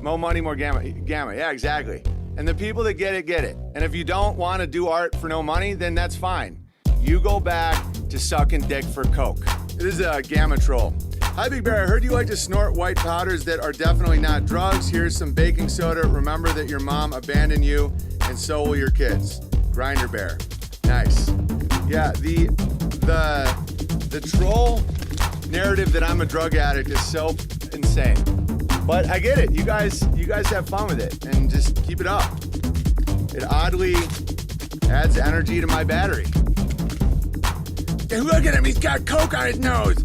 More money, more gamma. Yeah, exactly. And the people that get it, get it. And if you don't want to do art for no money, then that's fine. You go back to sucking dick for coke. This is a gamma troll. Hi, Big Bear. I heard you like to snort white powders that are definitely not drugs. Here's some baking soda. Remember that your mom abandoned you, and so will your kids. Grinder Bear. Nice. Yeah, the troll narrative that I'm a drug addict is so insane. But I get it. You guys have fun with it, and just keep it up. It oddly adds energy to my battery. Hey, look at him. He's got coke on his nose.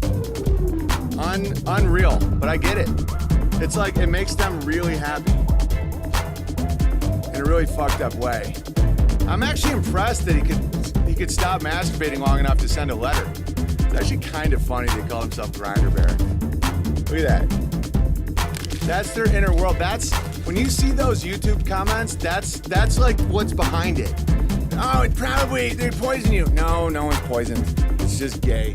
Unreal, but I get it. It's like it makes them really happy in a really fucked up way. I'm actually impressed that he could stop masturbating long enough to send a letter. It's actually kind of funny they call himself Grinder Bear. Look at that. That's their inner world. That's when you see those YouTube comments. That's like what's behind it. Oh, it's probably they poison you. No one's poisoned. It's just gay.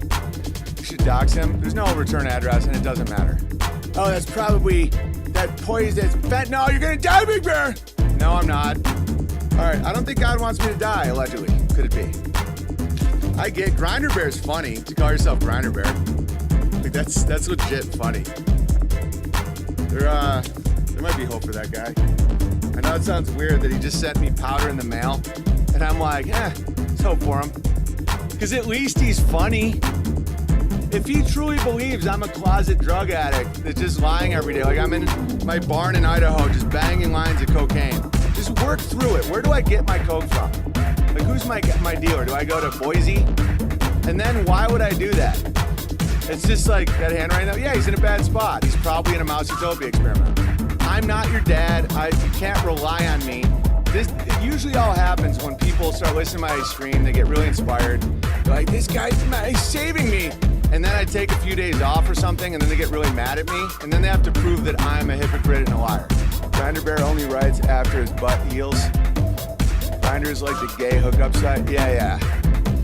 Should dox him. There's no return address and it doesn't matter. Oh, that's probably that poison. It's fentanyl. You're gonna die, Big Bear. No, I'm not. All right, I don't think God wants me to die. Allegedly, could it be? I get Grinder Bear's funny to call yourself Grinder Bear. Like that's legit funny. There might be hope for that guy. I know it sounds weird that he just sent me powder in the mail, and I'm like, let's hope for him, because at least he's funny. If he truly believes I'm a closet drug addict that's just lying every day, like I'm in my barn in Idaho just banging lines of cocaine, just work through it. Where do I get my coke from? Like, who's my dealer? Do I go to Boise? And then why would I do that? It's just like that hand right now. Yeah, he's in a bad spot. He's probably in a Mouse-Utopia experiment. I'm not your dad. You can't rely on me. It usually all happens when people start listening to my stream. They get really inspired. They're like, this guy's saving me. And then I take a few days off or something, and then they get really mad at me, and then they have to prove that I'm a hypocrite and a liar. Grinder Bear only writes after his butt heals. Grinder is like the gay hookup site. Yeah.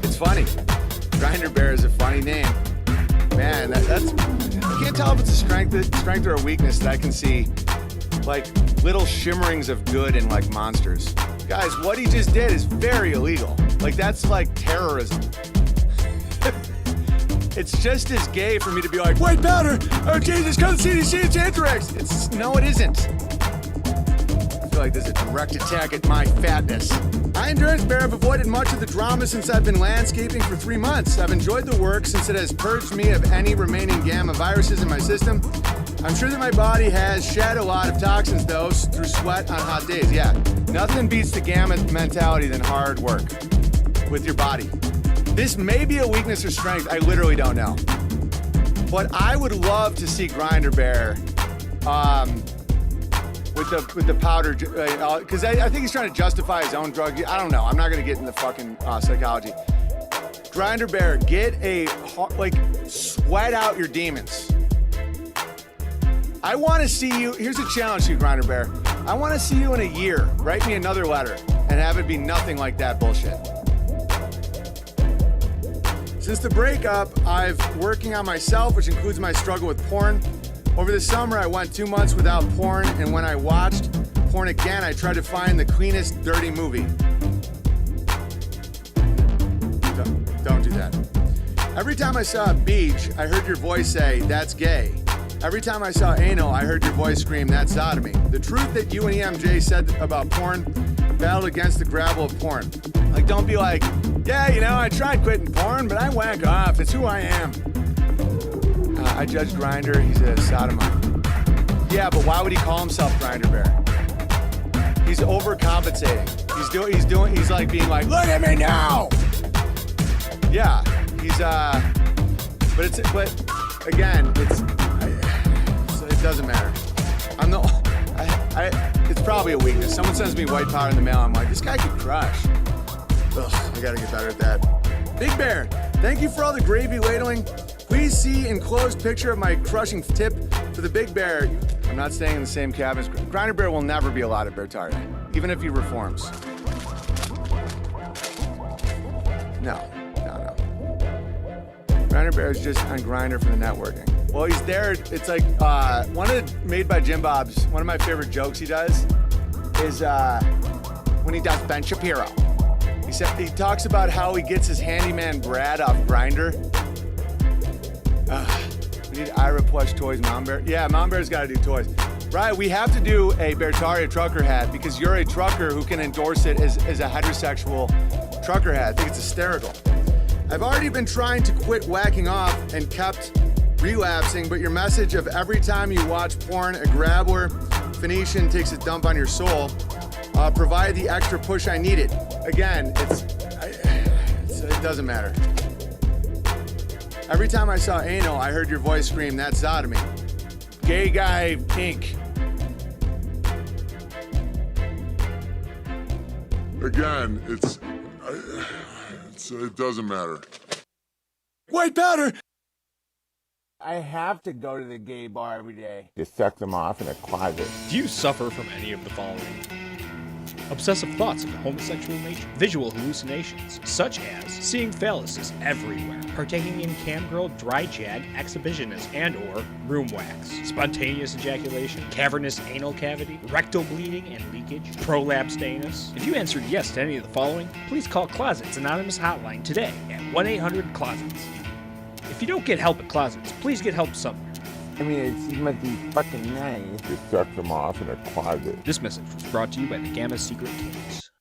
It's funny. Grinder Bear is a funny name. Man, that's I can't tell if it's a strength or a weakness that I can see like little shimmerings of good in like monsters. Guys, what he just did is very illegal. Like that's like terrorism. It's just as gay for me to be like, white powder, oh Jesus, come CDC, it's anthrax. No, it isn't. I feel like there's a direct attack at my fatness. I, Endurance Bear, have avoided much of the drama since I've been landscaping for 3 months. I've enjoyed the work since it has purged me of any remaining gamma viruses in my system. I'm sure that my body has shed a lot of toxins, though, through sweat on hot days. Yeah, nothing beats the gamma mentality than hard work with your body. This may be a weakness or strength, I literally don't know. But I would love to see Grinder Bear with the powder, because I think he's trying to justify his own drug. I don't know, I'm not gonna get into fucking psychology. Grinder Bear, sweat out your demons. I wanna see you, here's a challenge to you, Grinder Bear. I wanna see you in a year, write me another letter, and have it be nothing like that bullshit. Since the breakup, I've working on myself, which includes my struggle with porn. Over the summer, I went 2 months without porn, and when I watched porn again, I tried to find the cleanest dirty movie. Don't do that. Every time I saw a beach, I heard your voice say, that's gay. Every time I saw anal, I heard your voice scream, that's sodomy. The truth that you and EMJ said about porn battled against the gravel of porn. Like, don't be like, yeah, I tried quitting porn, but I wank off. It's who I am. I judge Grinder. He's a sodomite. Yeah, but why would he call himself Grinder Bear? He's overcompensating. He's like being like, look at me now. Yeah, but again, it doesn't matter. It's probably a weakness. Someone sends me white powder in the mail. I'm like, this guy could crush. Ugh, I gotta get better at that. Big Bear, thank you for all the gravy ladling. Please see enclosed picture of my crushing tip for the Big Bear. I'm not staying in the same cabin. Grinder Bear will never be allowed at Bear Target, even if he reforms. No. Grinder Bear is just on Grinder for the networking. Well, he's there. It's like made by Jim Bob's. One of my favorite jokes he does is when he does Ben Shapiro. He talks about how he gets his handyman Brad off Grindr. We need Ira Plush Toys, Mom Bear. Yeah, Mom Bear's got to do toys. Right, we have to do a Bertaria trucker hat because you're a trucker who can endorse it as a heterosexual trucker hat. I think it's hysterical. I've already been trying to quit whacking off and kept relapsing, but your message of every time you watch porn, a grabbler Phoenician takes a dump on your soul provided the extra push I needed. Again, it doesn't matter. Every time I saw anal, I heard your voice scream, "That's sodomy." Gay guy, Inc. Again, it doesn't matter. White powder! I have to go to the gay bar every day. Just suck them off in a closet. Do you suffer from any of the following? Obsessive thoughts of a homosexual nature, visual hallucinations, such as seeing phalluses everywhere, partaking in camgirl dry jag exhibitionism and or room wax, spontaneous ejaculation, cavernous anal cavity, rectal bleeding and leakage, prolapsed anus. If you answered yes to any of the following, please call Closets Anonymous hotline today at 1-800-CLOSETS. If you don't get help at Closets, please get help somewhere. I mean, it must be fucking nice. Just suck them off in a closet. This message was brought to you by the Gamma Secret Kings.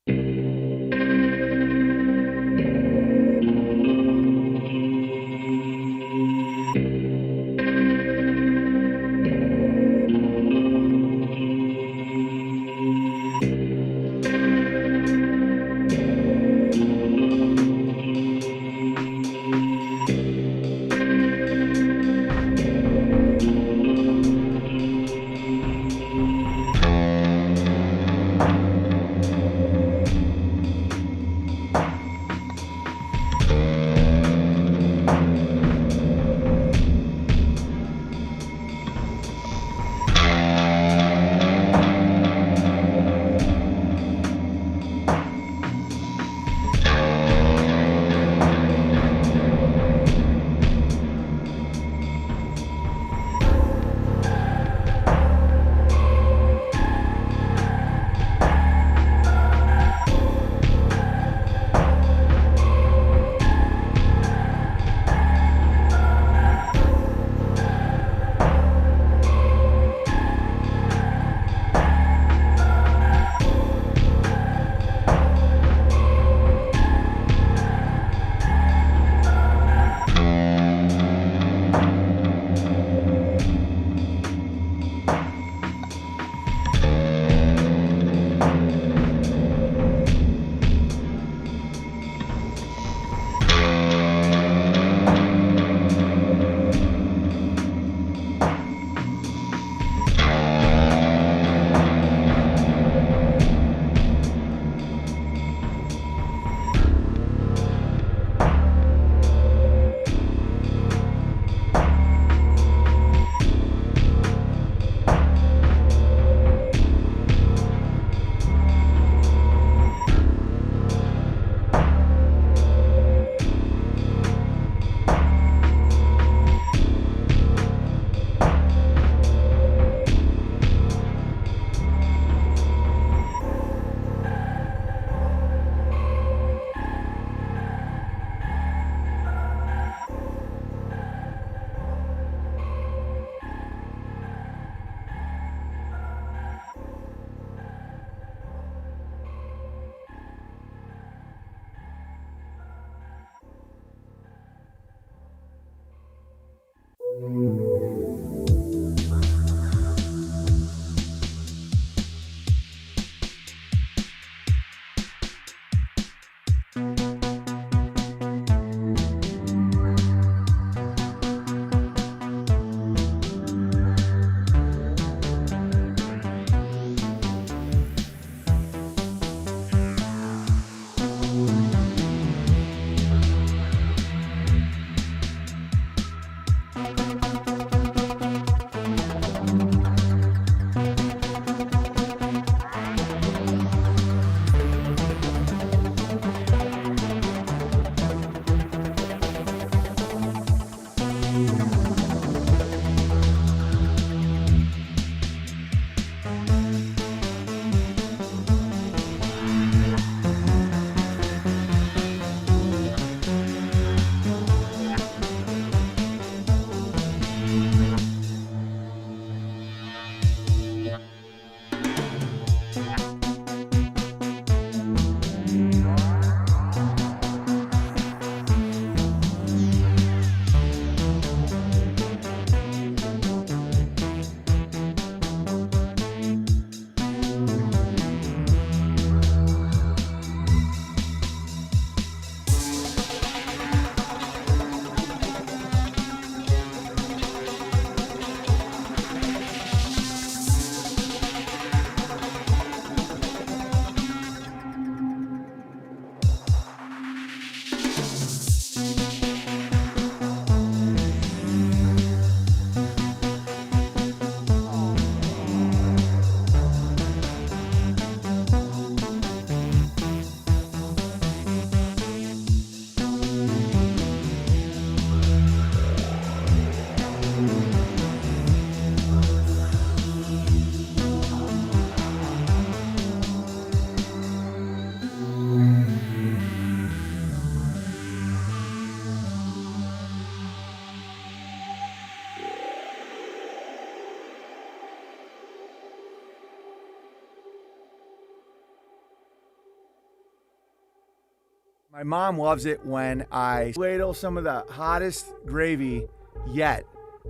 My mom loves it when I ladle some of the hottest gravy yet.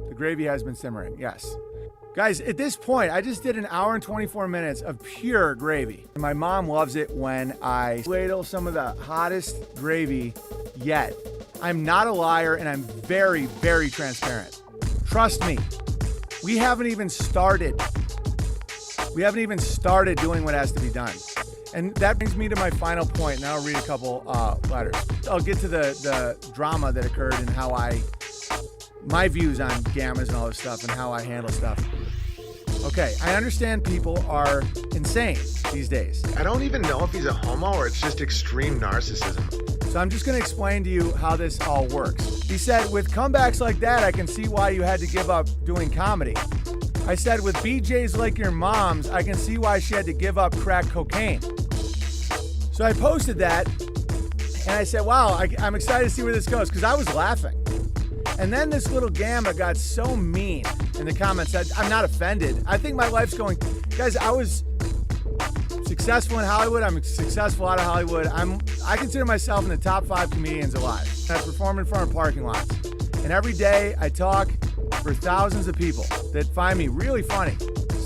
The gravy has been simmering, yes. Guys, at this point, I just did an hour and 24 minutes of pure gravy. My mom loves it when I ladle some of the hottest gravy yet. I'm not a liar, and I'm very, very transparent. Trust me, we haven't even started. We haven't even started doing what has to be done. And that brings me to my final point, and I'll read a couple letters. I'll get to the drama that occurred and my views on gammas and all this stuff and how I handle stuff. Okay, I understand people are insane these days. I don't even know if he's a homo or it's just extreme narcissism. So I'm just going to explain to you how this all works. He said, with comebacks like that, I can see why you had to give up doing comedy. I said, with BJs like your mom's, I can see why she had to give up crack cocaine. So I posted that, and I said, wow, I'm excited to see where this goes, because I was laughing. And then this little gamma got so mean in the comments that I'm not offended. I think my life's going, guys, I was successful in Hollywood. I'm successful out of Hollywood. I consider myself in the top 5 comedians alive. I perform in front of parking lots. And every day I talk for thousands of people that find me really funny.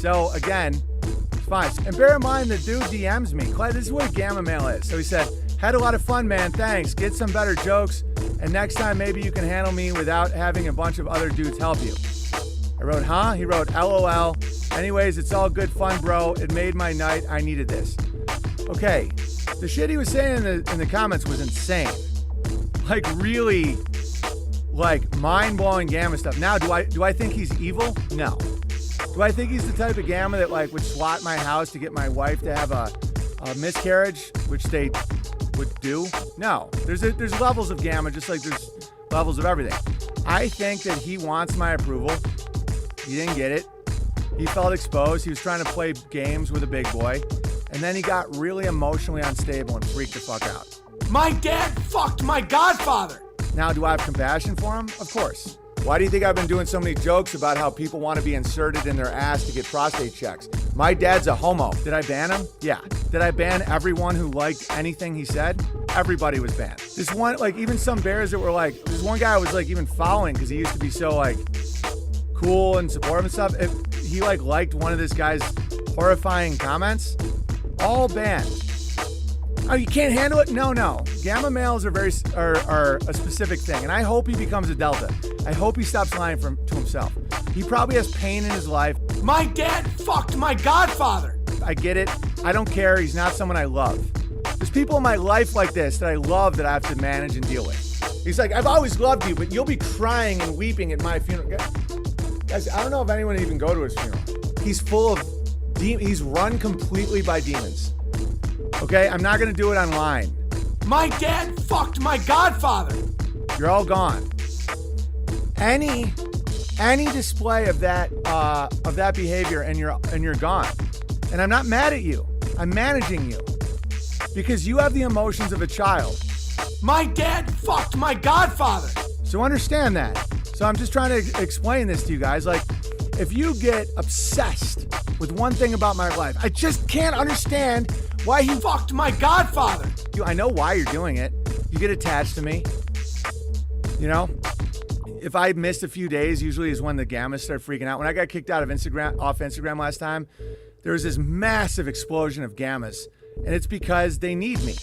So again, it's fine. And bear in mind, the dude DMs me. Clay, this is what a gamma mail is. So he said, had a lot of fun, man. Thanks. Get some better jokes. And next time, maybe you can handle me without having a bunch of other dudes help you. I wrote, huh? He wrote, LOL. Anyways, it's all good fun, bro. It made my night. I needed this. Okay. The shit he was saying in the comments was insane. Like, really, like, mind-blowing gamma stuff. Now, do I think he's evil? No. Do I think he's the type of gamma that, like, would swat my house to get my wife to have a miscarriage, which they would do? No. There's levels of gamma, just like there's levels of everything. I think that he wants my approval. He didn't get it. He felt exposed. He was trying to play games with a big boy. And then he got really emotionally unstable and freaked the fuck out. My dad fucked my godfather. Now, do I have compassion for him? Of course. Why do you think I've been doing so many jokes about how people want to be inserted in their ass to get prostate checks? My dad's a homo. Did I ban him? Yeah. Did I ban everyone who liked anything he said? Everybody was banned. This one, like, even some bears that were like, this one guy I was like even following because he used to be so like cool and supportive and stuff. If he like liked one of this guy's horrifying comments, all banned. Oh, you can't handle it? No. Gamma males are are a specific thing, and I hope he becomes a delta. I hope he stops lying to himself. He probably has pain in his life. My dad fucked my godfather. I get it. I don't care. He's not someone I love. There's people in my life like this that I love that I have to manage and deal with. He's like, I've always loved you, but you'll be crying and weeping at my funeral. Guys, I don't know if anyone would even go to his funeral. He's full of he's run completely by demons. Okay, I'm not gonna do it online. My dad fucked my godfather. You're all gone. Any display of that behavior and you're gone. And I'm not mad at you. I'm managing you because you have the emotions of a child. My dad fucked my godfather. So understand that. So I'm just trying to explain this to you guys. Like, if you get obsessed with one thing about my life, I just can't understand why he fucked my godfather. I know why you're doing it. You get attached to me. You know, if I missed a few days, usually is when the gammas start freaking out. When I got kicked out of off Instagram last time, there was this massive explosion of gammas, and it's because they need me.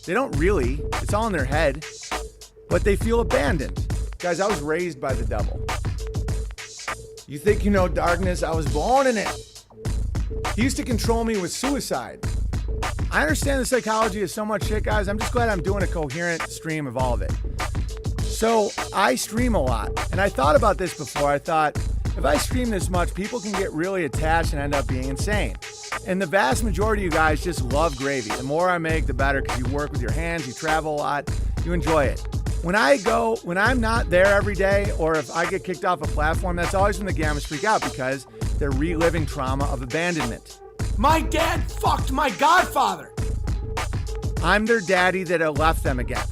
They don't really. It's all in their head, but they feel abandoned. Guys, I was raised by the devil. You think you know darkness? I was born in it. He used to control me with suicide. I understand the psychology of so much shit, guys. I'm just glad I'm doing a coherent stream of all of it. So I stream a lot, and I thought about this before. I thought, if I stream this much, people can get really attached and end up being insane. And the vast majority of you guys just love gravy. The more I make, the better, because you work with your hands, you travel a lot, you enjoy it. When I'm not there every day, or if I get kicked off a platform, that's always when the gammas freak out, because they're reliving trauma of abandonment. My dad fucked my godfather. I'm their daddy that left them again.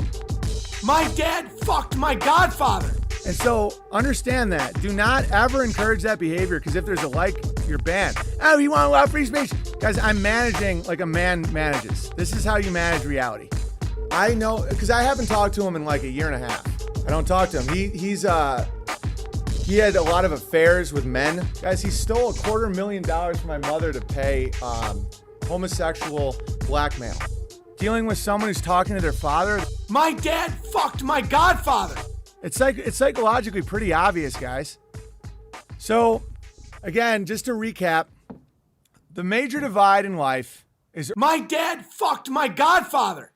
My dad fucked my godfather. And so understand that. Do not ever encourage that behavior, because if there's a like, you're banned. Oh, you want to allow free speech? Guys, I'm managing like a man manages. This is how you manage reality. I know, because I haven't talked to him in like a year and a half. I don't talk to him. He had a lot of affairs with men. Guys, he stole $250,000 from my mother to pay homosexual blackmail. Dealing with someone who's talking to their father. My dad fucked my godfather. It's psychologically pretty obvious, guys. So, again, just to recap, the major divide in life is my dad fucked my godfather.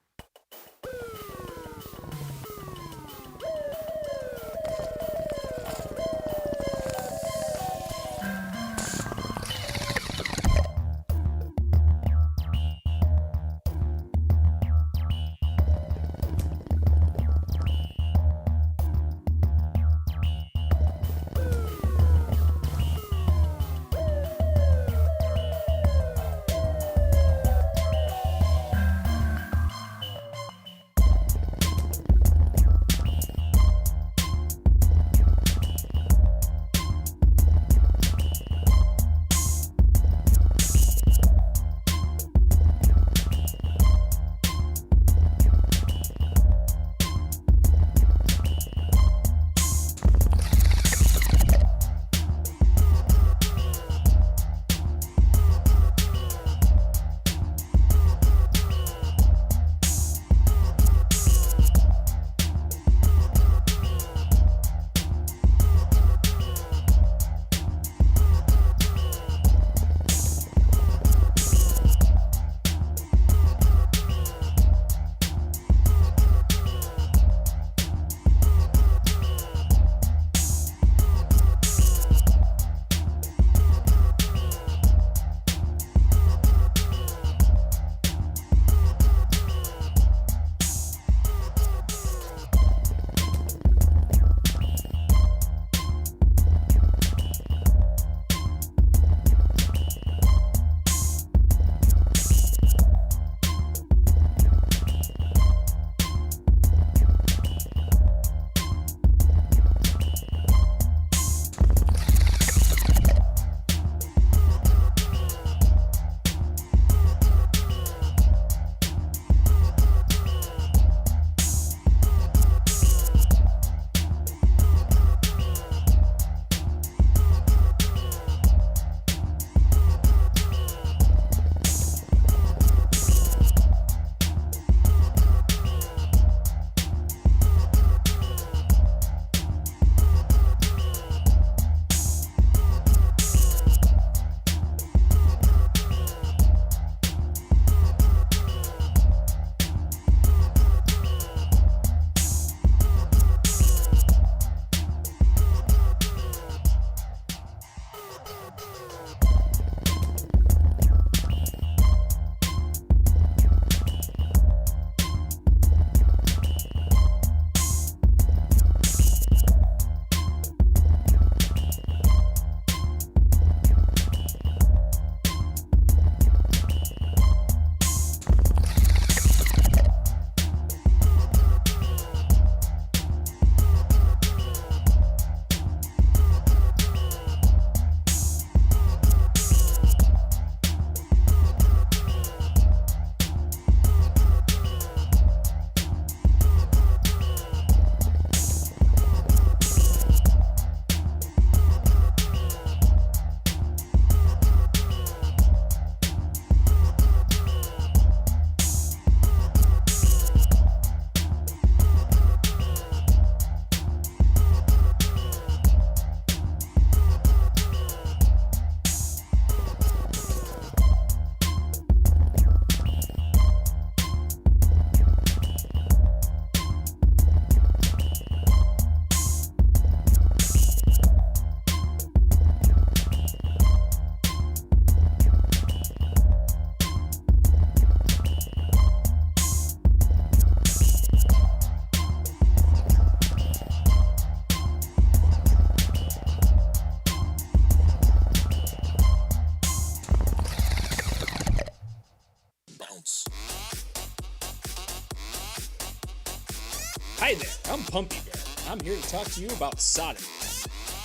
Hi there, I'm Pumpy Bear. I'm here to talk to you about sodomy.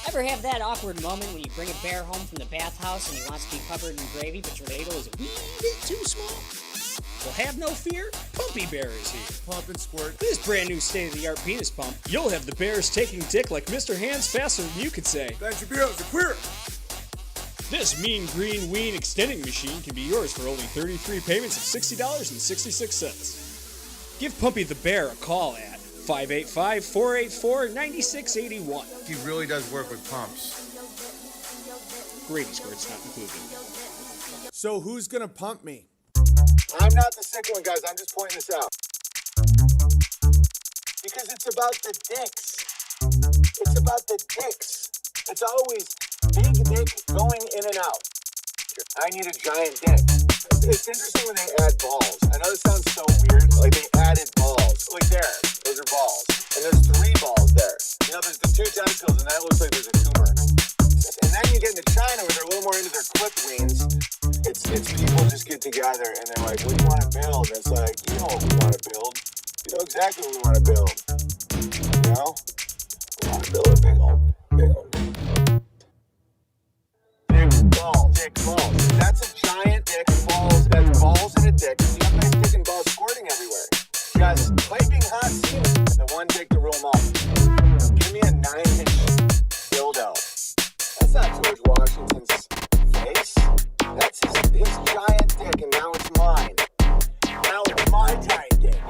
Ever have that awkward moment when you bring a bear home from the bathhouse and he wants to be covered in gravy, but your ladle is a wee bit too small? Well, have no fear, Pumpy Bear is here. Pump and squirt. This brand new state-of-the-art penis pump, you'll have the bears taking dick like Mr. Hands faster than you could say. Thanks for being a queer. This mean green ween extending machine can be yours for only 33 payments of $60.66. Give Pumpy the Bear a call at 585-484-9681. He really does work with pumps. Gravy squirt's not included. So who's gonna pump me? I'm not the sick one, guys. I'm just pointing this out. Because it's about the dicks. It's about the dicks. It's always big dick going in and out. I need a giant dick. It's interesting when they add balls. I know this sounds so weird. Like they added balls. Like there, those are balls. And there's 3 balls there. You know, there's the 2 testicles, and that looks like there's a tumor. And then you get into China where they're a little more into their clip weens. It's people just get together and they're like, what do you want to build? And it's like, you know what we want to build. You know exactly what we want to build. You know? We want to build a big old dick balls. Dick balls. That's a giant dick balls. That's balls and a dick. You have nice dick and balls squirting everywhere. You got piping hot semen. The one dick to rule them all. Give me a 9-inch dildo. That's not George Washington's face. That's his giant dick, and now it's mine. Now it's my giant dick.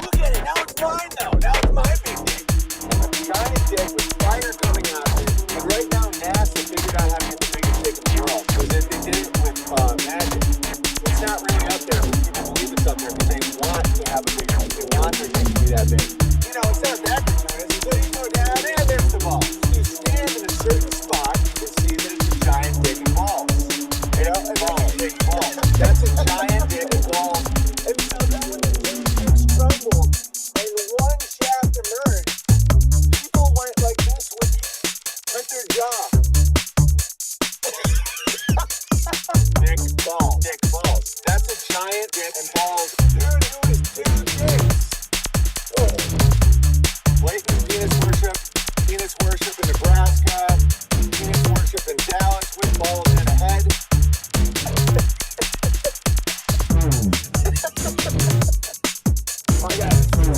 Look at it. Now it's mine, though. Now it's my big dick. A giant dick with fire coming out of it. And right now, NASA figured out how to get the biggest dick in the world. Because they did it with magic. It's not really up there, but people believe it's up there because they want to have a big dick. They want their dick to be that big. You know, it's not that gratuitous. So you go down and there's the ball. You stand in a certain spot to see that it's a giant dick and balls. You know, and balls, dick and balls. That's a giant dick and balls. And so then when the 2 dicks crumbled and one shaft emerged, people went like this with their jaw. Dick balls. Dick balls. That's a giant dick and balls. Dude, it was 2 dicks. Blatant penis worship in Nebraska, penis worship in Dallas with balls and a head.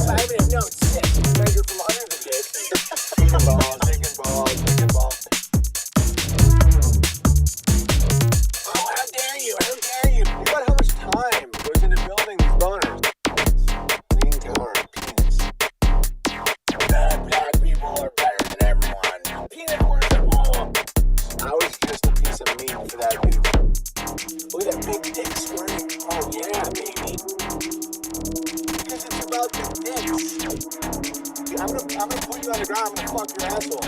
I mean, no, it's 6. Measure from under the dick. Dick and balls, dick and balls, dick and balls. Oh, how dare you? How dare you? Think about how much time goes into building these boners. Leaning tower of penis. Black people are better than everyone. Peanut worship. Oh. I was just a piece of meat for that dude. Look at that big dick squirting. Oh yeah, baby. Because it's about the dicks. I'm gonna put you on the ground. I'm gonna fuck your asshole.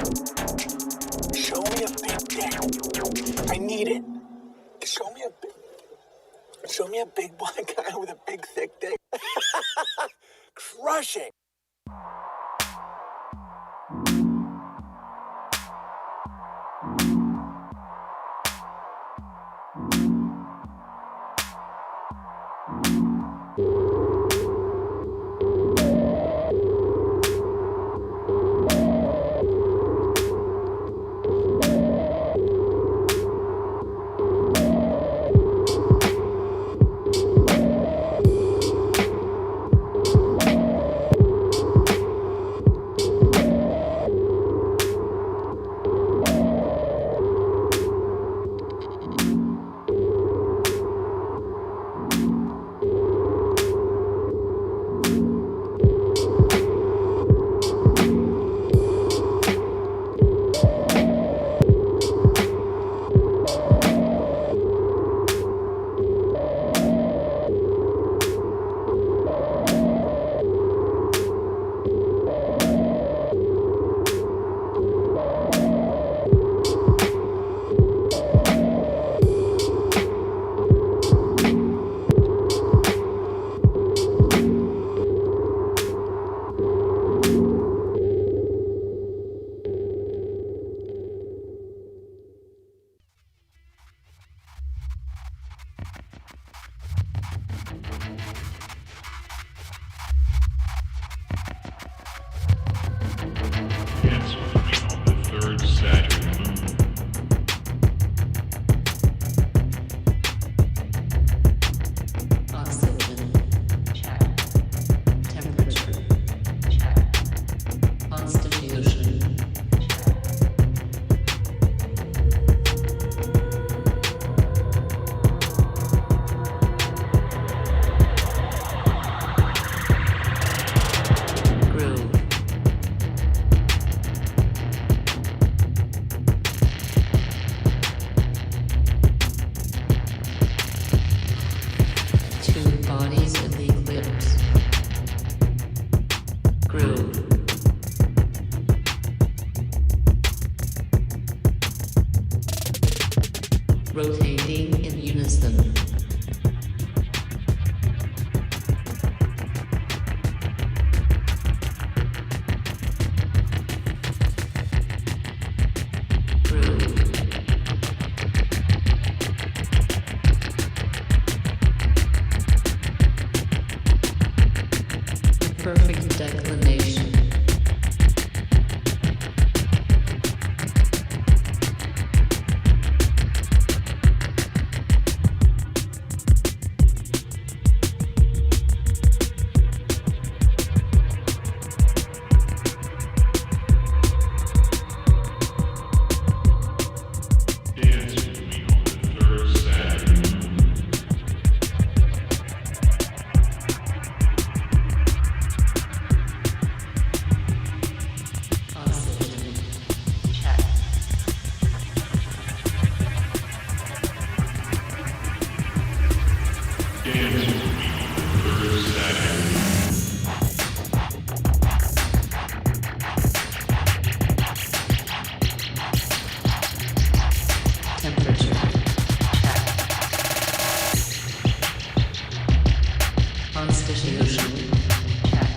Show me a big dick. I need it. Show me a big black guy with a big thick dick. Crushing. rotating in unison. Brew. The perfect declination. Temperature. Check. Constitution. Check.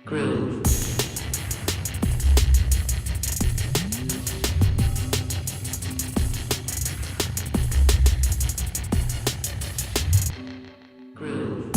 Groove. Groove.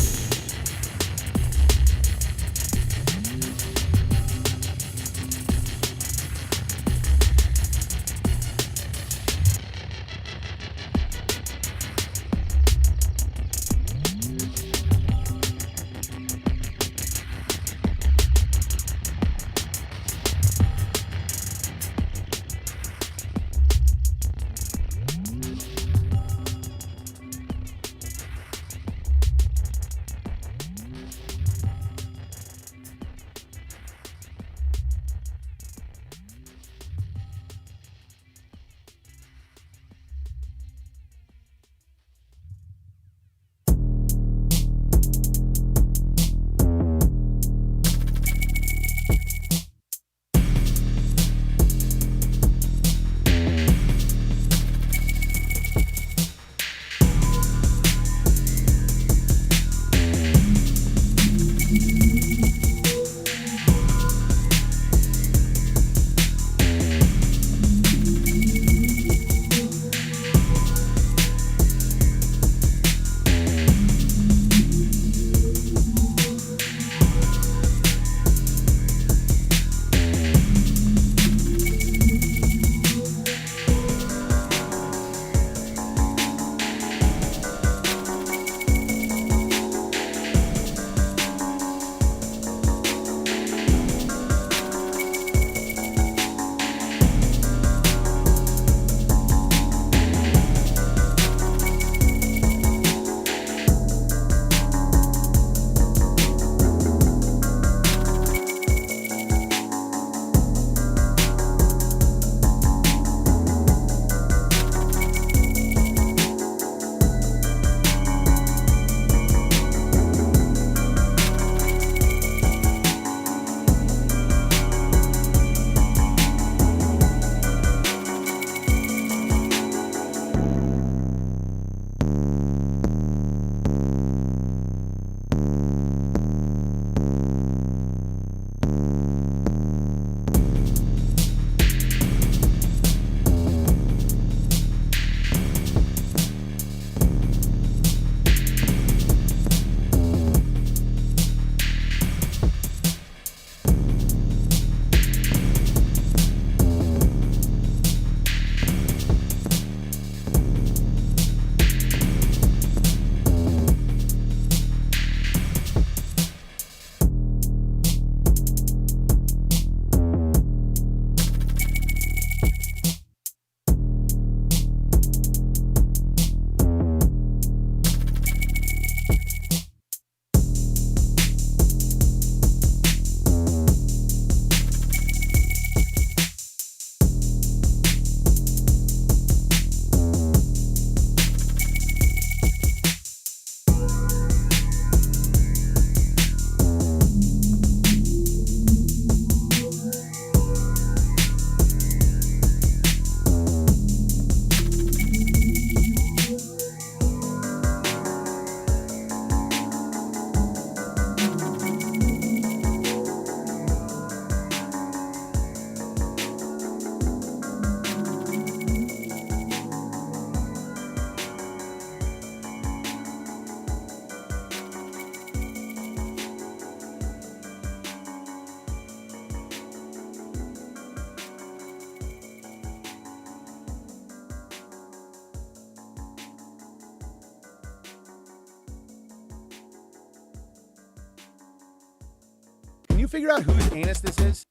Can you figure out whose anus this is?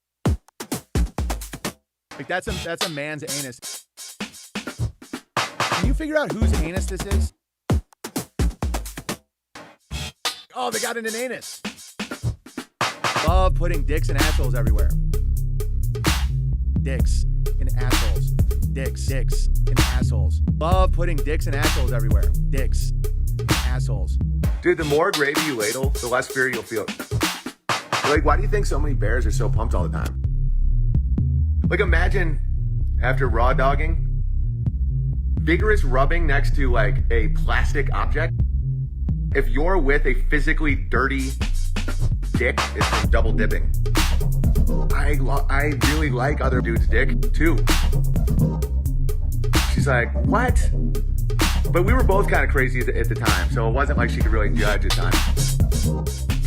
Like that's a man's anus. Can you figure out whose anus this is? Oh, they got it in an anus. Love putting dicks and assholes everywhere. Dicks and assholes. Dicks and assholes. Love putting dicks and assholes everywhere. Dicks and assholes. Dude, the more gravy you ladle, the less fear you'll feel. Like, why do you think so many bears are so pumped all the time? Like, imagine after raw dogging, vigorous rubbing next to like a plastic object. If you're with a physically dirty dick, it's from double dipping. I really like other dudes' dick too. She's like, what? But we were both kind of crazy at the time, so it wasn't like she could really judge at times.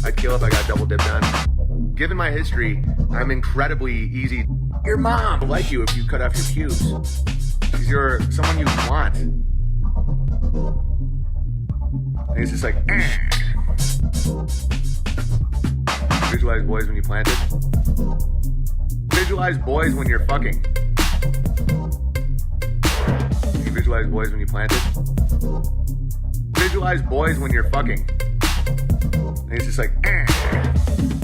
I'd kill if I got double dipped on. Given my history, I'm incredibly easy. Your mom will like you if you cut off your pubes. She's someone you want. And it's just like, Visualize boys when you planted. Visualize boys when you're fucking. You visualize boys when you planted. Visualize boys when you're fucking. And it's just like,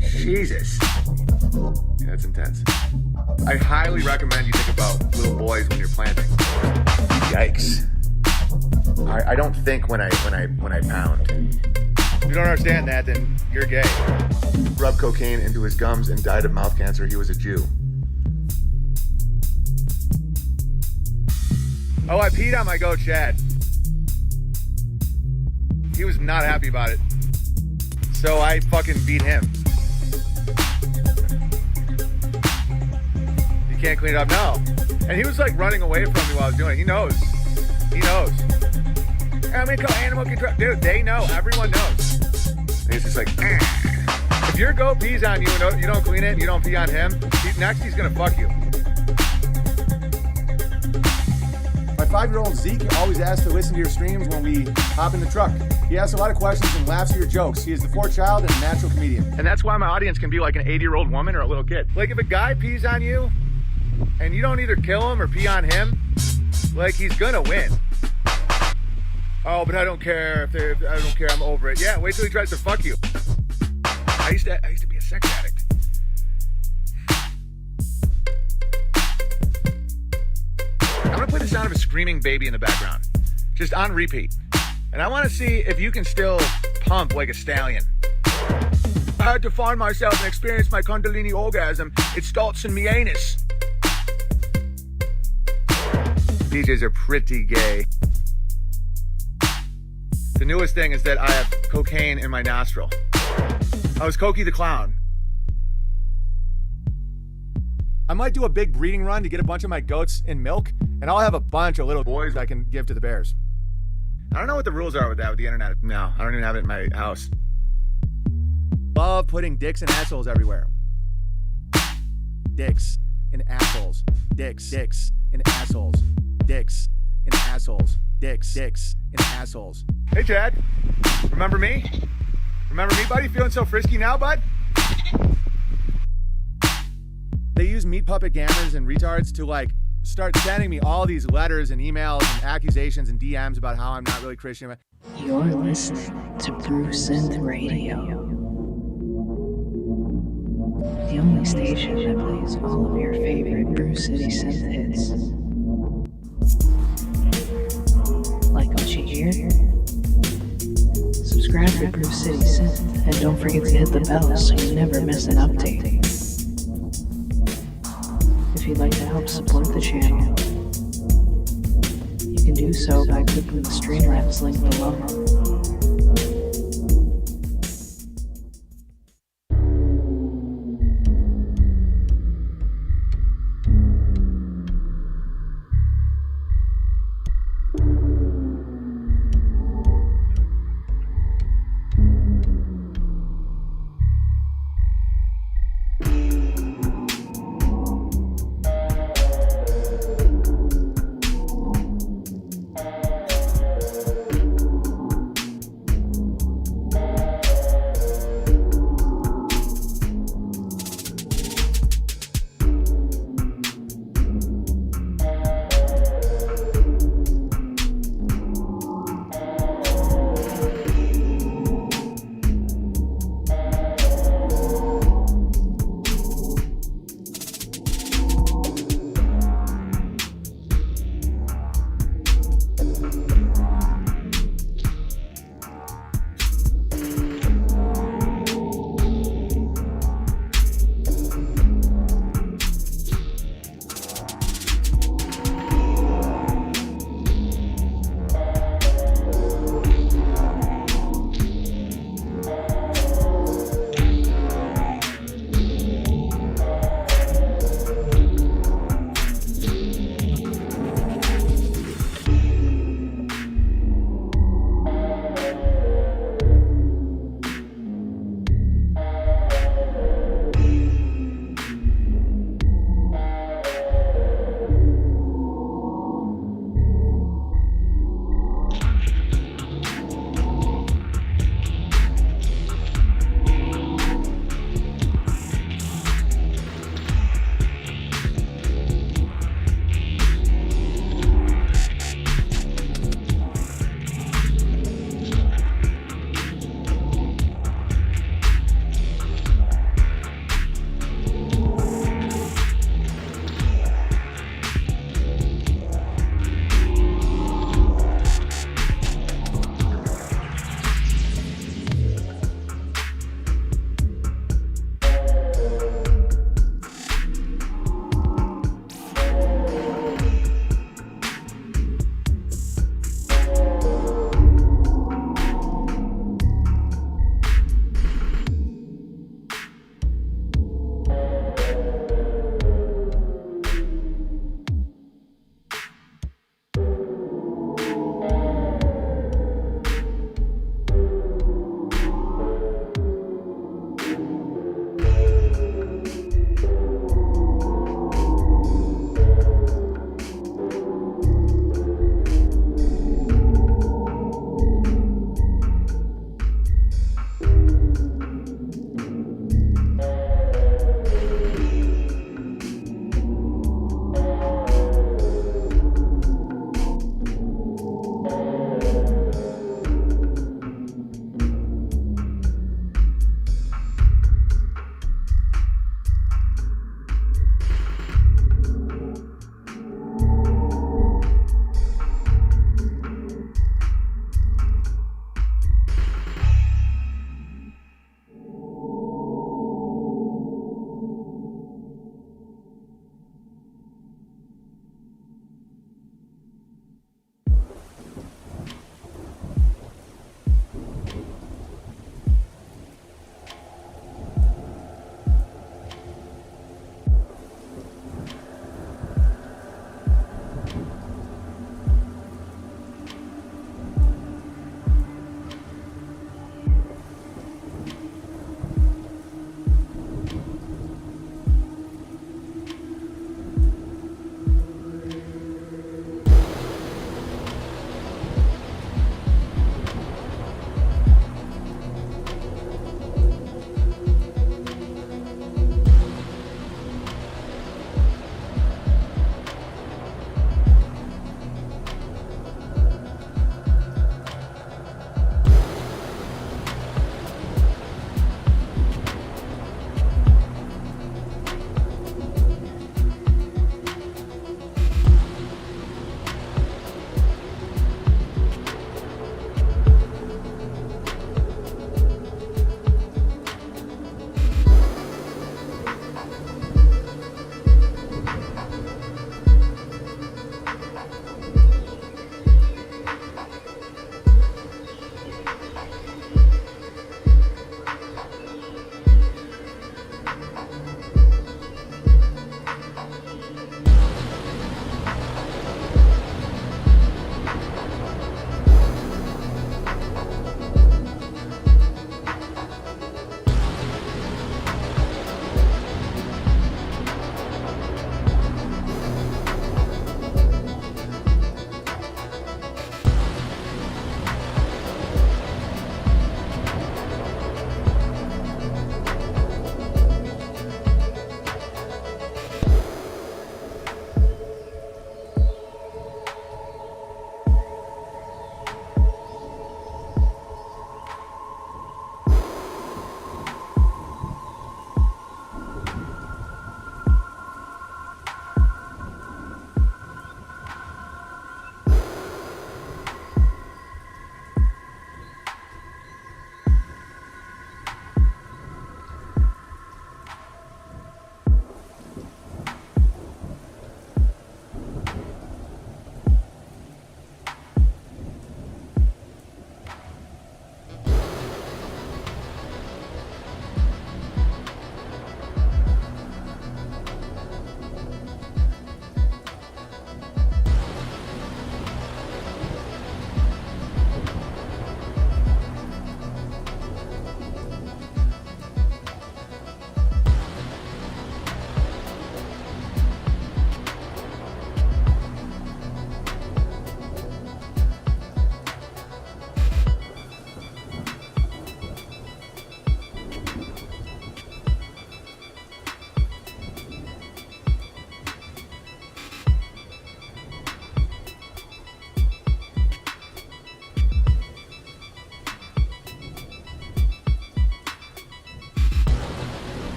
Jesus. Yeah, that's intense. I highly recommend you think about little boys when you're planting. Yikes. I don't think when I pound. If you don't understand that, then you're gay. Rubbed cocaine into his gums and died of mouth cancer. He was a Jew. Oh, I peed on my goat Chad. He was not happy about it. So I fucking beat him. You can't clean it up, no. And he was like running away from me while I was doing it. He knows. I'm gonna call animal control. Dude, they know. Everyone knows. And he's just like, If your goat pees on you and you don't clean it and you don't pee on him, he's gonna fuck you. My 5-year-old Zeke always asks to listen to your streams when we hop in the truck. He asks a lot of questions and laughs at your jokes. He is the fourth child and a natural comedian. And that's why my audience can be like an 80-year-old woman or a little kid. Like if a guy pees on you and you don't either kill him or pee on him, like he's gonna win. Oh, but I don't care. I don't care. I'm over it. Yeah, wait till he tries to fuck you. I used to be a sex addict. I'm gonna play the sound of a screaming baby in the background, just on repeat. And I want to see if you can still pump like a stallion. I had to find myself and experience my Kundalini orgasm. It starts in me anus. DJs are pretty gay. The newest thing is that I have cocaine in my nostril. I was Cokie the Clown. I might do a big breeding run to get a bunch of my goats in milk, and I'll have a bunch of little boys I can give to the bears. I don't know what the rules are with that with the internet. No, I don't even have it in my house. Love putting dicks and assholes everywhere. Dicks and assholes. Dicks and assholes. Dicks and assholes. Dicks and assholes. Hey, Chad. Remember me? Remember me, buddy? Feeling so frisky now, bud? They use meat puppet gammas and retards to, like, start sending me all these letters and emails and accusations and DMs about how I'm not really Christian. You're listening to Brew Synth Radio, the only station that plays all of your favorite Brew City synth hits. Like what you hear? Subscribe to Brew City Synth and don't forget to hit the bell so you never miss an update. If you'd like to help support the channel, you can do so by clicking the Streamlabs link below.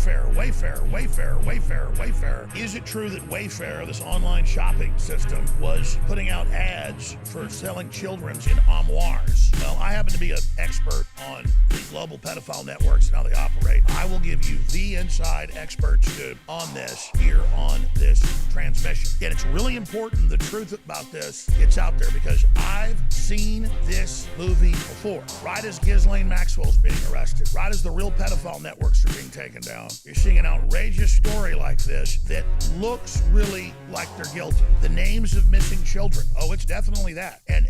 Wayfair. Is it true that Wayfair, this online shopping system, was putting out ads for selling children's in armoires? Well, I happen to be an expert on the global pedophile networks and how they operate. I will give you the inside expert scoop on this here on this transmission. And it's really important the truth about this gets out there, because I've seen this movie before. Right as Ghislaine Maxwell's being arrested, right as the real pedophile networks are being taken down, you're seeing an outrageous story like this that looks really like they're guilty. The names of missing children, oh, it's definitely that. And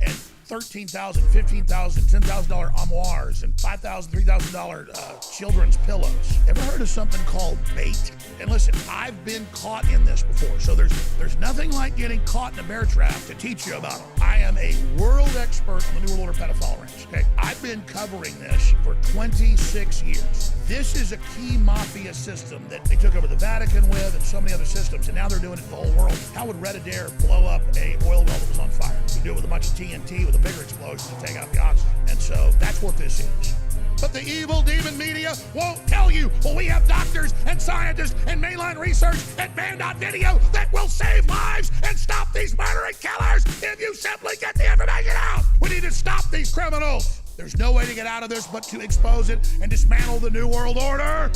$13,000, $15,000, $10,000 armoires and $5,000, $3,000 children's pillows. Ever heard of something called bait? And listen, I've been caught in this before, so there's nothing like getting caught in a bear trap to teach you about it. I am a world expert on the New World Order pedophile rings. Okay, I've been covering this for 26 years. This is a key mafia system that they took over the Vatican with and so many other systems, and now they're doing it for the whole world. How would Red Adair blow up a oil well that was on fire? You do it with a bunch of TNT with a bigger explosion to take out the oxygen. And so that's what this is. But the evil demon media won't tell you. Well, we have doctors and scientists and mainline research and Band.video that will save lives and stop these murdering killers if you simply get the information out. We need to stop these criminals. There's no way to get out of this but to expose it and dismantle the New World Order.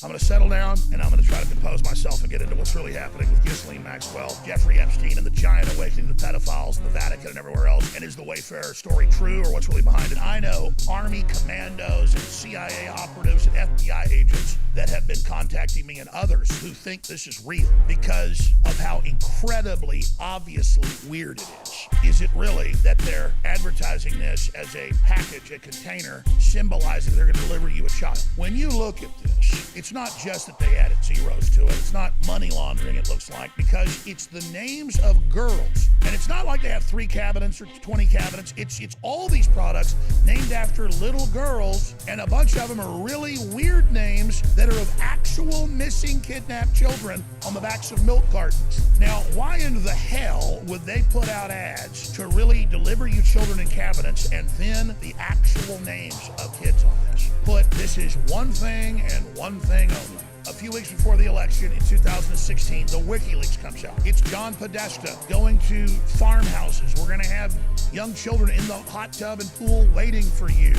I'm going to settle down, and I'm going to try to compose myself and get into what's really happening with Ghislaine Maxwell, Jeffrey Epstein, and the giant awakening of the pedophiles in the Vatican and everywhere else. And is the Wayfair story true, or what's really behind it? I know Army commandos and CIA operatives and FBI agents that have been contacting me, and others who think this is real because of how incredibly obviously weird it is. Is it really that they're advertising this as a package, a container, symbolizing they're going to deliver you a child? When you look at this, it's not just that they added zeros to it. It's not money laundering, it looks like, because it's the names of girls. And it's not like they have 3 cabinets or 20 cabinets. It's all these products named after little girls, and a bunch of them are really weird names that are of actual missing, kidnapped children on the backs of milk cartons. Now, why in the hell would they put out ads to really deliver you children in cabinets and then the actual names of kids on this? But this is one thing and one thing only. A few weeks before the election in 2016, the WikiLeaks comes out. It's John Podesta going to farmhouses. We're going to have young children in the hot tub and pool waiting for you.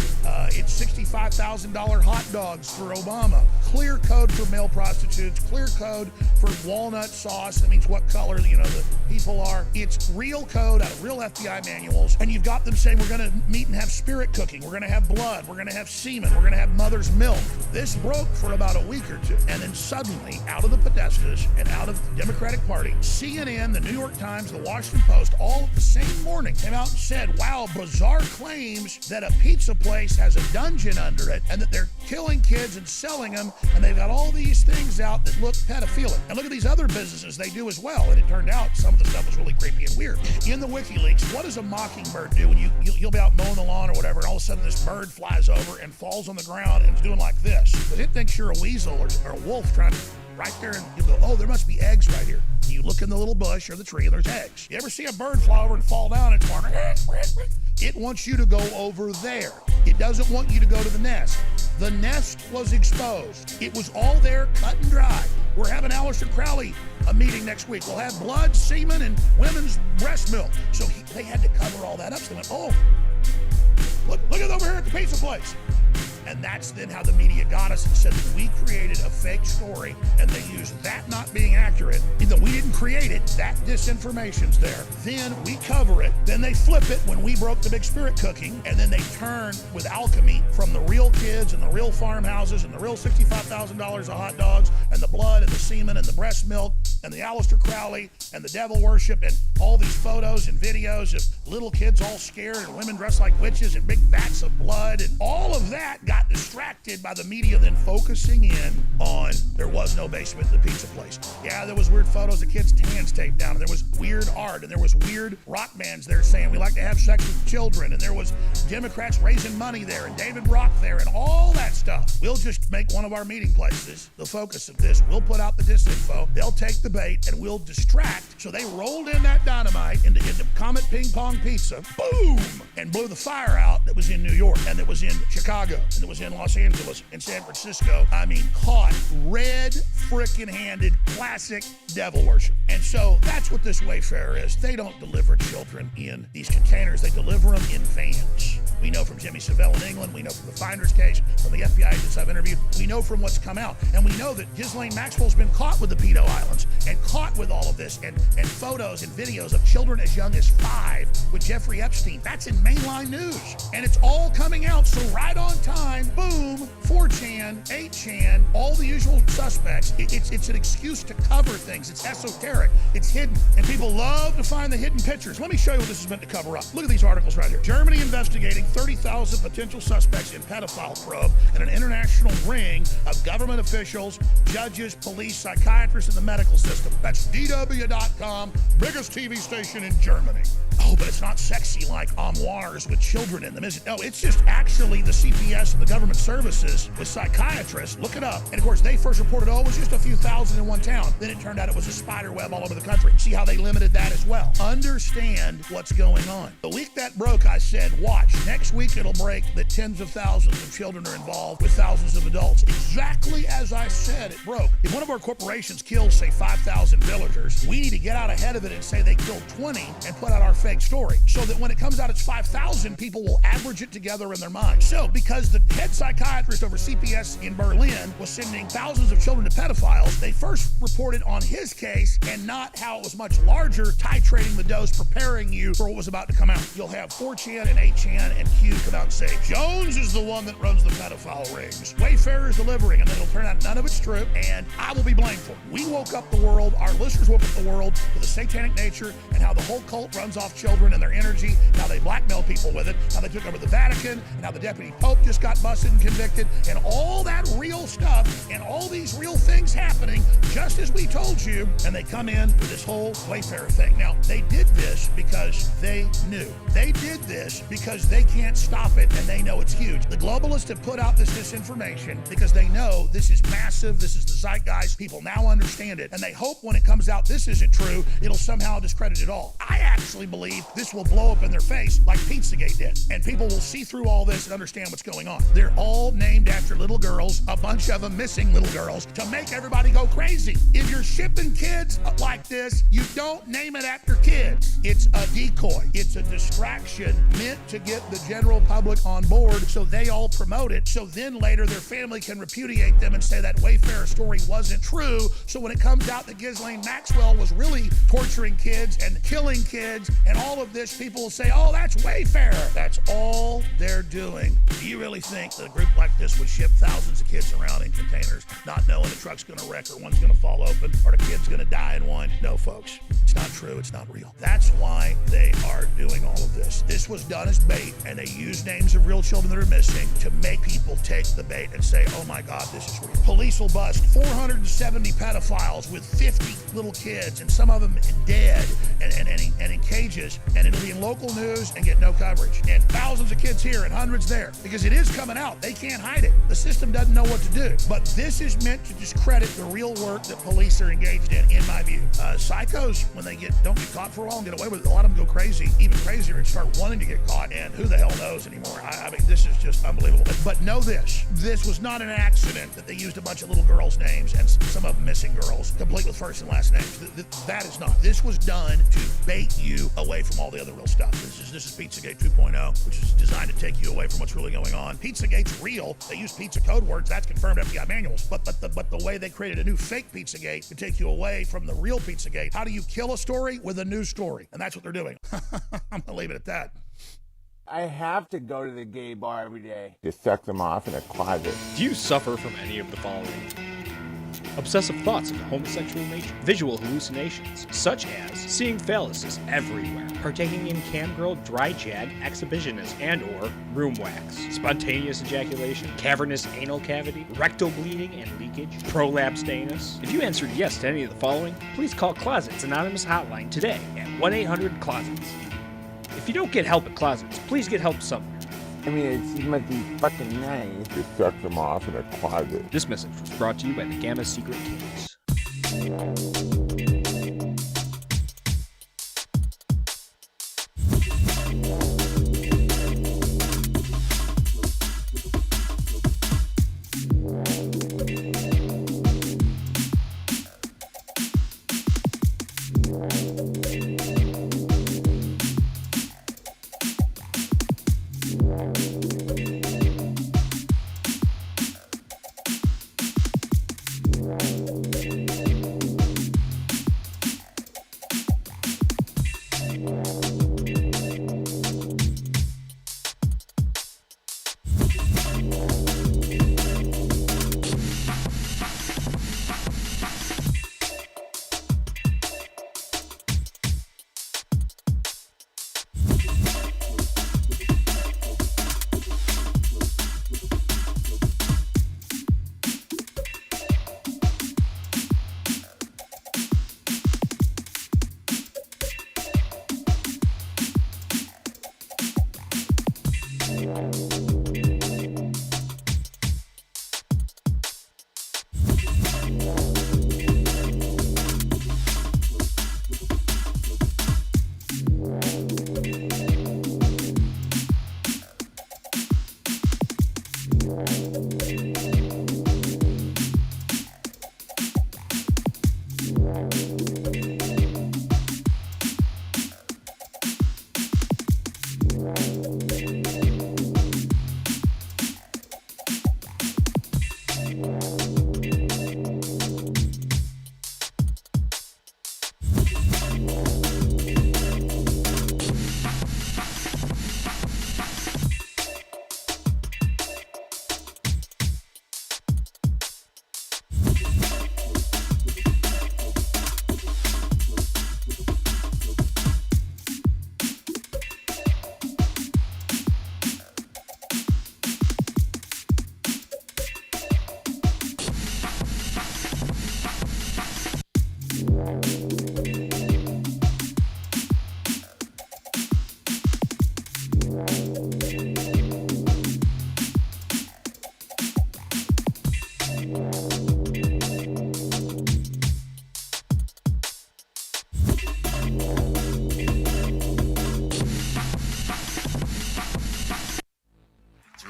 It's $65,000 hot dogs for Obama. Clear code for male prostitutes. Clear code for walnut sauce. That means what color, the people are. It's real code out of real FBI manuals. And you've got them saying we're going to meet and have spirit cooking. We're going to have blood. We're going to have semen. We're going to have mother's milk. This broke for about a week or two. And then suddenly, out of the Podestas and out of the Democratic Party, CNN, the New York Times, the Washington Post, all the same morning came out and said, wow, bizarre claims that a pizza place has a dungeon under it and that they're killing kids and selling them, and they've got all these things out that look pedophilic. And look at these other businesses they do as well. And it turned out some of the stuff was really creepy and weird. In the WikiLeaks, what does a mockingbird do when you'll be out mowing the lawn or whatever, and all of a sudden this bird flies over and falls on the ground and is doing like this? Because it thinks you're a weasel or a wolf trying to right there, and you go, oh, there must be eggs right here. And you look in the little bush or the tree and there's eggs. You ever see a bird fly over and fall down and it's going, it wants you to go over there. It doesn't want you to go to the nest. The nest was exposed. It was all there, cut and dry. We're having Aleister Crowley a meeting next week. We'll have blood, semen, and women's breast milk. So they had to cover all that up. So they went, oh, look it over here at the pizza place. And that's then how the media got us and said that we created a fake story, and they used that not being accurate. Even though we didn't create it, that disinformation's there. Then we cover it. Then they flip it when we broke the big spirit cooking, and then they turn with alchemy from the real kids and the real farmhouses and the real $65,000 of hot dogs and the blood and the semen and the breast milk and the Aleister Crowley and the devil worship and all these photos and videos of little kids all scared and women dressed like witches and big vats of blood, and all of that got distracted by the media then focusing in on there was no basement in the pizza place. Yeah, there was weird photos of kids' hands taped down, and there was weird art, and there was weird rock bands there saying we like to have sex with children, and there was Democrats raising money there, and David Brock there, and all that stuff. We'll just make one of our meeting places the focus of this. We'll put out the disinfo, they'll take the bait, and we'll distract. So they rolled in that dynamite into Comet Ping Pong Pizza, boom, and blew the fire out that was in New York and that was in Chicago. And that was in Los Angeles and San Francisco. I mean, caught red frickin' handed classic devil worship. And so that's what this Wayfarer is. They don't deliver children in these containers. They deliver them in vans. We know from Jimmy Savile in England. We know from the Finder's case, from the FBI agents I've interviewed. We know from what's come out. And we know that Ghislaine Maxwell's been caught with the pedo islands and caught with all of this and photos and videos of children as young as 5 with Jeffrey Epstein. That's in mainline news. And it's all coming out. So right on time, boom, 4chan, 8chan, all the usual suspects. It's an excuse to cover things. It's esoteric. It's hidden. And people love to find the hidden pictures. Let me show you what this is meant to cover up. Look at these articles right here. Germany investigating 30,000 potential suspects in pedophile probe in an international ring of government officials, judges, police, psychiatrists, and the medical system. That's DW.com, biggest TV station in Germany. Oh, but it's not sexy like armoires with children in them, is it? No, it's just actually the CPS and the government services with psychiatrists. Look it up. And of course, they first reported, it was just a few thousand in one town. Then it turned out it was a spider web all over the country. See how they limited that as well. Understand what's going on. The week that broke, I said, watch. Next week, it'll break that tens of thousands of children are involved with thousands of adults. Exactly as I said, it broke. If one of our corporations kills, say, 5,000 villagers, we need to get out ahead of it and say they killed 20 and put out our fake story so that when it comes out it's 5,000, people will average it together in their minds. So because the head psychiatrist over CPS in Berlin was sending thousands of children to pedophiles, they first reported on his case and not how it was much larger, titrating the dose, preparing you for what was about to come out. You'll have 4chan and 8chan and Q come out and say, Jones is the one that runs the pedophile rings. Wayfarer is delivering, and then it'll turn out none of it's true, and I will be blamed for it. We woke up the world, our listeners woke up the world with a satanic nature and how the whole cult runs off children and their energy, how they blackmail people with it, how they took over the Vatican, and how the deputy pope just got busted and convicted, and all that real stuff, and all these real things happening, just as we told you, and they come in with this whole Wayfarer thing. Now, they did this because they knew. They did this because they can't stop it, and they know it's huge. The globalists have put out this disinformation because they know this is massive, this is the zeitgeist, people now understand it, and they hope when it comes out this isn't true, it'll somehow discredit it all. I actually believe this will blow up in their face like Pizzagate did, and people will see through all this and understand what's going on. They're all named after little girls, a bunch of them missing little girls, to make everybody go crazy. If you're shipping kids like this, you don't name it after kids. It's a decoy. It's a distraction meant to get the general public on board so they all promote it, so then later their family can repudiate them and say that Wayfarer story wasn't true. So when it comes out that Ghislaine Maxwell was really torturing kids and killing kids and all of this, people will say, oh, that's Wayfarer. That's all they're doing. Do you really think that a group like this would ship thousands of kids around in containers, not knowing the truck's gonna wreck or one's gonna fall open or the kid's gonna die in one? No, folks. It's not true. It's not real. That's why they are doing all of this. This was done as bait, and they use names of real children that are missing to make people take the bait and say, oh my God, this is real. Police will bust 470 pedophiles with 50 little kids, and some of them dead and in cages, and it'll be in local news and get no coverage. And thousands of kids here and hundreds there, because it is coming out. They can't hide it. The system doesn't know what to do. But this is meant to discredit the real work that police are engaged in my view. Psychos, when they don't get caught for a while and get away with it, a lot of them go crazy, even crazier, and start wanting to get caught, and who the hell knows anymore. I mean, this is just unbelievable. But know this was not an accident that they used a bunch of little girls' names, and some of them missing girls, complete with first and last names. That is not. This was done to bait you away from all the other real stuff. This is Pizzagate 2.0, which is designed to take you away from what's really going on. Pizzagate's real. They use pizza code words. That's confirmed FBI manuals. But the way they created a new fake Pizzagate to take you away from the real Pizzagate. How do you kill a story? With a new story. And that's what they're doing. I'm gonna leave it at that. I have to go to the gay bar every day to suck them off in a closet. Do you suffer from any of the following? Obsessive thoughts of a homosexual nature, visual hallucinations, such as seeing phalluses everywhere, partaking in camgirl, dry jag, exhibitionist, and/or room wax, spontaneous ejaculation, cavernous anal cavity, rectal bleeding and leakage, prolapsed anus. If you answered yes to any of the following, please call Closet's Anonymous Hotline today at 1-800-CLOSETS. If you don't get help at Closet's, please get help somewhere. I mean, it must be fucking nice to suck them off in a closet. This message was brought to you by the Gamma Secret Kings.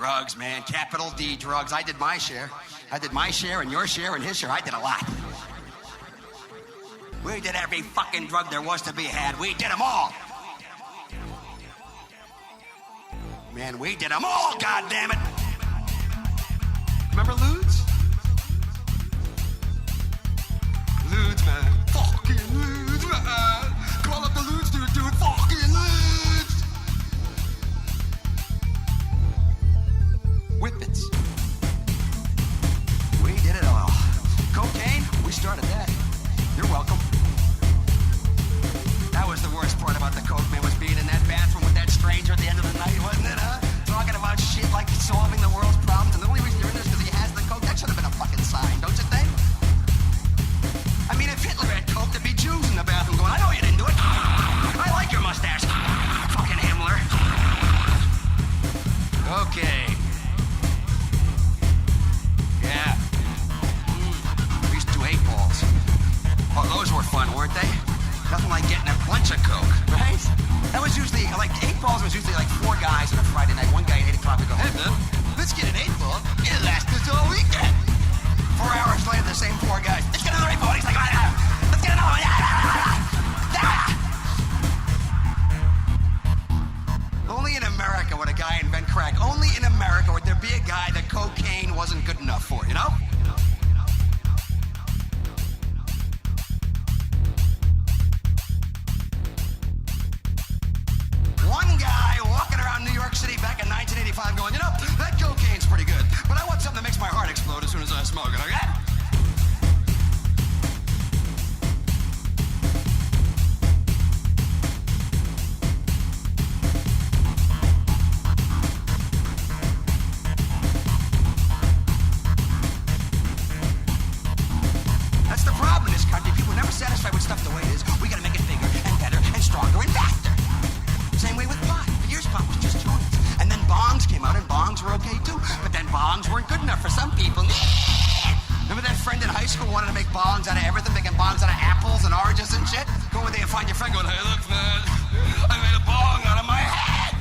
Drugs, man. Capital D drugs. I did my share. I did my share and your share and his share. I did a lot. We did every fucking drug there was to be had. We did them all. Man, we did them all, goddammit. Remember Ludes? Ludes, man. Fucking Ludes, man. Call up the Ludes, dude. Fucking Ludes. Whippets. We did it all. Cocaine? We started that. You're welcome. That was the worst part about the coke, man, was being in that bathroom with that stranger at the end of the night, wasn't it, huh? Talking about shit like solving the world's problems, and the only reason you're in this is because he has the coke. That should have been a fucking sign, don't you think? I mean, if Hitler had coke, there'd be Jews in the bathroom going, I know you didn't do it. I like your mustache. Fucking Himmler. Okay. Yeah. We used to do 8 balls. Oh, those were fun, weren't they? Nothing like getting a bunch of coke, right? That was usually, like, 8 balls was usually like 4 guys on a Friday night. One guy at 8 o'clock would go, hey, man, let's get an 8 ball. It'll last us all weekend. 4 hours later, the same 4 guys, let's get another 8 ball. He's like, let's get another one. Only in America would a guy invent crack. Only in America would there be a guy that cocaine wasn't good enough for, you know? One guy walking around New York City back in 1985 going, you know, that cocaine's pretty good, but I want something that makes my heart explode as soon as I smoke it, okay? That's the problem in this country. People are never satisfied with stuff the way it is. We gotta make it bigger and better and stronger and faster. Same way with pot. For years, pot was just joints. And then bongs came out, and bongs were okay too. But then bongs weren't good enough for some people. Remember that friend in high school wanted to make bongs out of everything, making bongs out of apples and oranges and shit? Go over there and find your friend going, hey, look, man, I made a bong out of my head.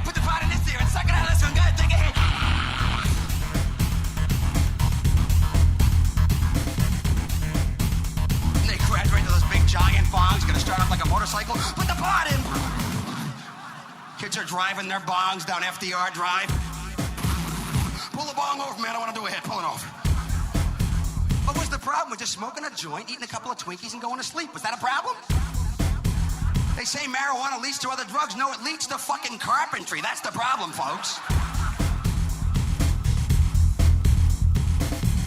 Put the pot in this ear and suck it out of this one. Good, take a hit. And they graduate to those big giant bongs, gonna start off like a motorcycle. Put the pot in. Kids are driving their bongs down FDR Drive. Pull the bong over, man. I want to do a hit. Pull it over. What was the problem with just smoking a joint, eating a couple of Twinkies, and going to sleep? Was that a problem? They say marijuana leads to other drugs. No, it leads to fucking carpentry. That's the problem, folks.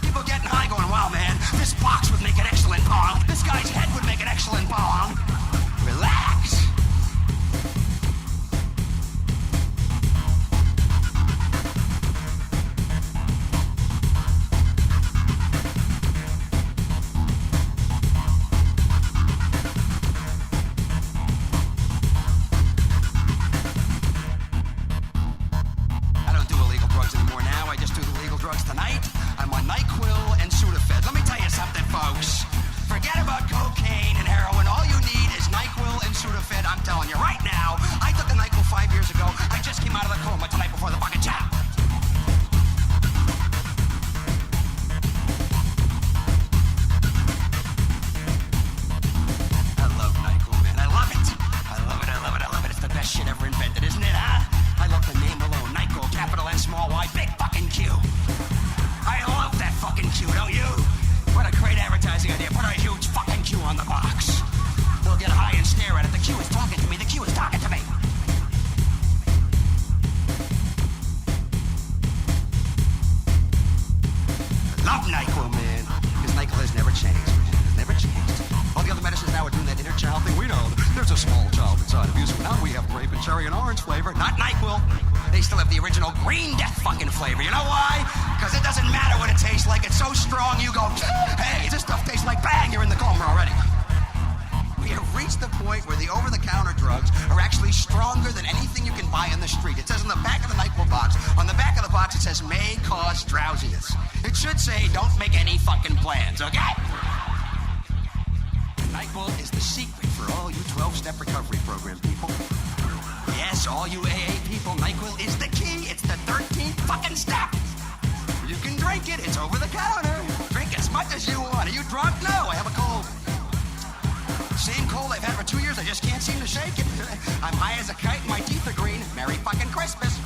People getting high going, wow, man, this box would make an excellent bong. This guy's head would make an excellent bong. Relax. Yes, all you AA people, NyQuil is the key. It's the 13th fucking step. You can drink it. It's over the counter. Drink as much as you want. Are you drunk? No, I have a cold. Same cold I've had for 2 years. I just can't seem to shake it. I'm high as a kite and my teeth are green. Merry fucking Christmas.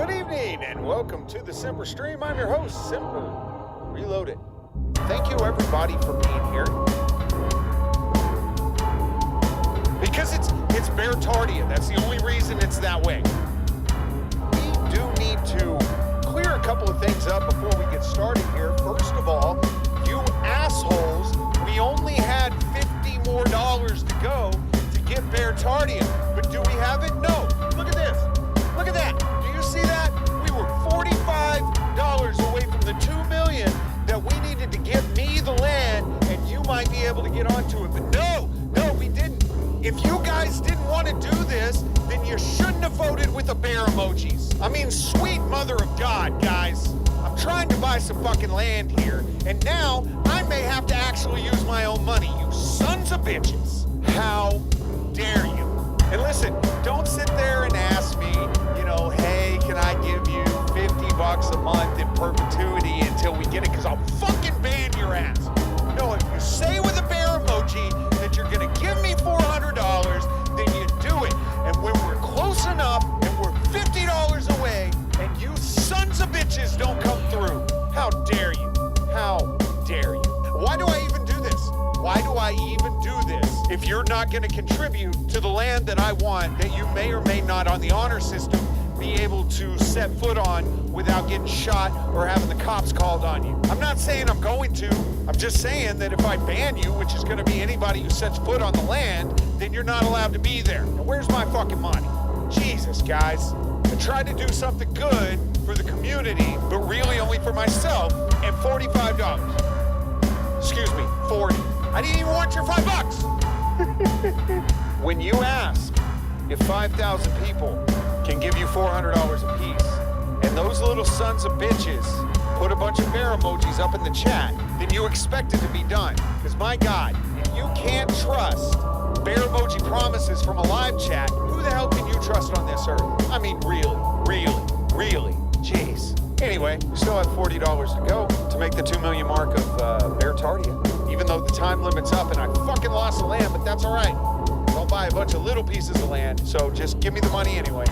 Good evening and welcome to the Simper Stream. I'm your host, Simper Reloaded. Thank you everybody for being here. Because it's Bear Tardia. That's the only reason it's that way. We do need to clear a couple of things up before we get started here. First of all, you assholes, we only had $50 more to go to get Bear Tardia. But do we have it? No. Look at this. Look at that. Do you see that? We were $45 away from the $2 million that we needed to give me the land, and you might be able to get onto it. But no, we didn't. If you guys didn't want to do this, then you shouldn't have voted with the bear emojis. I mean, sweet mother of God, guys. I'm trying to buy some fucking land here, and now I may have to actually use my own money, you sons of bitches. How dare you? And listen, don't sit there and ask me, hey, can I give you $50 a month in perpetuity until we get it? Because I'll fucking ban your ass. No, if you say with a bear emoji that you're going to give me $400, then you do it. And when we're close enough and we're $50 away and you sons of bitches don't come through, how dare you? How dare you? Why do I even do this? Why do I even do this if you're not going to contribute to the land that I want that you may or may not on the honor system be able to set foot on without getting shot or having the cops called on you? I'm not saying I'm going to. I'm just saying that if I ban you, which is going to be anybody who sets foot on the land, then you're not allowed to be there. Now, where's my fucking money? Jesus, guys. I tried to do something good for the community, but really only for myself, and $45. Excuse me, 40. I didn't even want your $5. When you ask if 5,000 people can give you $400 a piece, and those little sons of bitches put a bunch of bear emojis up in the chat, then you expect it to be done. Because my God, if you can't trust bear emoji promises from a live chat, who the hell can you trust on this earth? I mean, really, jeez. Anyway, we still have $40 to go to make the 2 million mark of Bear Tardia. Even though the time limit's up and I fucking lost the land, but that's all right. Don't buy a bunch of little pieces of land, so just give me the money anyway.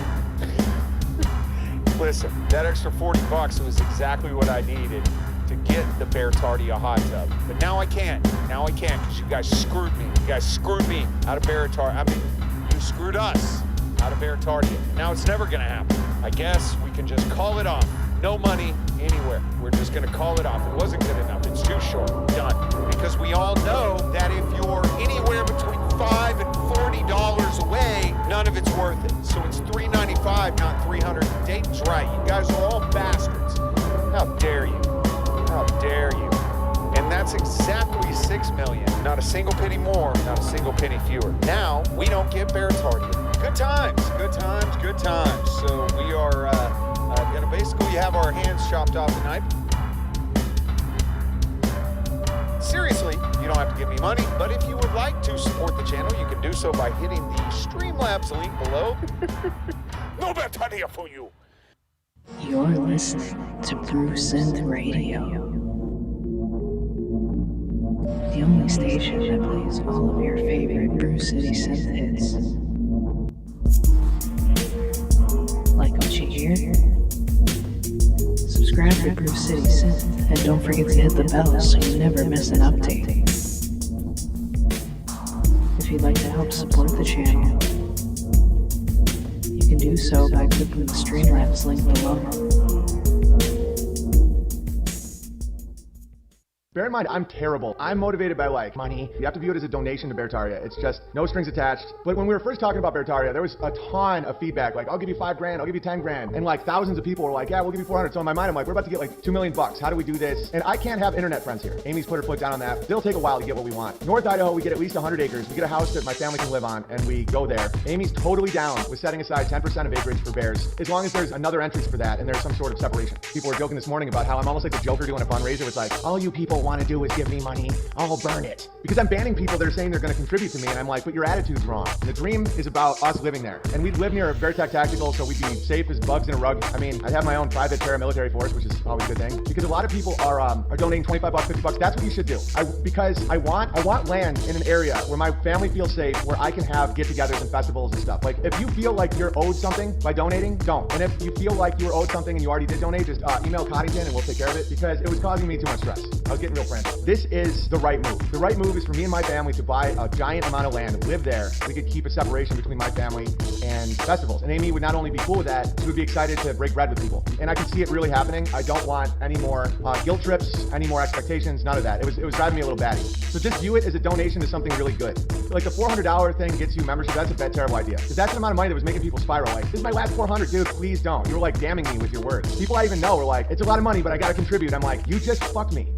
Listen, that extra $40 was exactly what I needed to get the Bear Tardia hot tub. But now I can't. Now I can't because you guys screwed me. You guys screwed me out of Bear Tardia. I mean, you screwed us out of Bear Tardia. Now it's never going to happen. I guess we can just call it off. No money anywhere. We're just going to call it off. It wasn't good enough. It's too short. Done. Because we all know that if you're anywhere between $5 and $40 away, none of it's worth it. So it's $395, not $300. Dayton's right. You guys are all bastards. How dare you? How dare you? And that's exactly 6 million. Not a single penny more, not a single penny fewer. Now, we don't get Bear Tardia. Good times, good times, good times. So we are gonna basically have our hands chopped off tonight. Seriously, you don't have to give me money, but if you would like to support the channel, you can do so by hitting the Streamlabs link below. No Bear Tardia for you. You're listening to Brew Synth Radio, the only station that plays all of your favorite Brew City synth hits. Like what you hear? Subscribe to Brew City Synth and don't forget to hit the bell so you never miss an update. If you'd like to help support the channel, you can do so by clicking the Streamlabs link below. Bear in mind, I'm terrible. I'm motivated by money. You have to view it as a donation to Bear Tardia. It's just no strings attached. But when we were first talking about Bear Tardia, there was a ton of feedback. I'll give you $5,000, I'll give you $10,000. And thousands of people were like, yeah, we'll give you 400. So in my mind, I'm like, we're about to get 2 million bucks. How do we do this? And I can't have internet friends here. Amy's put her foot down on that. It'll take a while to get what we want. North Idaho, we get at least 100 acres. We get a house that my family can live on, and we go there. Amy's totally down with setting aside 10% of acreage for bears, as long as there's another entrance for that and there's some sort of separation. People were joking this morning about how I'm almost like the Joker doing a fundraiser. It's like, all you people want to do is give me money, I'll burn it. Because I'm banning people that are saying they're going to contribute to me, and I'm like, but your attitude's wrong. The dream is about us living there. And we'd live near a Veritech Tactical, so we'd be safe as bugs in a rug. I mean, I'd have my own private paramilitary force, which is always a good thing. Because a lot of people are donating $25, $50. That's what you should do. Because I want land in an area where my family feels safe, where I can have get-togethers and festivals and stuff. Like, if you feel like you're owed something by donating, don't. And if you feel like you were owed something and you already did donate, just email Coddington and we'll take care of it, because it was causing me too much stress. I was getting real frantic. This is the right move. The right move is for me and my family to buy a giant amount of land, live there. We could keep a separation between my family and festivals. And Amy would not only be cool with that, she would be excited to break bread with people. And I can see it really happening. I don't want any more guilt trips, any more expectations, none of that. It was driving me a little batty. So just view it as a donation to something really good. Like the $400 thing gets you membership. That's a terrible idea. Because that's the amount of money that was making people spiral. Like, this is my last 400, dude, please don't. You were like damning me with your words. People I even know were like, it's a lot of money, but I gotta contribute. I'm like, you just fucked me.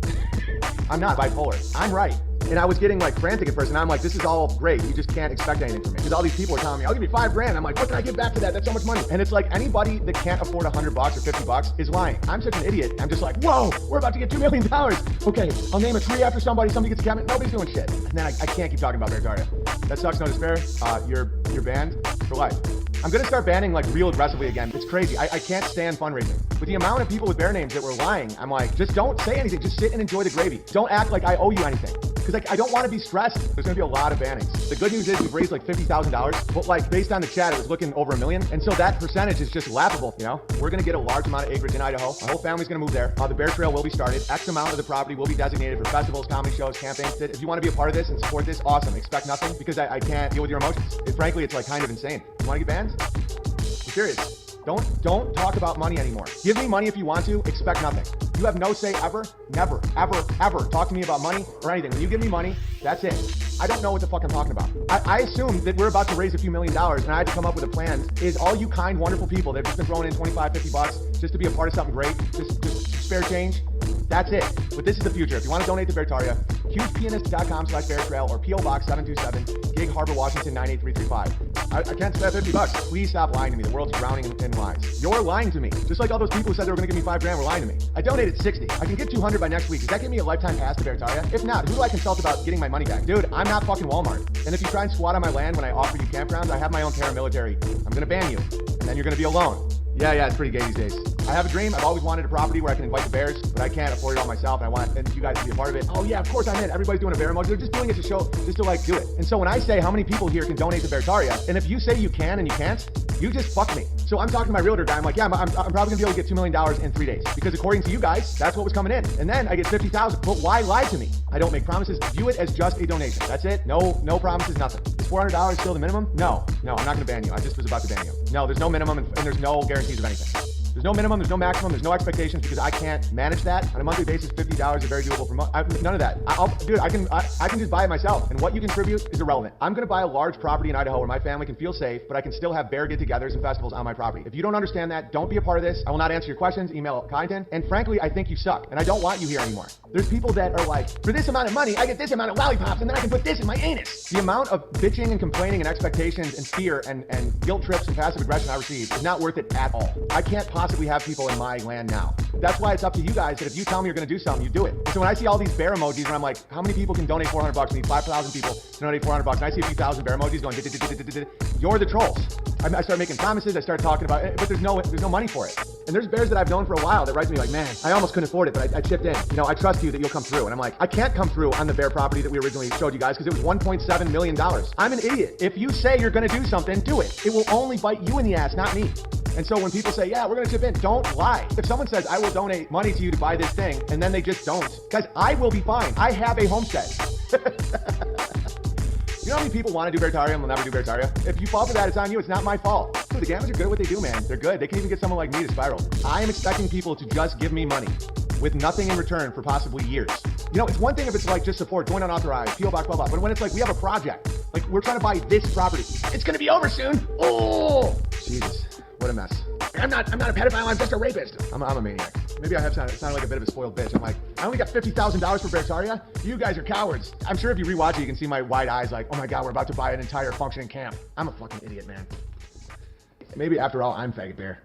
I'm not bipolar. I'm right. And I was getting like frantic at first, and I'm like, this is all great. You just can't expect anything from me. Because all these people are telling me, I'll give you $5,000. I'm like, what can I give back to that? That's so much money. And it's like, anybody that can't afford $100 or $50 is lying. I'm such an idiot. I'm just like, whoa, we're about to get $2 million. Okay, I'll name a tree after somebody gets a cabinet. Nobody's doing shit. And then I can't keep talking about Beartaria. That sucks, no despair. You're banned for life. I'm gonna start banning like real aggressively again. It's crazy. I can't stand fundraising. With the amount of people with bear names that were lying, I'm like, just don't say anything. Just sit and enjoy the gravy. Don't act like I owe you anything. Because like, I don't want to be stressed. There's going to be a lot of bannings. The good news is we've raised like $50,000, but like based on the chat, it was looking over $1 million. And so that percentage is just laughable, you know? We're going to get a large amount of acreage in Idaho. My whole family's going to move there. The bear trail will be started. X amount of the property will be designated for festivals, comedy shows, campaigns. If you want to be a part of this and support this, awesome. Expect nothing because I can't deal with your emotions. Frankly, it's like kind of insane. You want to get banned? I'm serious. Don't talk about money anymore. Give me money if you want to, expect nothing. You have no say ever, never, ever, ever talk to me about money or anything. When you give me money, that's it. I don't know what the fuck I'm talking about. I assume that we're about to raise a few $1 million and I had to come up with a plan. Is all you kind, wonderful people that have just been throwing in $25, $50 just to be a part of something great, just spare change, that's it. But this is the future. If you want to donate to Beartaria, hugepianist.com/beartrail or P.O. Box 727, Gig Harbor, Washington 98335. I can't spend $50. Please stop lying to me. The world's drowning in lies. You're lying to me. Just like all those people who said they were going to give me $5,000 were lying to me. I donated 60. I can get 200 by next week. Does that give me a lifetime pass to Beartaria? If not, who do I consult about getting my money back? Dude, I'm not fucking Walmart. And if you try and squat on my land when I offer you campgrounds, I have my own paramilitary. I'm going to ban you. And then you're going to be alone. Yeah, it's pretty gay these days. I have a dream. I've always wanted a property where I can invite the bears, but I can't afford it all myself, and I want you guys to be a part of it. Oh yeah, of course I'm in. Everybody's doing a bear emoji. They're just doing it to show, just to like do it. And so when I say how many people here can donate to Beartaria, and if you say you can and you can't, you just fuck me. So I'm talking to my realtor guy. I'm like, yeah, I'm probably gonna be able to get $2 million in 3 days because according to you guys, that's what was coming in. And then I get 50,000. But why lie to me? I don't make promises. View it as just a donation. That's it. No promises, nothing. Is $400 still the minimum? No, I'm not gonna ban you. I just was about to ban you. No, there's no minimum and there's no guarantees of anything. There's no minimum, there's no maximum, there's no expectations because I can't manage that. On a monthly basis, $50 is very doable for none of that. Dude, I can just buy it myself, and what you contribute is irrelevant. I'm gonna buy a large property in Idaho where my family can feel safe, but I can still have bear get-togethers and festivals on my property. If you don't understand that, don't be a part of this. I will not answer your questions, email Kyneton, and frankly, I think you suck, and I don't want you here anymore. There's people that are like, for this amount of money, I get this amount of lollipops, and then I can put this in my anus. The amount of bitching and complaining and expectations and fear and guilt trips and passive aggression I receive is not worth it at all. I can't possibly have people in my land now. That's why it's up to you guys that if you tell me you're gonna do something, you do it. And so when I see all these bear emojis and I'm like, how many people can donate $400? We need 5,000 people to donate $400. And I see a few thousand bear emojis going, you're the trolls. I start making promises, I start talking about it, but there's no money for it. And there's bears that I've known for a while that write to me like, man, I almost couldn't afford it, but I chipped in. You know, I trust you that you'll come through. And I'm like, I can't come through on the bear property that we originally showed you guys because it was $1.7 million. I'm an idiot. If you say you're gonna do something, do it. It will only bite you in the ass, not me. And so when people say, yeah, we're gonna chip in, don't lie. If someone says, I will donate money to you to buy this thing, and then they just don't, guys, I will be fine. I have a homestead. You know how many people want to do Beartaria and will never do Beartaria? If you fall for that, it's on you. It's not my fault. Dude, the gamblers are good at what they do, man. They're good. They can even get someone like me to spiral. I am expecting people to just give me money with nothing in return for possibly years. You know, it's one thing if it's like just support, join unauthorized, P.O. Box, blah, blah. But when it's like we have a project, like we're trying to buy this property, it's going to be over soon. Oh, Jesus. What a mess. I'm not a pedophile, I'm just a rapist. I'm a maniac. Maybe I have sounded like a bit of a spoiled bitch. I'm like, I only got $50,000 for Beartaria? You guys are cowards. I'm sure if you rewatch it, you can see my wide eyes like, oh my God, we're about to buy an entire functioning camp. I'm a fucking idiot, man. Maybe after all, I'm Faggot Bear.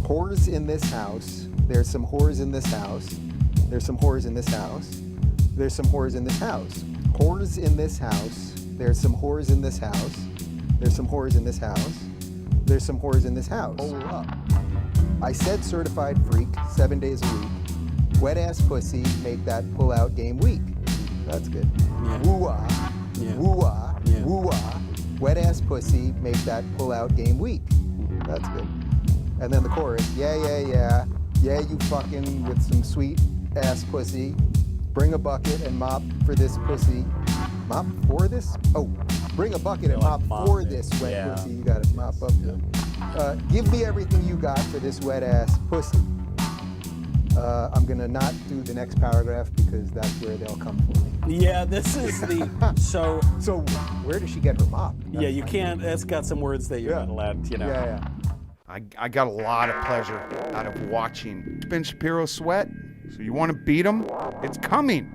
Whores in this house. There's some whores in this house. There's some whores in this house. There's some whores in this house. Whores in this house. There's some whores in this house. There's some whores in this house. There's some whores in this house. Hold up. I said certified freak 7 days a week. Wet ass pussy make that pull out game weak. That's good. Yeah. Woo-ah. Yeah. Woo-ah. Yeah. Woo-ah. Wet ass pussy make that pull out game weak. That's good. And then the chorus. Yeah, yeah, yeah. Yeah, you fucking with some sweet ass pussy. Bring a bucket and mop for this pussy. Mop for this? Oh, bring a bucket and mop for this wet pussy. You gotta mop up. Give me everything you got for this wet ass pussy. I'm gonna not do the next paragraph because that's where they'll come for me. Yeah, this is the so. So where does she get her mop? Yeah, you can't. It's got some words that you're not allowed. You know. Yeah. I got a lot of pleasure out of watching Ben Shapiro sweat. So you want to beat him? It's coming.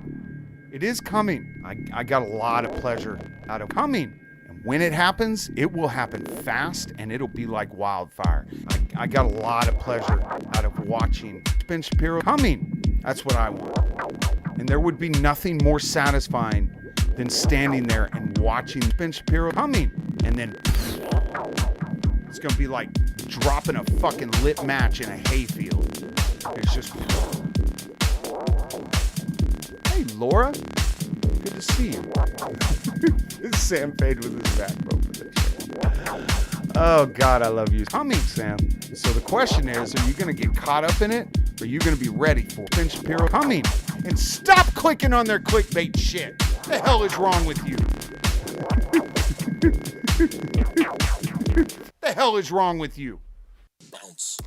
It is coming. I got a lot of pleasure out of coming. And when it happens, it will happen fast and it'll be like wildfire. I got a lot of pleasure out of watching Ben Shapiro coming. That's what I want. And there would be nothing more satisfying than standing there and watching Ben Shapiro coming. And then it's gonna be like dropping a fucking lit match in a hayfield. It's just... Hey, Laura. Good to see you. This is Sam Page with his backbone for this show. Oh, God, I love you. Coming, Sam. So the question is, are you going to get caught up in it? Or are you going to be ready for Ben Shapiro coming? And stop clicking on their clickbait shit. What the hell is wrong with you? What the hell is wrong with you? Bounce.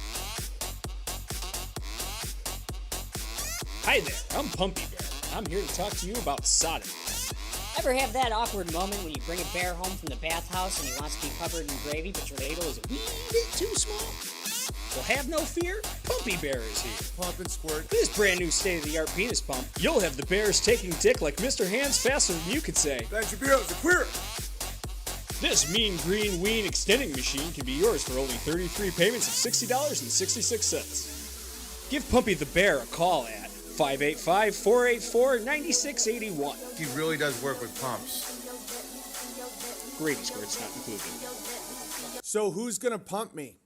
Hi there, I'm Pumpy Bear. I'm here to talk to you about sodomy. Ever have that awkward moment when you bring a bear home from the bathhouse and he wants to be covered in gravy, but your ladle is a wee bit too small? Well, have no fear, Pumpy Bear is here. Pump and squirt. With this brand new state-of-the-art penis pump, you'll have the bears taking dick like Mr. Hands faster than you could say. Ben Shapiro's a queer. This mean green ween extending machine can be yours for only 33 payments of $60.66. Give Pumpy the Bear a call at 585-484-9681. He really does work with pumps. Gravy squirt's not included. So who's gonna pump me?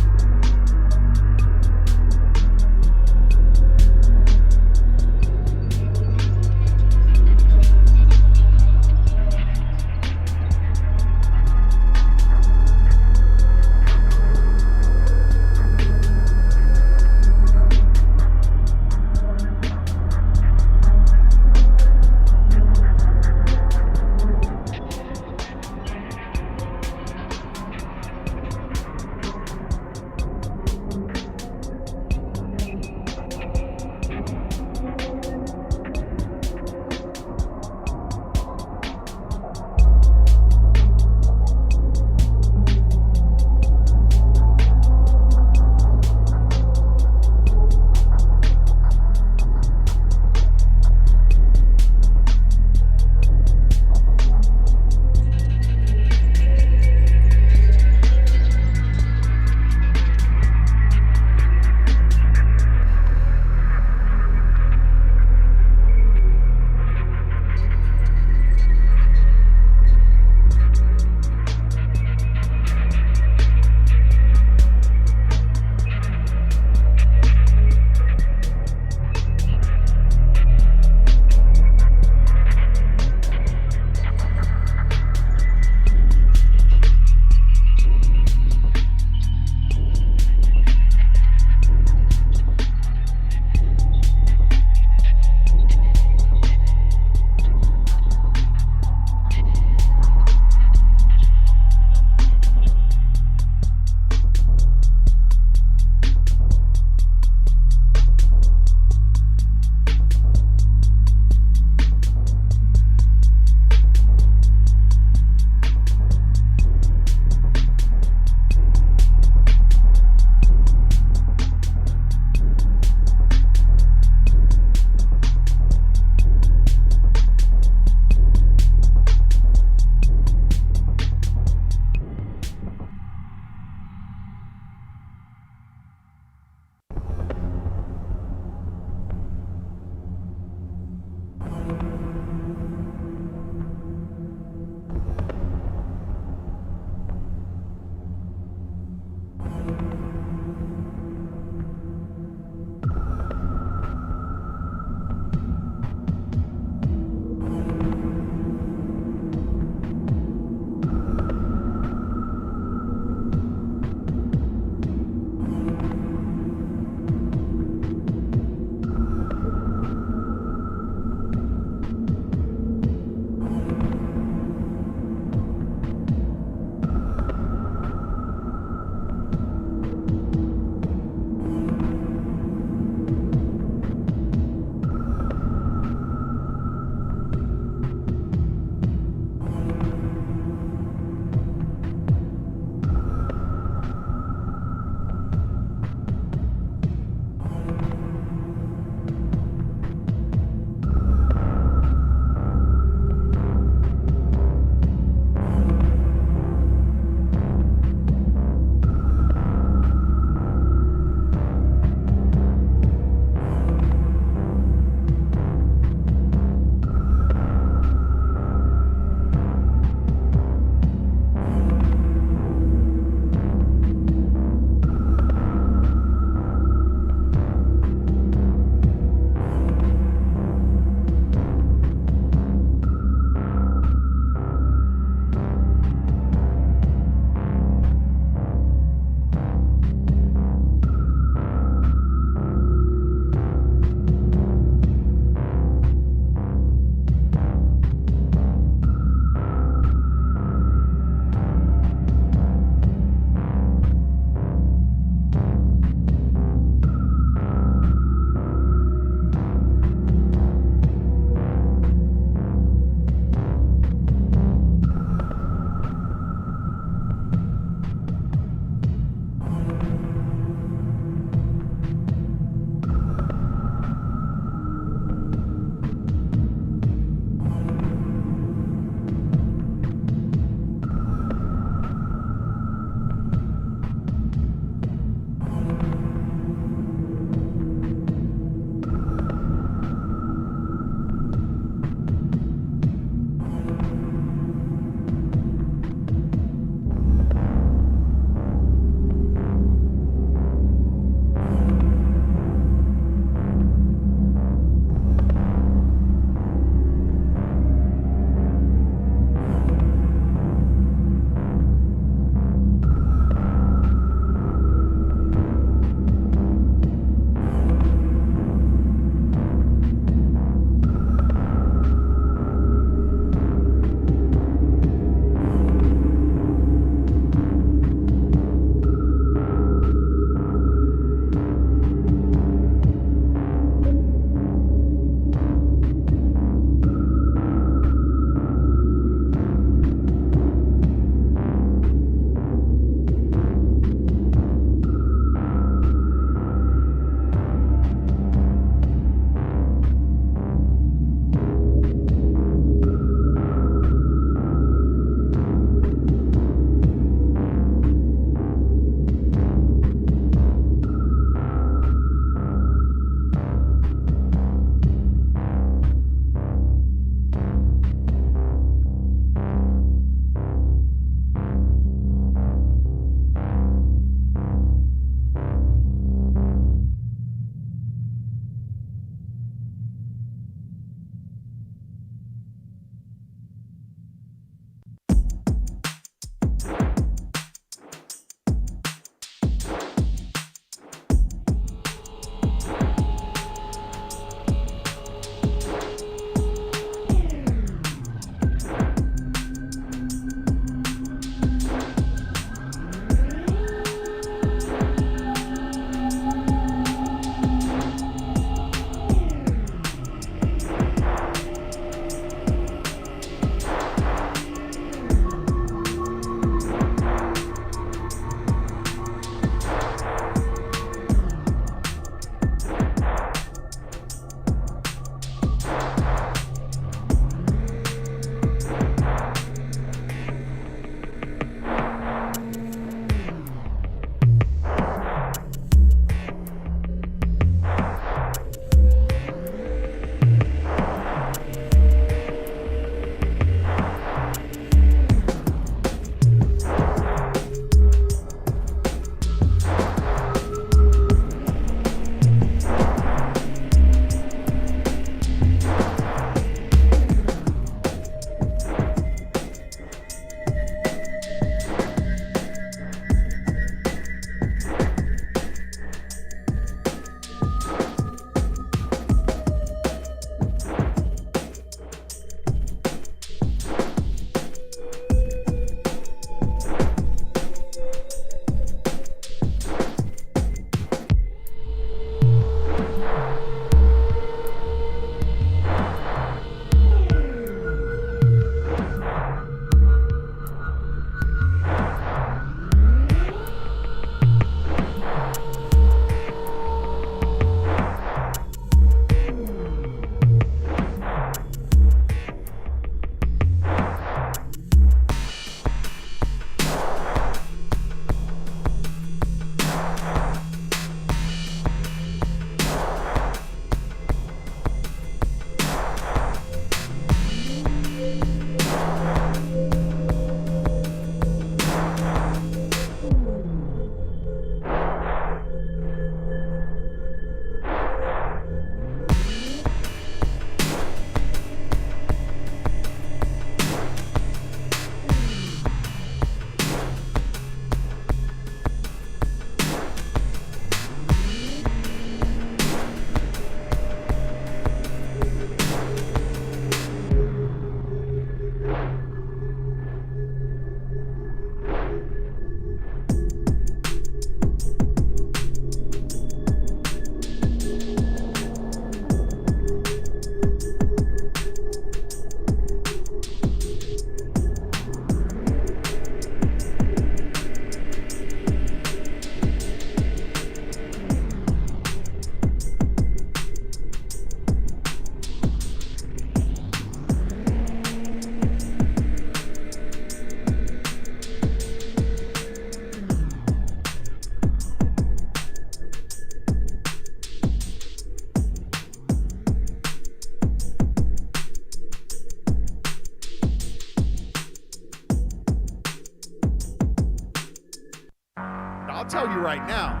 right now.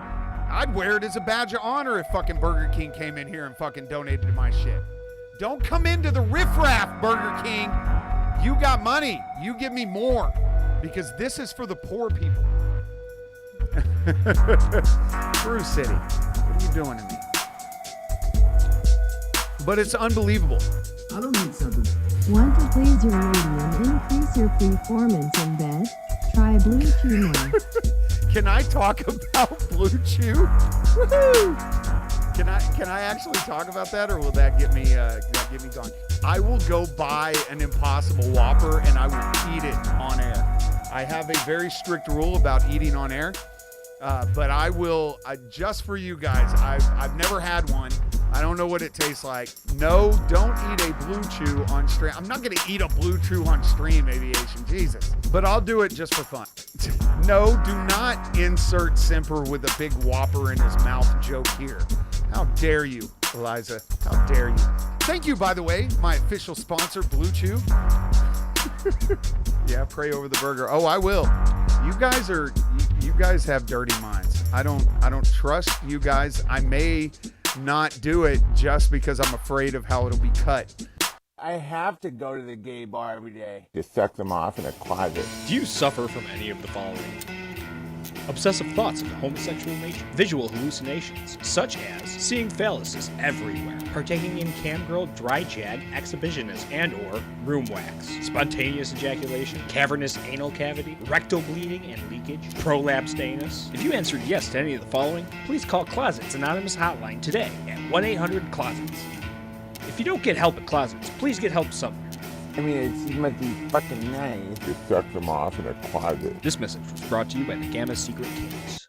I'd wear it as a badge of honor if fucking Burger King came in here and fucking donated to my shit. Don't come into the riffraff, Burger King. You got money. You give me more. Because this is for the poor people. Brew City, what are you doing to me? But it's unbelievable. I don't need something. Want to please your lady and increase your performance in bed? Try Blue Chew more. Can I talk about Blue Chew? Woohoo! Can I actually talk about that, or will that get me gone? I will go buy an Impossible Whopper and I will eat it on air. I have a very strict rule about eating on air, but I will just for you guys. I've never had one. I don't know what it tastes like. No, don't eat a Blue Chew on stream. I'm not going to eat a Blue Chew on stream, Aviation. Jesus. But I'll do it just for fun. No, do not insert Simper with a big Whopper in his mouth joke here. How dare you, Eliza? How dare you? Thank you, by the way, my official sponsor, Blue Chew. Yeah, pray over the burger. Oh, I will. You guys have dirty minds. I don't trust you guys. I may not do it just because I'm afraid of how it'll be cut. I have to go to the gay bar every day to suck them off in a closet. Do you suffer from any of the following? Obsessive thoughts of a homosexual nature, visual hallucinations, such as seeing phalluses everywhere, partaking in camgirl, dry jag, exhibitionist, and or room wax, spontaneous ejaculation, cavernous anal cavity, rectal bleeding and leakage, prolapsed anus. If you answered yes to any of the following, please call Closet's Anonymous Hotline today at 1-800-CLOSETS. If you don't get help at Closet's, please get help somewhere. I mean, it must be fucking nice to suck them off in a closet. This message was brought to you by the Gamma Secret Kings.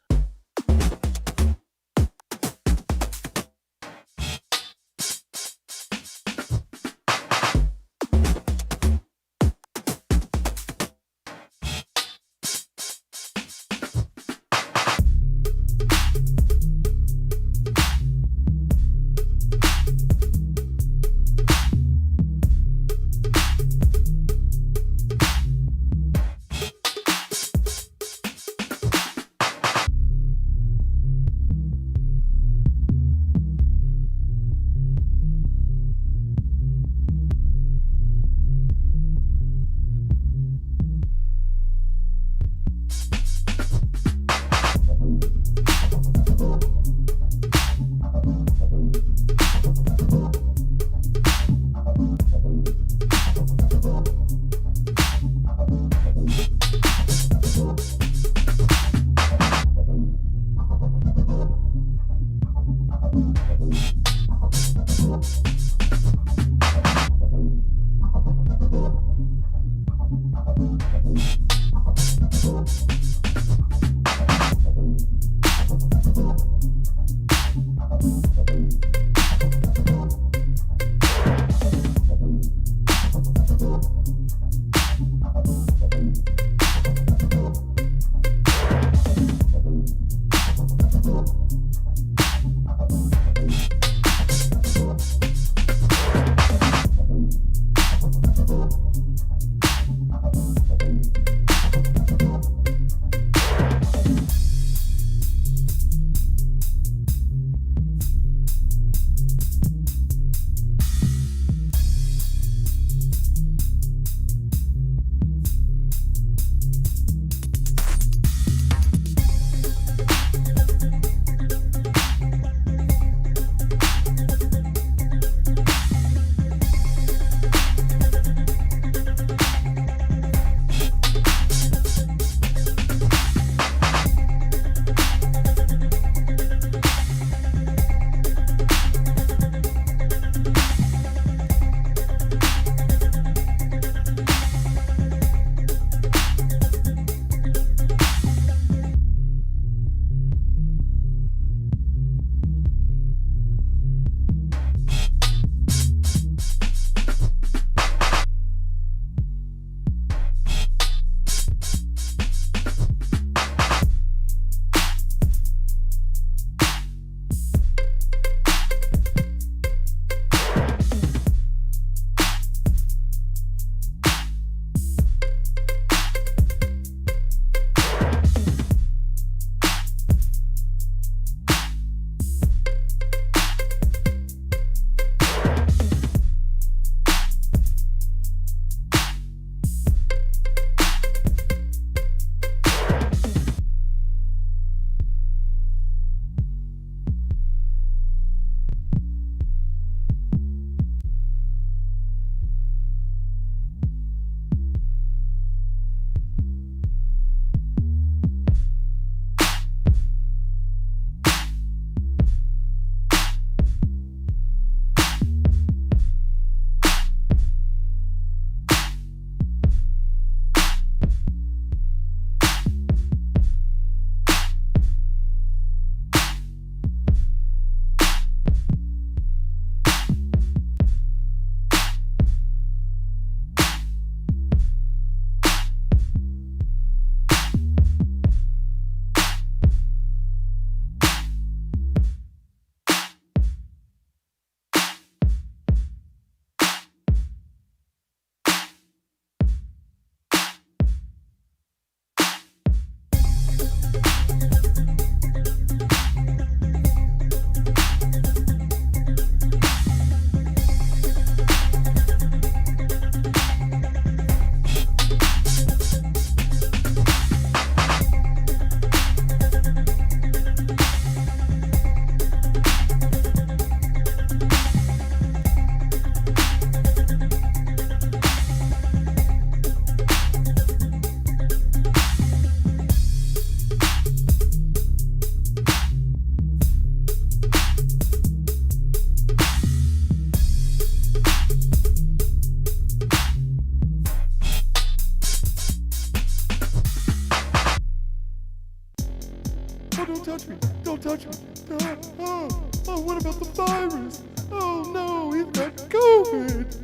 Oh, what about the virus? Oh no, he's got COVID.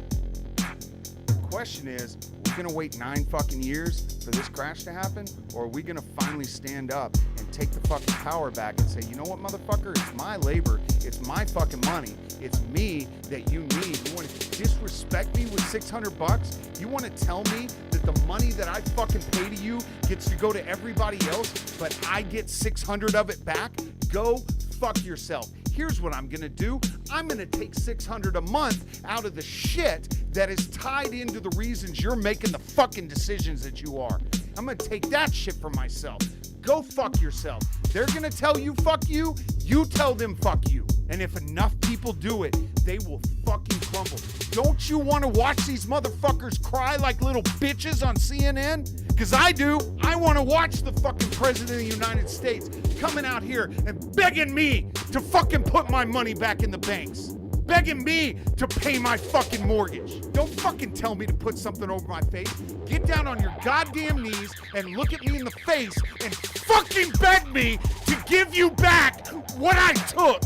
The question is, we're gonna wait 9 fucking years for this crash to happen? Or are we gonna finally stand up and take the fucking power back and say, you know what, motherfucker, it's my labor, it's my fucking money, it's me that you need. You wanna disrespect me with $600? You wanna tell me that the money that I fucking pay to you gets to go to everybody else, but I get 600 of it back? Go fuck yourself. Here's what I'm gonna do. I'm gonna take 600 a month out of the shit that is tied into the reasons you're making the fucking decisions that you are. I'm gonna take that shit for myself. Go fuck yourself. They're gonna tell you fuck you, you tell them fuck you. And if enough people do it, they will fucking crumble. Don't you wanna watch these motherfuckers cry like little bitches on CNN? Because I do. I wanna watch the fucking President of the United States coming out here and begging me to fucking put my money back in the banks. Begging me to pay my fucking mortgage. Don't fucking tell me to put something over my face. Get down on your goddamn knees and look at me in the face and fucking beg me to give you back what I took.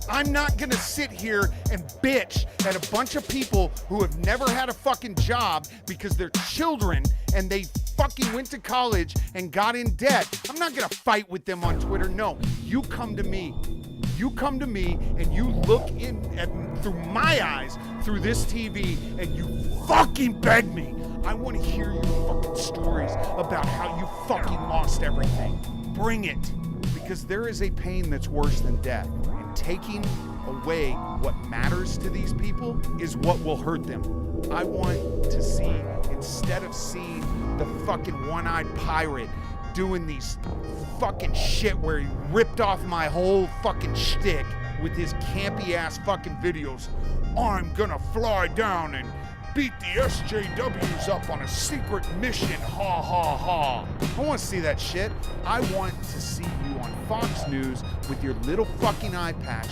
I'm not gonna sit here and bitch at a bunch of people who have never had a fucking job because they're children and they fucking went to college and got in debt. I'm not gonna fight with them on Twitter. No, you come to me. You come to me and you look through my eyes, through this TV, and you fucking beg me. I want to hear your fucking stories about how you fucking lost everything. Bring it. Because there is a pain that's worse than death. And taking away what matters to these people is what will hurt them. I want to see, instead of seeing the fucking one-eyed pirate doing these fucking shit where he ripped off my whole fucking shtick with his campy ass fucking videos. I'm gonna fly down and beat the SJWs up on a secret mission, ha ha ha. I want to see that shit. I want to see you on Fox News with your little fucking eye patch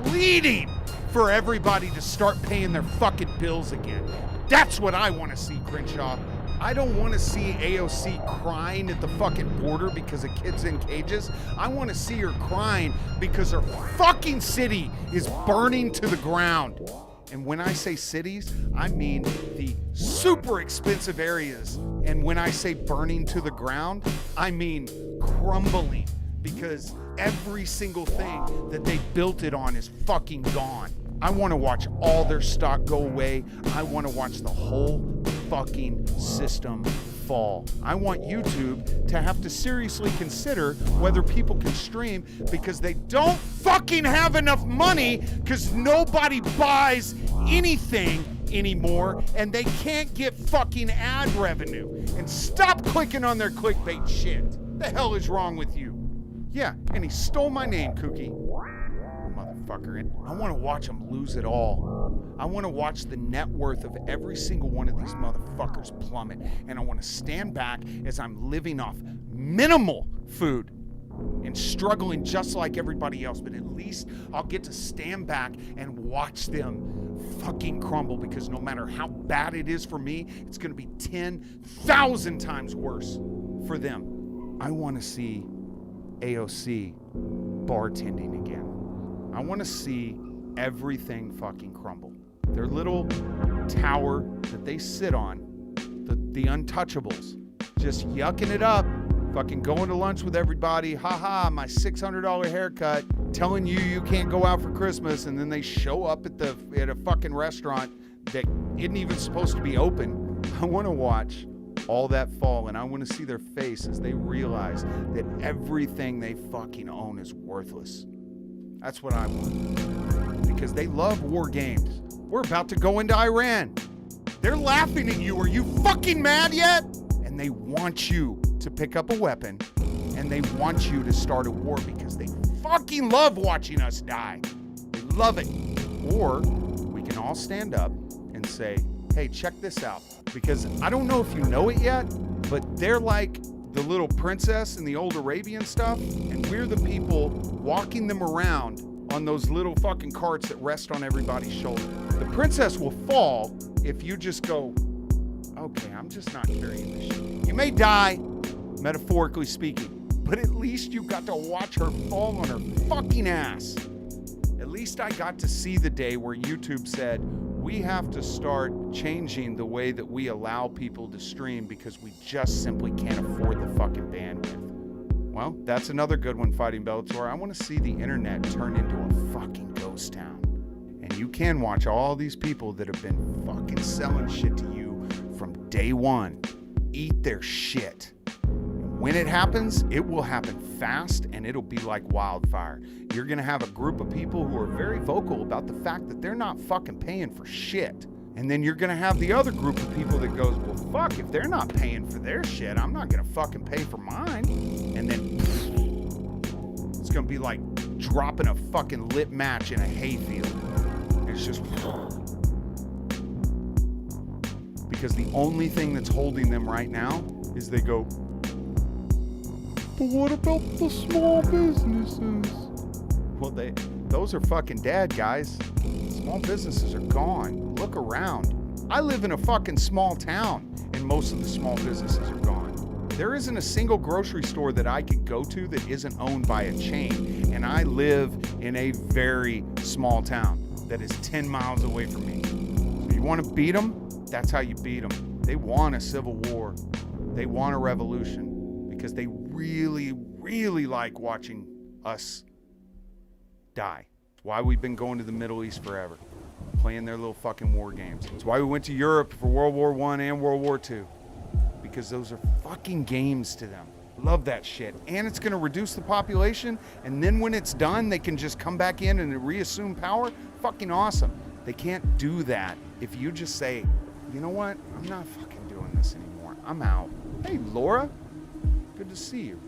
pleading for everybody to start paying their fucking bills again. That's what I want to see, Crenshaw. I don't want to see AOC crying at the fucking border because of kids in cages. I want to see her crying because her fucking city is burning to the ground. And when I say cities, I mean the super expensive areas. And when I say burning to the ground, I mean crumbling, because every single thing that they built it on is fucking gone. I want to watch all their stock go away. I want to watch the whole fucking system fall. I want YouTube to have to seriously consider whether people can stream, because they don't fucking have enough money, because nobody buys anything anymore and they can't get fucking ad revenue. And stop clicking on their clickbait shit. The hell is wrong with you? Yeah, and he stole my name, Kookie. Motherfucker. I want to watch them lose it all. I want to watch the net worth of every single one of these motherfuckers plummet. And I want to stand back as I'm living off minimal food and struggling just like everybody else. But at least I'll get to stand back and watch them fucking crumble, because no matter how bad it is for me, it's going to be 10,000 times worse for them. I want to see AOC bartending again. I want to see everything fucking crumble. Their little tower that they sit on, the untouchables, just yucking it up, fucking going to lunch with everybody, haha, my $600 haircut, telling you can't go out for Christmas, and then they show up at a fucking restaurant that isn't even supposed to be open. I want to watch all that fall, and I want to see their face as they realize that everything they fucking own is worthless. That's what I want. Because they love war games. We're about to go into Iran. They're laughing at you. Are you fucking mad yet? And they want you to pick up a weapon, and they want you to start a war because they fucking love watching us die. They love it. Or we can all stand up and say, hey, check this out. Because I don't know if you know it yet, but they're like the little princess in the old Arabian stuff, and we're the people walking them around on those little fucking carts that rest on everybody's shoulder. The princess will fall if you just go, okay, I'm just not carrying this shit. You may die, metaphorically speaking, but at least you got to watch her fall on her fucking ass. At least I got to see the day where YouTube said, we have to start changing the way that we allow people to stream because we just simply can't afford the fucking bandwidth. Well, that's another good one, Fighting Bellator. I want to see the internet turn into a fucking ghost town. And you can watch all these people that have been fucking selling shit to you from day one eat their shit. And when it happens, it will happen fast and it'll be like wildfire. You're going to have a group of people who are very vocal about the fact that they're not fucking paying for shit. And then you're going to have the other group of people that goes, well, fuck, if they're not paying for their shit, I'm not going to fucking pay for mine. And then it's going to be like dropping a fucking lit match in a hayfield. It's just because the only thing that's holding them right now is they go, but what about the small businesses? Well, those are fucking dead, guys. Small businesses are gone. Look around. I live in a fucking small town, and most of the small businesses are gone. There isn't a single grocery store that I could go to that isn't owned by a chain, and I live in a very small town that is 10 miles away from me. So you want to beat them? That's how you beat them. They want a civil war. They want a revolution because they really, really like watching us die. It's why we've been going to the Middle East forever, playing their little fucking war games. It's why we went to Europe for World War I and World War II, because those are fucking games to them. Love that shit. And it's going to reduce the population, and then when it's done, they can just come back in and reassume power. Fucking awesome. They can't do that if you just say, you know what? I'm not fucking doing this anymore. I'm out. Hey, Laura. Good to see you.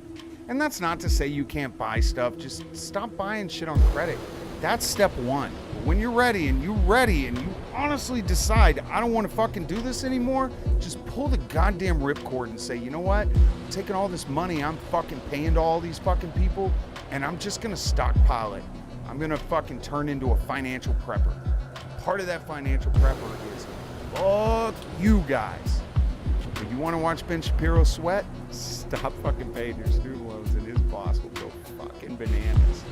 And that's not to say you can't buy stuff. Just stop buying shit on credit. That's step one. But when you're ready and you honestly decide, I don't want to fucking do this anymore, just pull the goddamn ripcord and say, you know what? I'm taking all this money I'm fucking paying to all these fucking people, and I'm just going to stockpile it. I'm going to fucking turn into a financial prepper. Part of that financial prepper is, fuck you guys. If you want to watch Ben Shapiro sweat, stop fucking paying your student loans and his boss will go fucking bananas.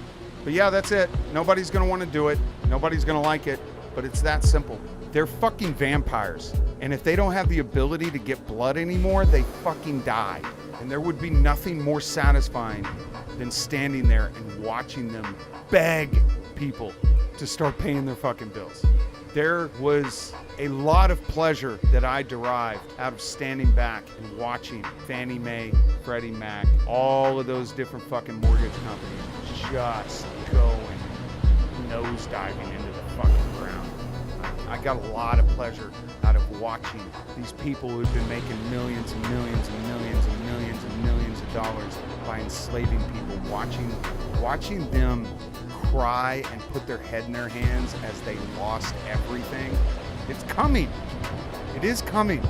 But yeah, that's it. Nobody's going to want to do it. Nobody's going to like it, but it's that simple. They're fucking vampires. And if they don't have the ability to get blood anymore, they fucking die. And there would be nothing more satisfying than standing there and watching them beg people to start paying their fucking bills. There was a lot of pleasure that I derived out of standing back and watching Fannie Mae, Freddie Mac, all of those different fucking mortgage companies just going nosediving into the fucking ground. I got a lot of pleasure out of watching these people who've been making millions and millions and millions and millions and millions of dollars by enslaving people, watching them cry and put their head in their hands as they lost everything. It's coming. It is coming.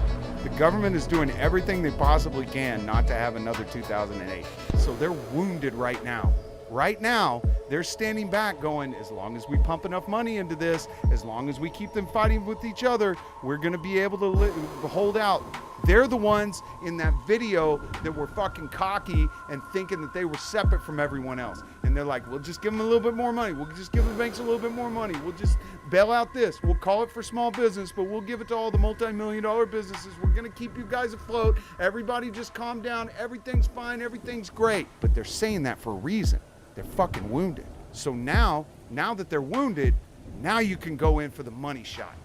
The government is doing everything they possibly can not to have another 2008. So they're wounded right now. Right now, they're standing back going, as long as we pump enough money into this, as long as we keep them fighting with each other, we're going to be able to hold out. They're the ones in that video that were fucking cocky and thinking that they were separate from everyone else. And they're like, we'll just give them a little bit more money. We'll just give the banks a little bit more money. We'll just bail out this. We'll call it for small business, but we'll give it to all the multi-million-dollar businesses. We're going to keep you guys afloat. Everybody just calm down. Everything's fine. Everything's great. But they're saying that for a reason. They're fucking wounded. So now that they're wounded, now you can go in for the money shot.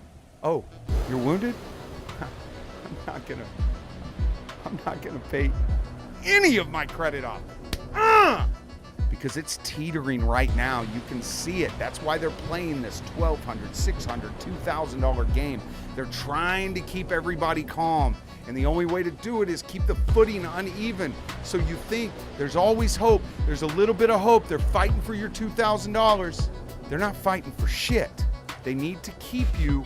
Oh, you're wounded? I'm not gonna pay any of my credit off. Because it's teetering right now. You can see it. That's why they're playing this $1,200, $600, $2,000 game. They're trying to keep everybody calm. And the only way to do it is keep the footing uneven. So you think there's always hope. There's a little bit of hope. They're fighting for your $2,000. They're not fighting for shit. They need to keep you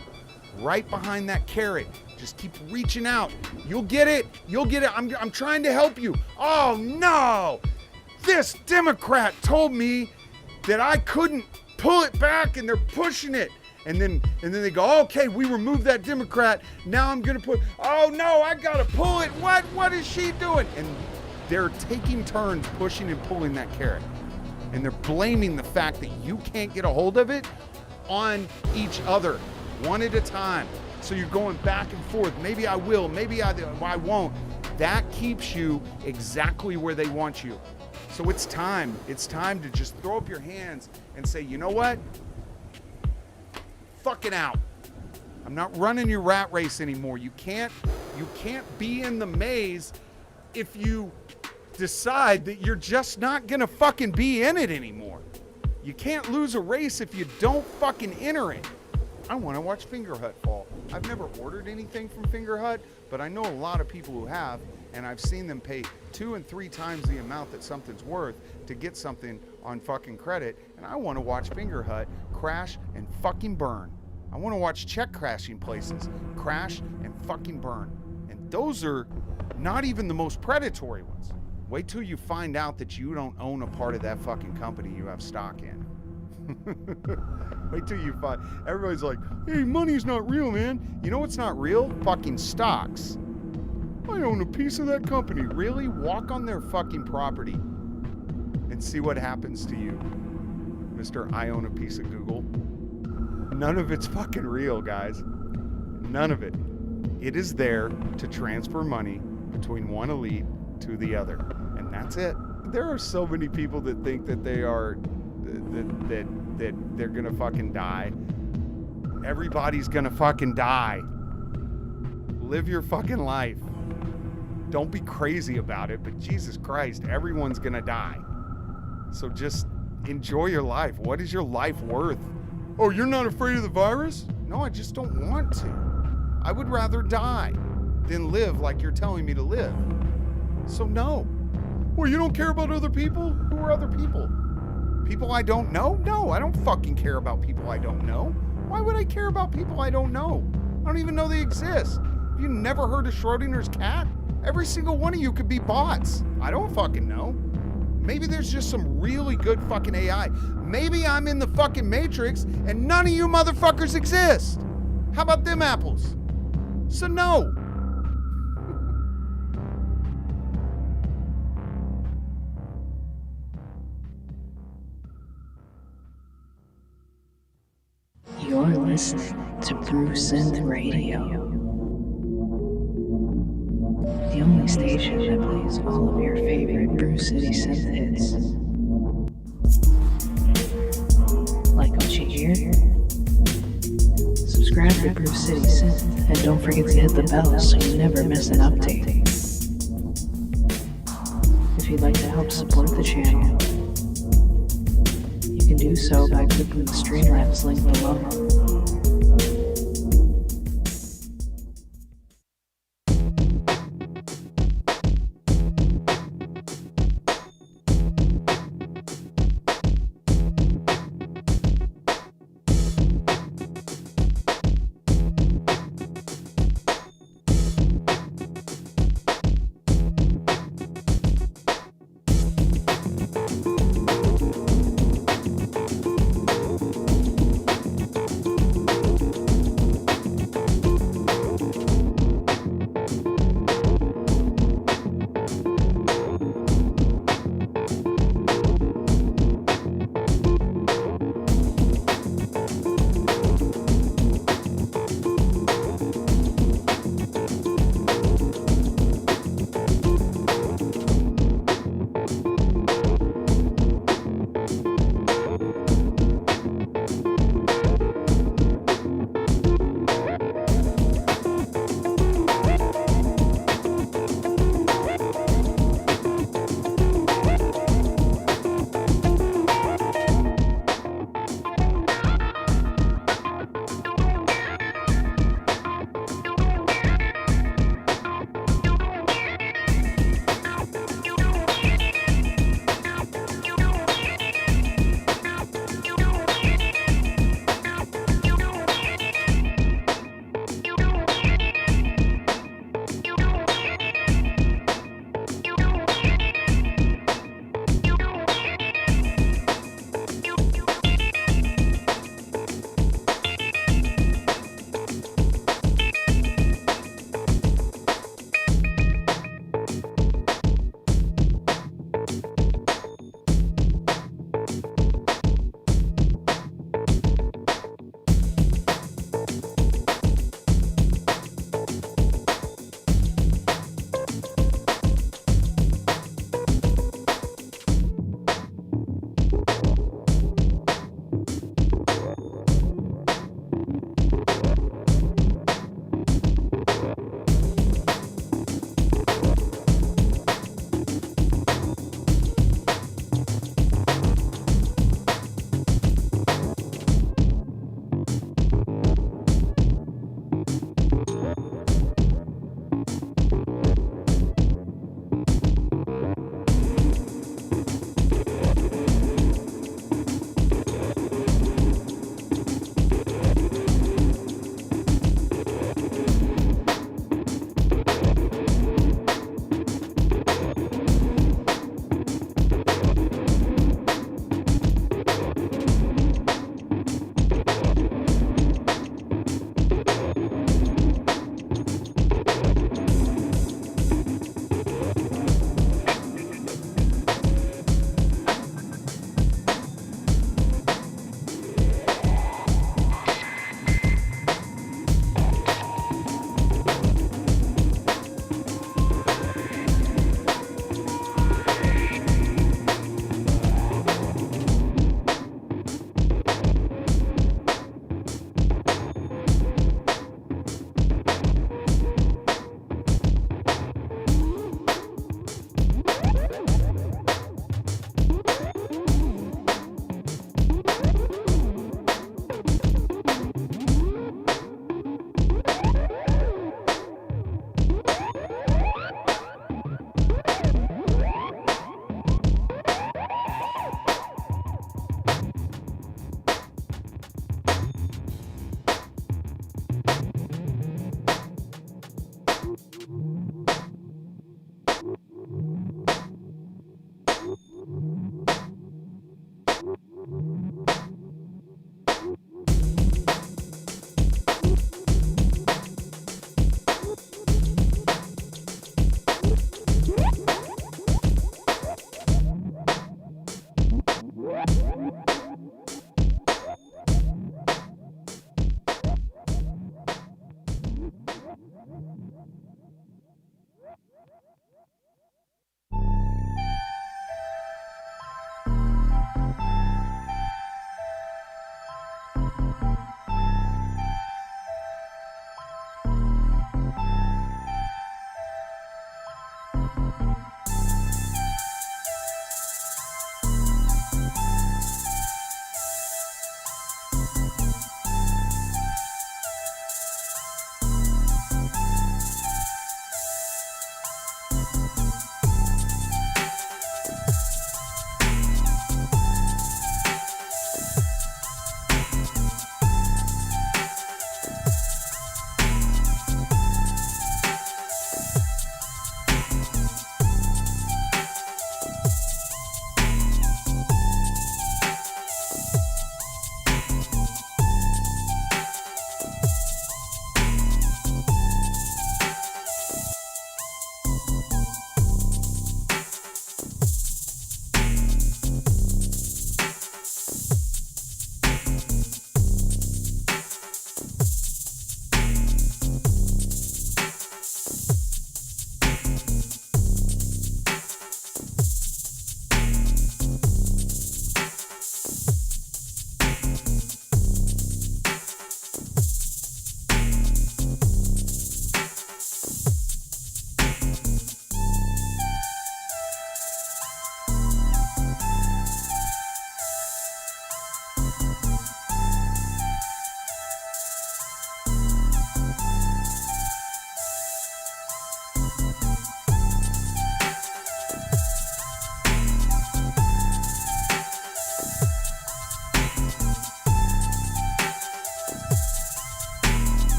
right behind that carrot. Just keep reaching out. You'll get it. You'll get it. I'm trying to help you. Oh no! This Democrat told me that I couldn't pull it back, and they're pushing it. And then they go, okay, we removed that Democrat. Now I'm gonna put. Oh no, I gotta pull it. What is she doing? And they're taking turns pushing and pulling that carrot. And they're blaming the fact that you can't get a hold of it on each other, one at a time. So you're going back and forth. Maybe I will, maybe I won't. That keeps you exactly where they want you. So it's time. It's time to just throw up your hands and say, you know what? Fucking out. I'm not running your rat race anymore. You can't be in the maze if you decide that you're just not gonna fucking be in it anymore. You can't lose a race if you don't fucking enter it. I want to watch Finger Hut fall. I've never ordered anything from Finger Hut, but I know a lot of people who have, and I've seen them pay 2 and 3 times the amount that something's worth to get something on fucking credit, and I want to watch Finger Hut crash and fucking burn. I want to watch check crashing places crash and fucking burn. And those are not even the most predatory ones. Wait till you find out that you don't own a part of that fucking company you have stock in. Wait till you find. Everybody's like, hey, money's not real, man. You know what's not real? Fucking stocks. I own a piece of that company. Really? Walk on their fucking property and see what happens to you, Mr. I own a piece of Google. None of it's fucking real, guys. None of it. It is there to transfer money between one elite to the other, and that's it. There are so many people that think that they are that they're gonna fucking die. Everybody's gonna fucking die. Live your fucking life. Don't be crazy about it, but Jesus Christ, everyone's gonna die. So just enjoy your life. What is your life worth? Oh, you're not afraid of the virus? No, I just don't want to. I would rather die than live like you're telling me to live. So no. Well, you don't care about other people? Who are other people? People I don't know? No, I don't fucking care about people I don't know. Why would I care about people I don't know? I don't even know they exist. Have you never heard of Schrodinger's cat? Every single one of you could be bots. I don't fucking know. Maybe there's just some really good fucking AI. Maybe I'm in the fucking Matrix and none of you motherfuckers exist. How about them apples? So no. You're listening to Brew Synth Radio, the only station that plays all of your favorite Brew City Synth hits. Like what you hear? Subscribe to Brew City Synth and don't forget to hit the bell so you never miss an update. If you'd like to help support the channel, you can do so by clicking the Streamlabs link below.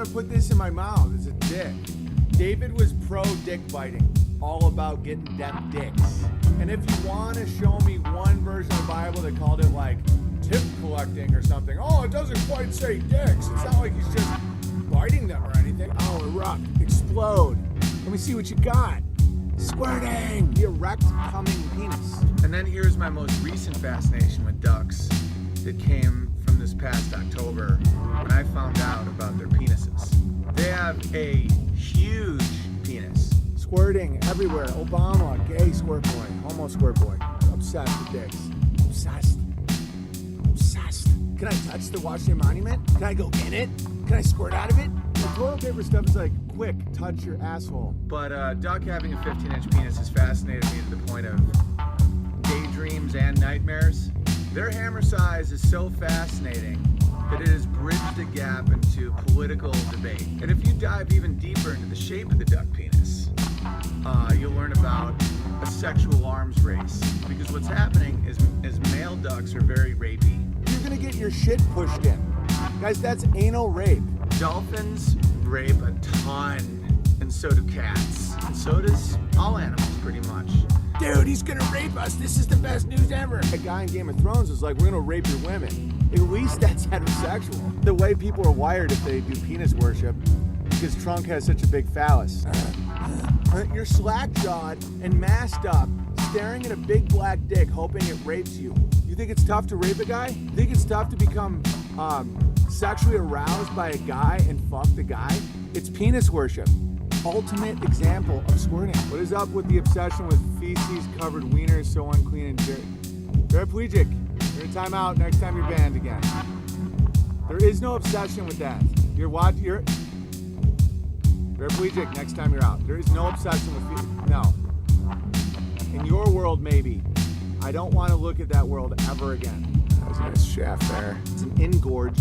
to put this in my mouth. It's a dick. David was pro dick biting, all about getting them dicks. And if you want to show me one version of the Bible that called it like tip collecting or something, oh, it doesn't quite say dicks. It's not like he's just biting them or anything. Oh, erupt, explode. Let me see what you got. Squirting. The erect coming penis. And then here's my most recent fascination with ducks that came from this past October when I found out about their penises. They have a huge penis. Squirting everywhere. Obama, gay squirt boy, homo squirt boy. Obsessed with dicks. Obsessed. Obsessed. Can I touch the Washington Monument? Can I go in it? Can I squirt out of it? The toilet paper stuff is like, quick, touch your asshole. But duck having a 15-inch penis has fascinated me to the point of daydreams and nightmares. Their hammer size is so fascinating that it has bridged a gap into political debate. And if you dive even deeper into the shape of the duck penis, you'll learn about a sexual arms race. Because what's happening is male ducks are very rapey. You're gonna get your shit pushed in. Guys, that's anal rape. Dolphins rape a ton, and so do cats. And so does all animals, pretty much. Dude, he's gonna rape us. This is the best news ever. A guy in Game of Thrones was like, we're gonna rape your women. At least that's heterosexual. The way people are wired if they do penis worship, because Trunk has such a big phallus. You're slack-jawed and masked up, staring at a big black dick, hoping it rapes you. You think it's tough to rape a guy? You think it's tough to become sexually aroused by a guy and fuck the guy? It's penis worship. Ultimate example of squirting. What is up with the obsession with feces-covered wieners so unclean and dirty? Paraplegic, you're in timeout next time you're banned again. There is no obsession with that. You're paraplegic next time you're out. There is no obsession with feces. No. In your world, maybe. I don't want to look at that world ever again. That was a nice shaft there. It's an engorged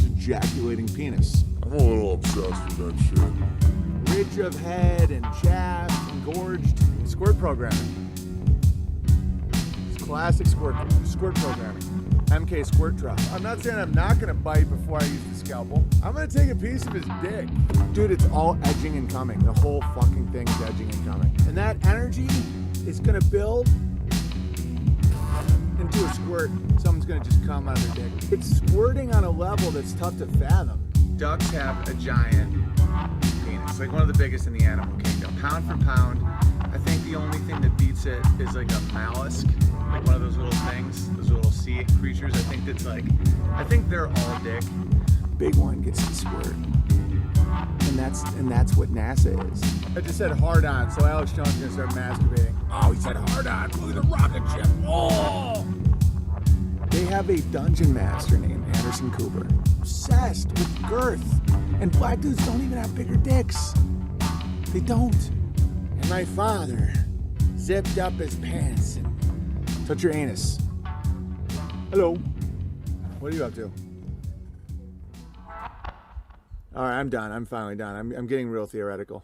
ejaculating penis. I'm a little obsessed with that shit. Ridge of head and shaft, engorged squirt programming. It's classic squirt programming. MK squirt drop. I'm not saying I'm not gonna bite before I use the scalpel. I'm gonna take a piece of his dick. Dude, it's all edging and coming. The whole fucking thing is edging and coming. And that energy is gonna build into a squirt. Someone's gonna just come out of their dick. It's squirting on a level that's tough to fathom. Ducks have a giant penis, like one of the biggest in the animal kingdom. Pound for pound, I think the only thing that beats it is like a mollusk, like one of those little things, those little sea creatures. I think they're all dick. Big one gets the squirt. And that's what NASA is. I just said hard on, so Alex Jones is gonna start masturbating. Oh, he said hard on. Look at the rocket ship. Oh! They have a dungeon master named Anderson Cooper. Obsessed with girth. And black dudes don't even have bigger dicks. They don't. And my father zipped up his pants and touched your anus. Hello. What are you up to? All right, I'm done. I'm finally done. I'm getting real theoretical.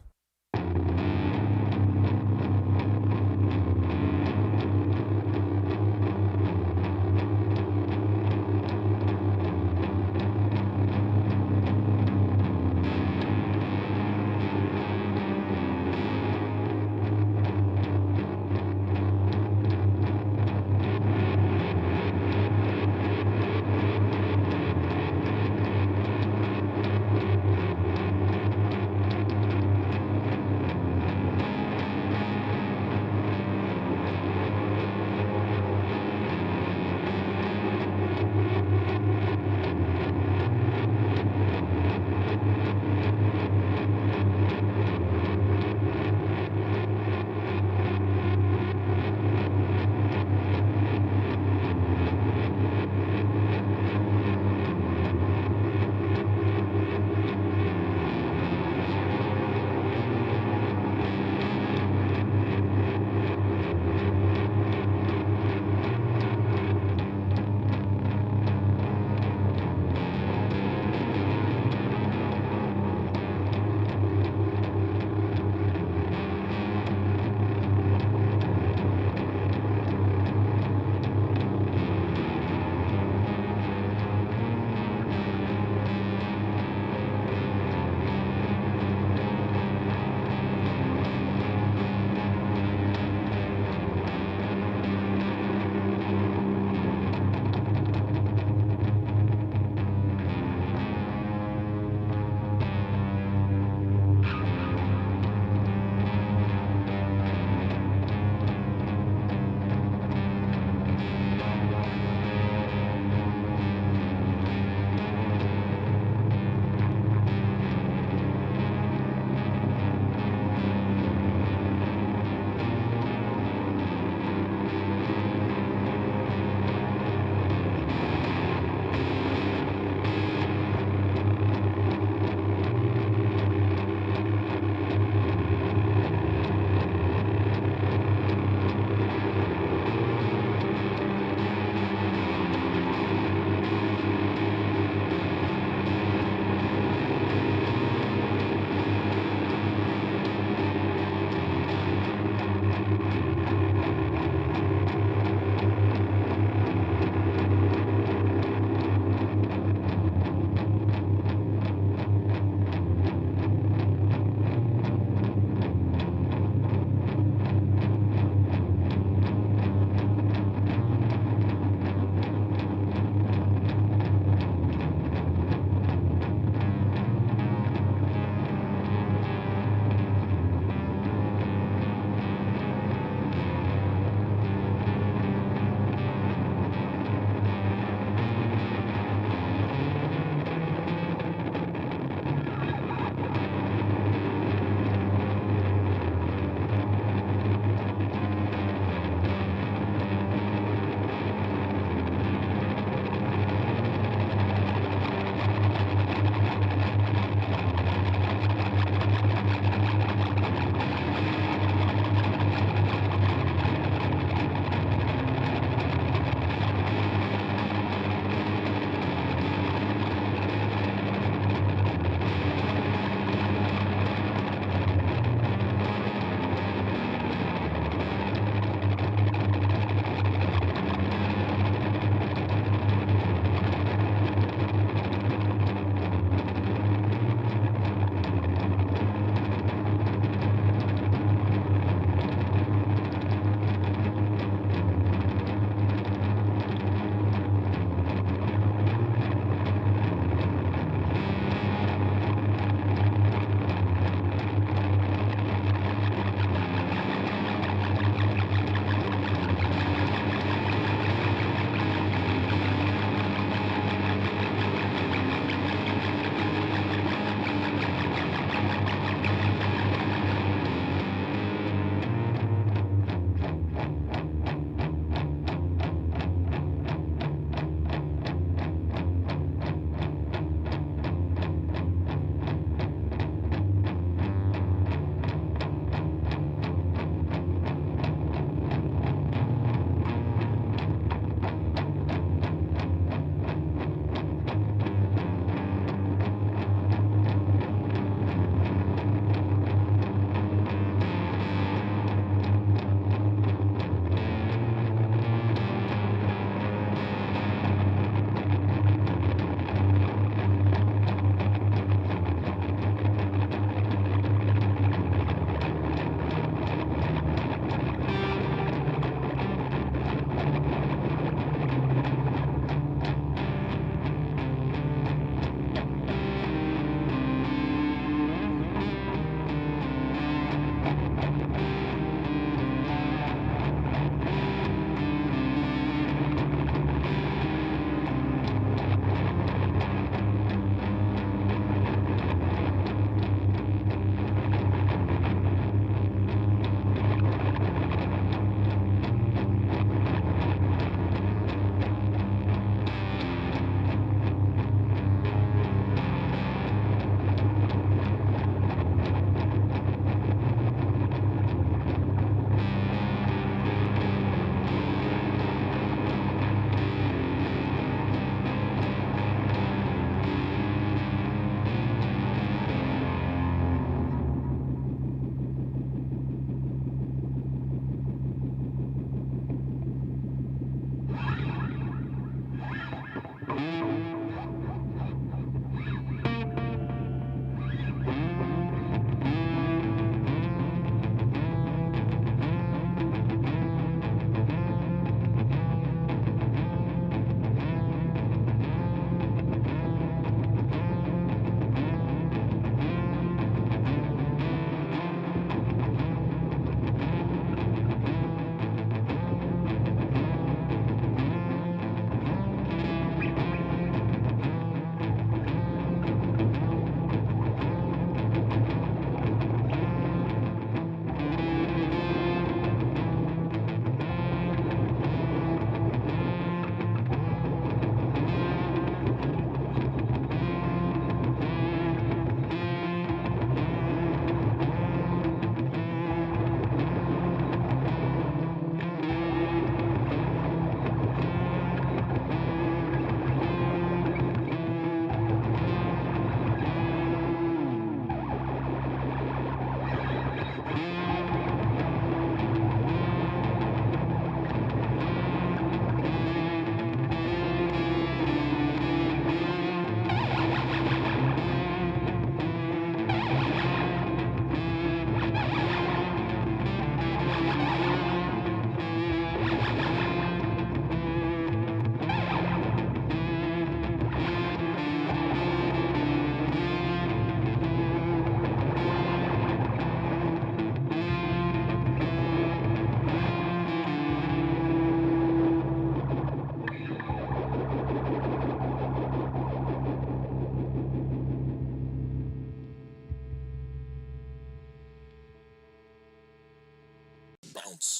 Bounce.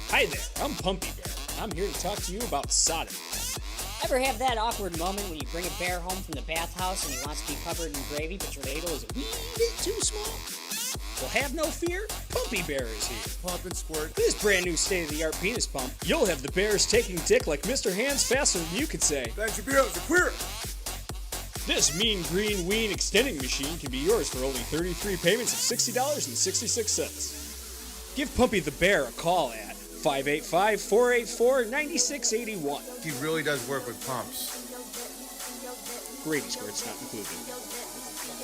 Hi there, I'm Pumpy Bear. I'm here to talk to you about sodomy. Ever have that awkward moment when you bring a bear home from the bathhouse and he wants to be covered in gravy, but your ladle is a wee bit too small? Well, have no fear, Pumpy Bear is here. Pump and squirt. With this brand new state-of-the-art penis pump, you'll have the bears taking dick like Mr. Hands faster than you could say. That should be able to queer. This mean green ween extending machine can be yours for only 33 payments of $60.66. Give Pumpy the Bear a call at 585-484-9681. He really does work with pumps. Gravy squirt's not included.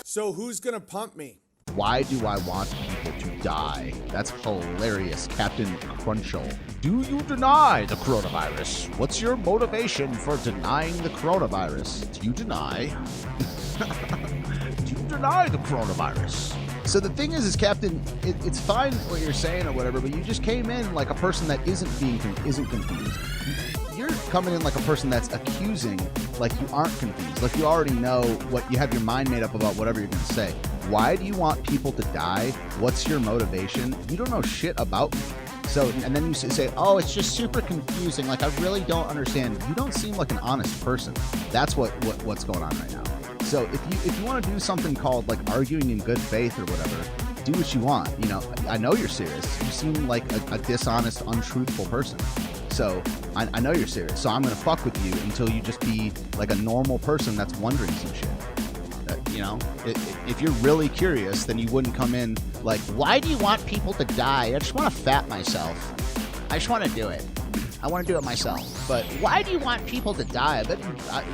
So who's gonna pump me? Why do I want people to die? That's hilarious, Captain Crunchel. Do you deny the coronavirus? What's your motivation for denying the coronavirus? Do you deny? Do you deny the coronavirus? So the thing is Captain, it's fine what you're saying or whatever, but you just came in like a person that isn't confused. You're coming in like a person that's accusing, like you aren't confused, like you already know what you have your mind made up about whatever you're going to say. Why do you want people to die? What's your motivation? You don't know shit about me. So, and then you say, oh, it's just super confusing. Like, I really don't understand. You don't seem like an honest person. That's what's going on right now. So if you want to do something called like arguing in good faith or whatever, do what you want. You know, I know you're serious. You seem like a dishonest, untruthful person. So I know you're serious. So I'm going to fuck with you until you just be like a normal person that's wondering some shit. You know, if you're really curious, then you wouldn't come in like, why do you want people to die? I just want to fat myself. I just want to do it. I want to do it myself. But why do you want people to die? I bet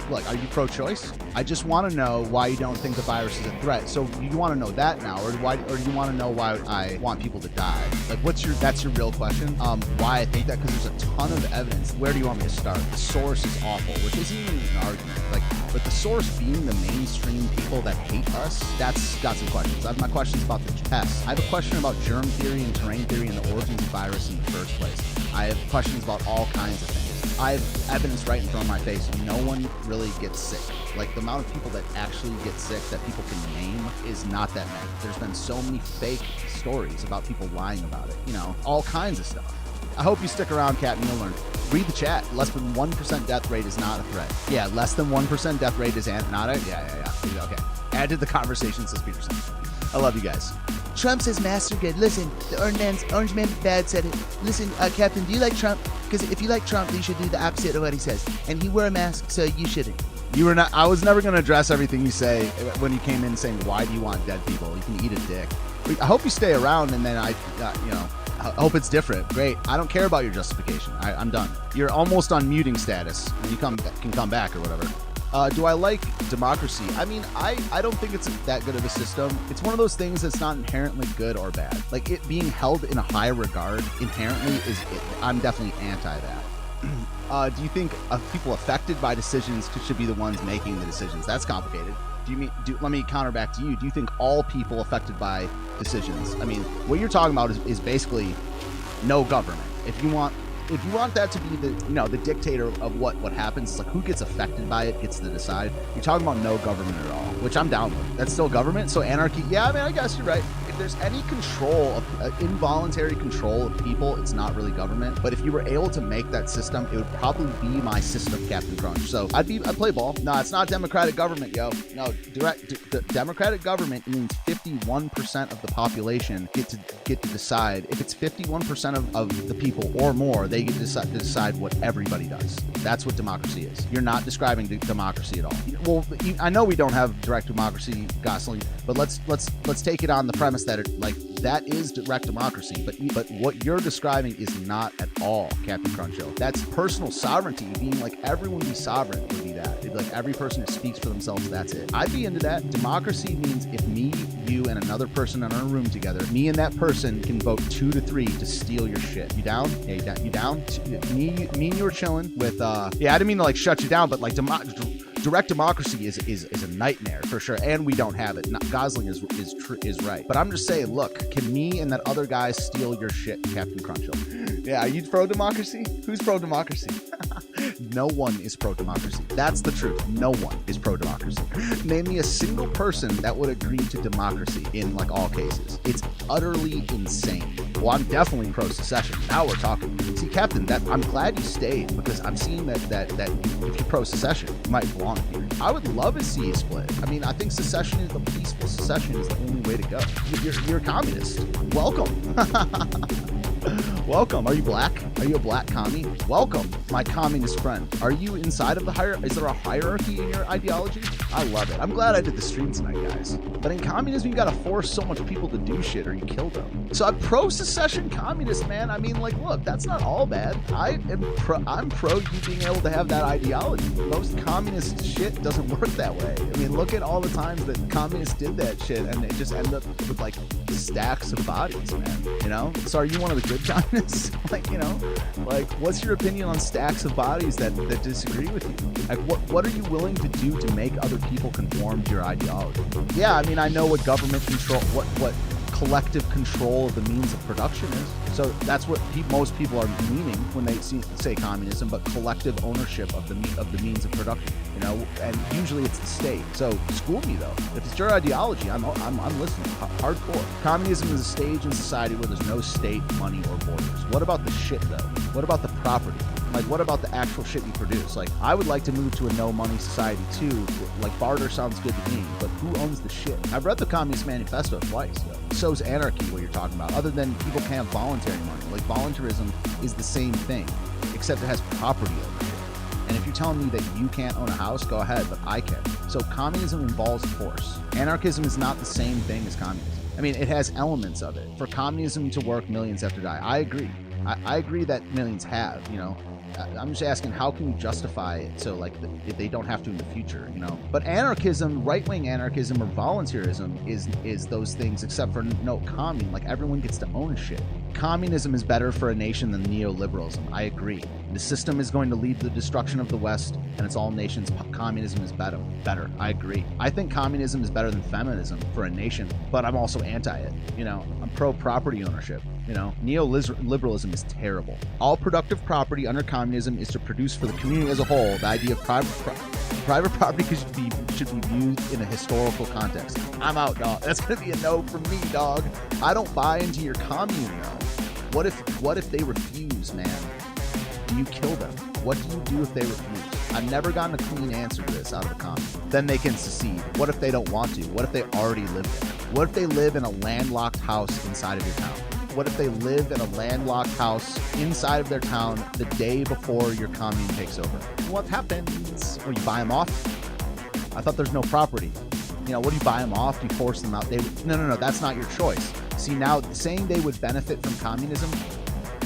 look, are you pro-choice? I just want to know why you don't think the virus is a threat. So you want to know that now, or do you want to know why I want people to die? Like, that's your real question? Why I think that? Because there's a ton of evidence. Where do you want me to start? The source is awful, which isn't even an argument. Like, but the source being the mainstream people that hate us, that's got some questions. I have my questions about the tests. I have a question about germ theory and terrain theory and the origins of virus in the first place. I have questions about all kinds of things. I have evidence right in front of my face. No one really gets sick. Like, the amount of people that actually get sick that people can name is not that many. There's been so many fake stories about people lying about it. You know, all kinds of stuff. I hope you stick around, Cat, and you'll learn. Read the chat. Less than 1% death rate is not a threat. Yeah, less than 1% death rate is not a... Yeah. Okay. Add to the conversation, says Peterson. I love you guys. Trump says masks are good. Listen, the Orange Man Bad said it. Listen, Captain, do you like Trump? Because if you like Trump, then you should do the opposite of what he says. And he wore a mask, so you shouldn't. You were not. I was never going to address everything you say when you came in saying, why do you want dead people? You can eat a dick. I hope you stay around, and then I hope it's different. Great. I don't care about your justification. I'm done. You're almost on muting status, and you can come back or whatever. Do I like democracy? I mean, I don't think it's that good of a system. It's one of those things that's not inherently good or bad. Like, it being held in a high regard inherently I'm definitely anti that. Do you think people affected by decisions should be the ones making the decisions? That's complicated. Let me counter back to you. Do you think all people affected by decisions? I mean, what you're talking about is basically no government. If you want that to be the dictator of what happens, it's like who gets affected by it gets to decide. You're talking about no government at all, which I'm down with. That's still government. So anarchy, yeah, I mean, I guess you're right. If there's any control of involuntary control of people, it's not really government. But if you were able to make that system, it would probably be my system, Captain Crunch. So I'd play ball. No, it's not democratic government, yo. No, democratic government means 51% of the population get to decide. If it's 51% of the people or more, they get to decide what everybody does. That's what democracy is. You're not describing democracy at all. Well, I know we don't have direct democracy, Gosling, but let's take it on the premise that that is direct democracy. But what you're describing is not at all, Captain Cruncho. That's personal sovereignty, being like everyone be sovereign would be that. It'd be like every person who speaks for themselves, that's it. I'd be into that. Democracy means if me, you, and another person in a room together, me and that person can vote 2 to 3 to steal your shit. You down? Hey, you down? Me and you were chilling with I didn't mean to shut you down, but direct democracy is a nightmare for sure, and we don't have it. Gosling is right, but I'm just saying, look, can me and that other guy steal your shit, Captain Crunchel? Yeah, are you pro democracy? Who's pro democracy? No one is pro-democracy. That's the truth. No one is pro-democracy. Name me a single person that would agree to democracy in like all cases. It's utterly insane. Well, I'm definitely pro-secession. Now we're talking. See, Captain, that I'm glad you stayed because I'm seeing that if you're pro-secession, you might belong here. I would love to see you split. I mean, I think secession is the peaceful secession is the only way to go. You're a communist. Welcome. Welcome. Are you black? Are you a black commie? Welcome, my communist friend. Are you inside of the is there a hierarchy in your ideology? I love it. I'm glad I did the stream tonight, guys. But in communism, you gotta force so much people to do shit or you kill them. So I'm pro-secession communist, man. I mean, like, look, that's not all bad. I'm pro you being able to have that ideology. Most communist shit doesn't work that way. I mean, look at all the times that communists did that shit and it just ended up with like stacks of bodies, man. You know? So are you one of the good communists? Like, you know, like, what's your opinion on stacks of bodies that disagree with you? Like, what are you willing to do to make other people conform to your ideology? Yeah, I mean, I know what government control, what collective control of the means of production is. So that's what most people are meaning when they say communism, but collective ownership of the means of production. You know, and usually it's the state. So school me though. If it's your ideology, I'm listening. Hardcore. Communism is a stage in society where there's no state, money, or borders. What about the shit though? What about the property? Like, what about the actual shit you produce? Like, I would like to move to a no-money society too. Like, barter sounds good to me, but who owns the shit? I've read the Communist Manifesto twice, though. So's anarchy, what you're talking about. Other than people can't have voluntary money. Like, voluntarism is the same thing, except it has property ownership. And if you're telling me that you can't own a house, go ahead, but I can. So communism involves force. Anarchism is not the same thing as communism. I mean, it has elements of it. For communism to work, millions have to die. I agree. I agree that millions have, you know. I'm just asking, how can you justify it so like if they don't have to in the future, you know? But anarchism, right-wing anarchism or volunteerism is those things, except for no commune. Like, everyone gets to own shit. Communism is better for a nation than neoliberalism. I agree. The system is going to lead to the destruction of the West, and it's all nations. Communism is better. I agree. I think communism is better than feminism for a nation, but I'm also anti it. You know, I'm pro property ownership. You know, neoliberalism is terrible. All productive property under communism is to produce for the community as a whole. The idea of private property should be viewed in a historical context. I'm out, dog. That's gonna be a no from me, dog. I don't buy into your commune, though. What if they refuse, man? Do you kill them? What do you do if they refuse? I've never gotten a clean answer to this out of a commune. Then they can secede. What if they don't want to? What if they already live there? What if they live in a landlocked house inside of your town? What if they live in a landlocked house inside of their town the day before your commune takes over? What happens? Or you buy them off? I thought there's no property. You know, what do you buy them off? Do you force them out? No, that's not your choice. See, now saying they would benefit from communism,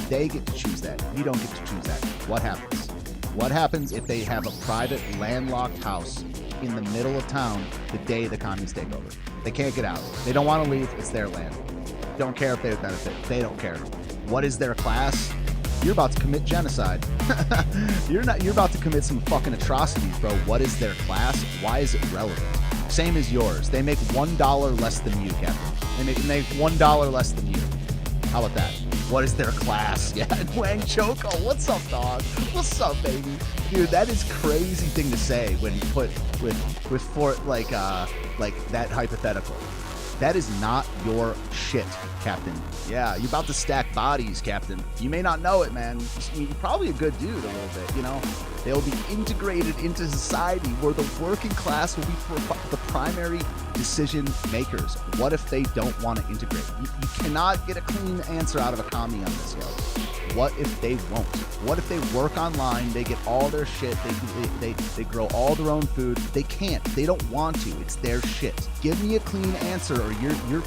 they get to choose that. You don't get to choose that. What happens? What happens if they have a private landlocked house in the middle of town the day the communists take over? They can't get out. They don't want to leave. It's their land. Don't care if they would benefit. They don't care. What is their class? You're about to commit genocide. You're about to commit some fucking atrocities, bro. What is their class? Why is it relevant? Same as yours. They make $1 less than you, Captain. They make $1 less than you. How about that? What is their class? Yeah, Wang Choco. What's up, dog? What's up, baby? Dude, that is crazy thing to say when you put with for like that hypothetical. That is not your shit, Captain. Yeah, you're about to stack bodies, Captain. You may not know it, man. You're probably a good dude a little bit, you know? They'll be integrated into society where the working class will be the primary decision makers. What if they don't want to integrate? You cannot get a clean answer out of a commie on this, yo. What if they won't? What if they work online, they get all their shit, they grow all their own food? They can't. They don't want to. It's their shit. Give me a clean answer or you're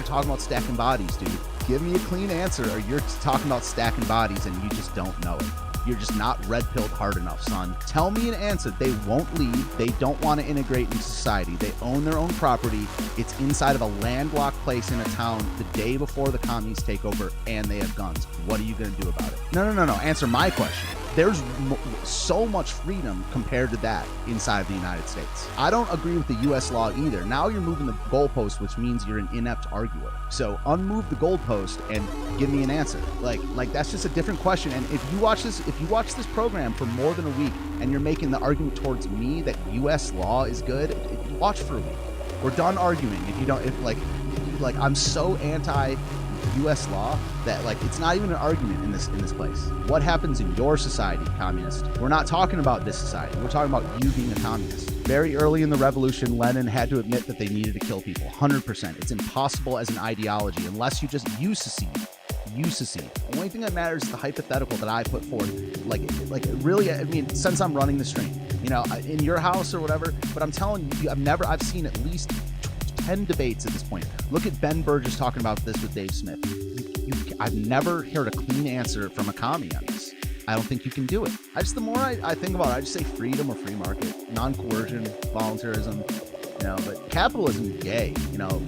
talking about stacking bodies, dude. Give me a clean answer or you're talking about stacking bodies and you just don't know it. You're just not red-pilled hard enough, son. Tell me an answer. They won't leave. They don't want to integrate into society. They own their own property. It's inside of a landlocked place in a town the day before the communists take over and they have guns. What are you going to do about it? No. Answer my question. There's so much freedom compared to that inside the United States. I don't agree with the U.S. law either. Now you're moving the goalpost, which means you're an inept arguer. So unmove the goalpost and give me an answer. Like that's just a different question. And if you watch this program for more than a week and you're making the argument towards me that U.S. law is good, watch for a week. We're done arguing. If I'm so anti U.S. law that it's not even an argument in this place. What happens in your society, communist? We're not talking about this society. We're talking about you being a communist. Very early in the revolution, Lenin had to admit that they needed to kill people. 100%. It's impossible as an ideology unless you just secede. The only thing that matters is the hypothetical that I put forth. Really, I mean, since I'm running the stream, in your house or whatever. But I'm telling you, I've seen at least 10 debates at this point. Look at Ben Burgess talking about this with Dave Smith. I've never heard a clean answer from a commie on this. I don't think you can do it. The more I think about it, I just say freedom or free market, non-coercion, voluntarism, but capitalism is gay.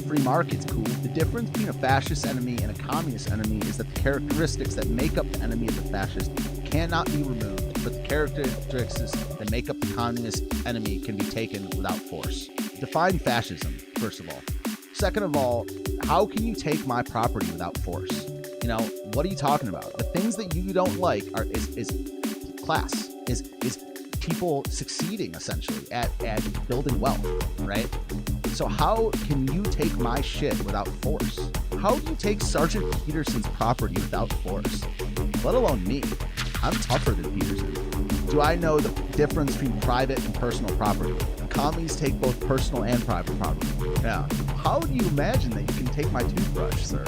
Free market's cool. The difference between a fascist enemy and a communist enemy is that the characteristics that make up the enemy of the fascist cannot be removed, but the characteristics that make up the communist enemy can be taken without force. Define fascism, first of all. Second of all, how can you take my property without force? What are you talking about? The things that you don't like is class, is people succeeding essentially at building wealth, right? So how can you take my shit without force? How do you take Sergeant Peterson's property without force? Let alone me. I'm tougher than Peterson. Do I know the difference between private and personal property? Commies take both personal and private property. Yeah. How do you imagine that you can take my toothbrush, sir?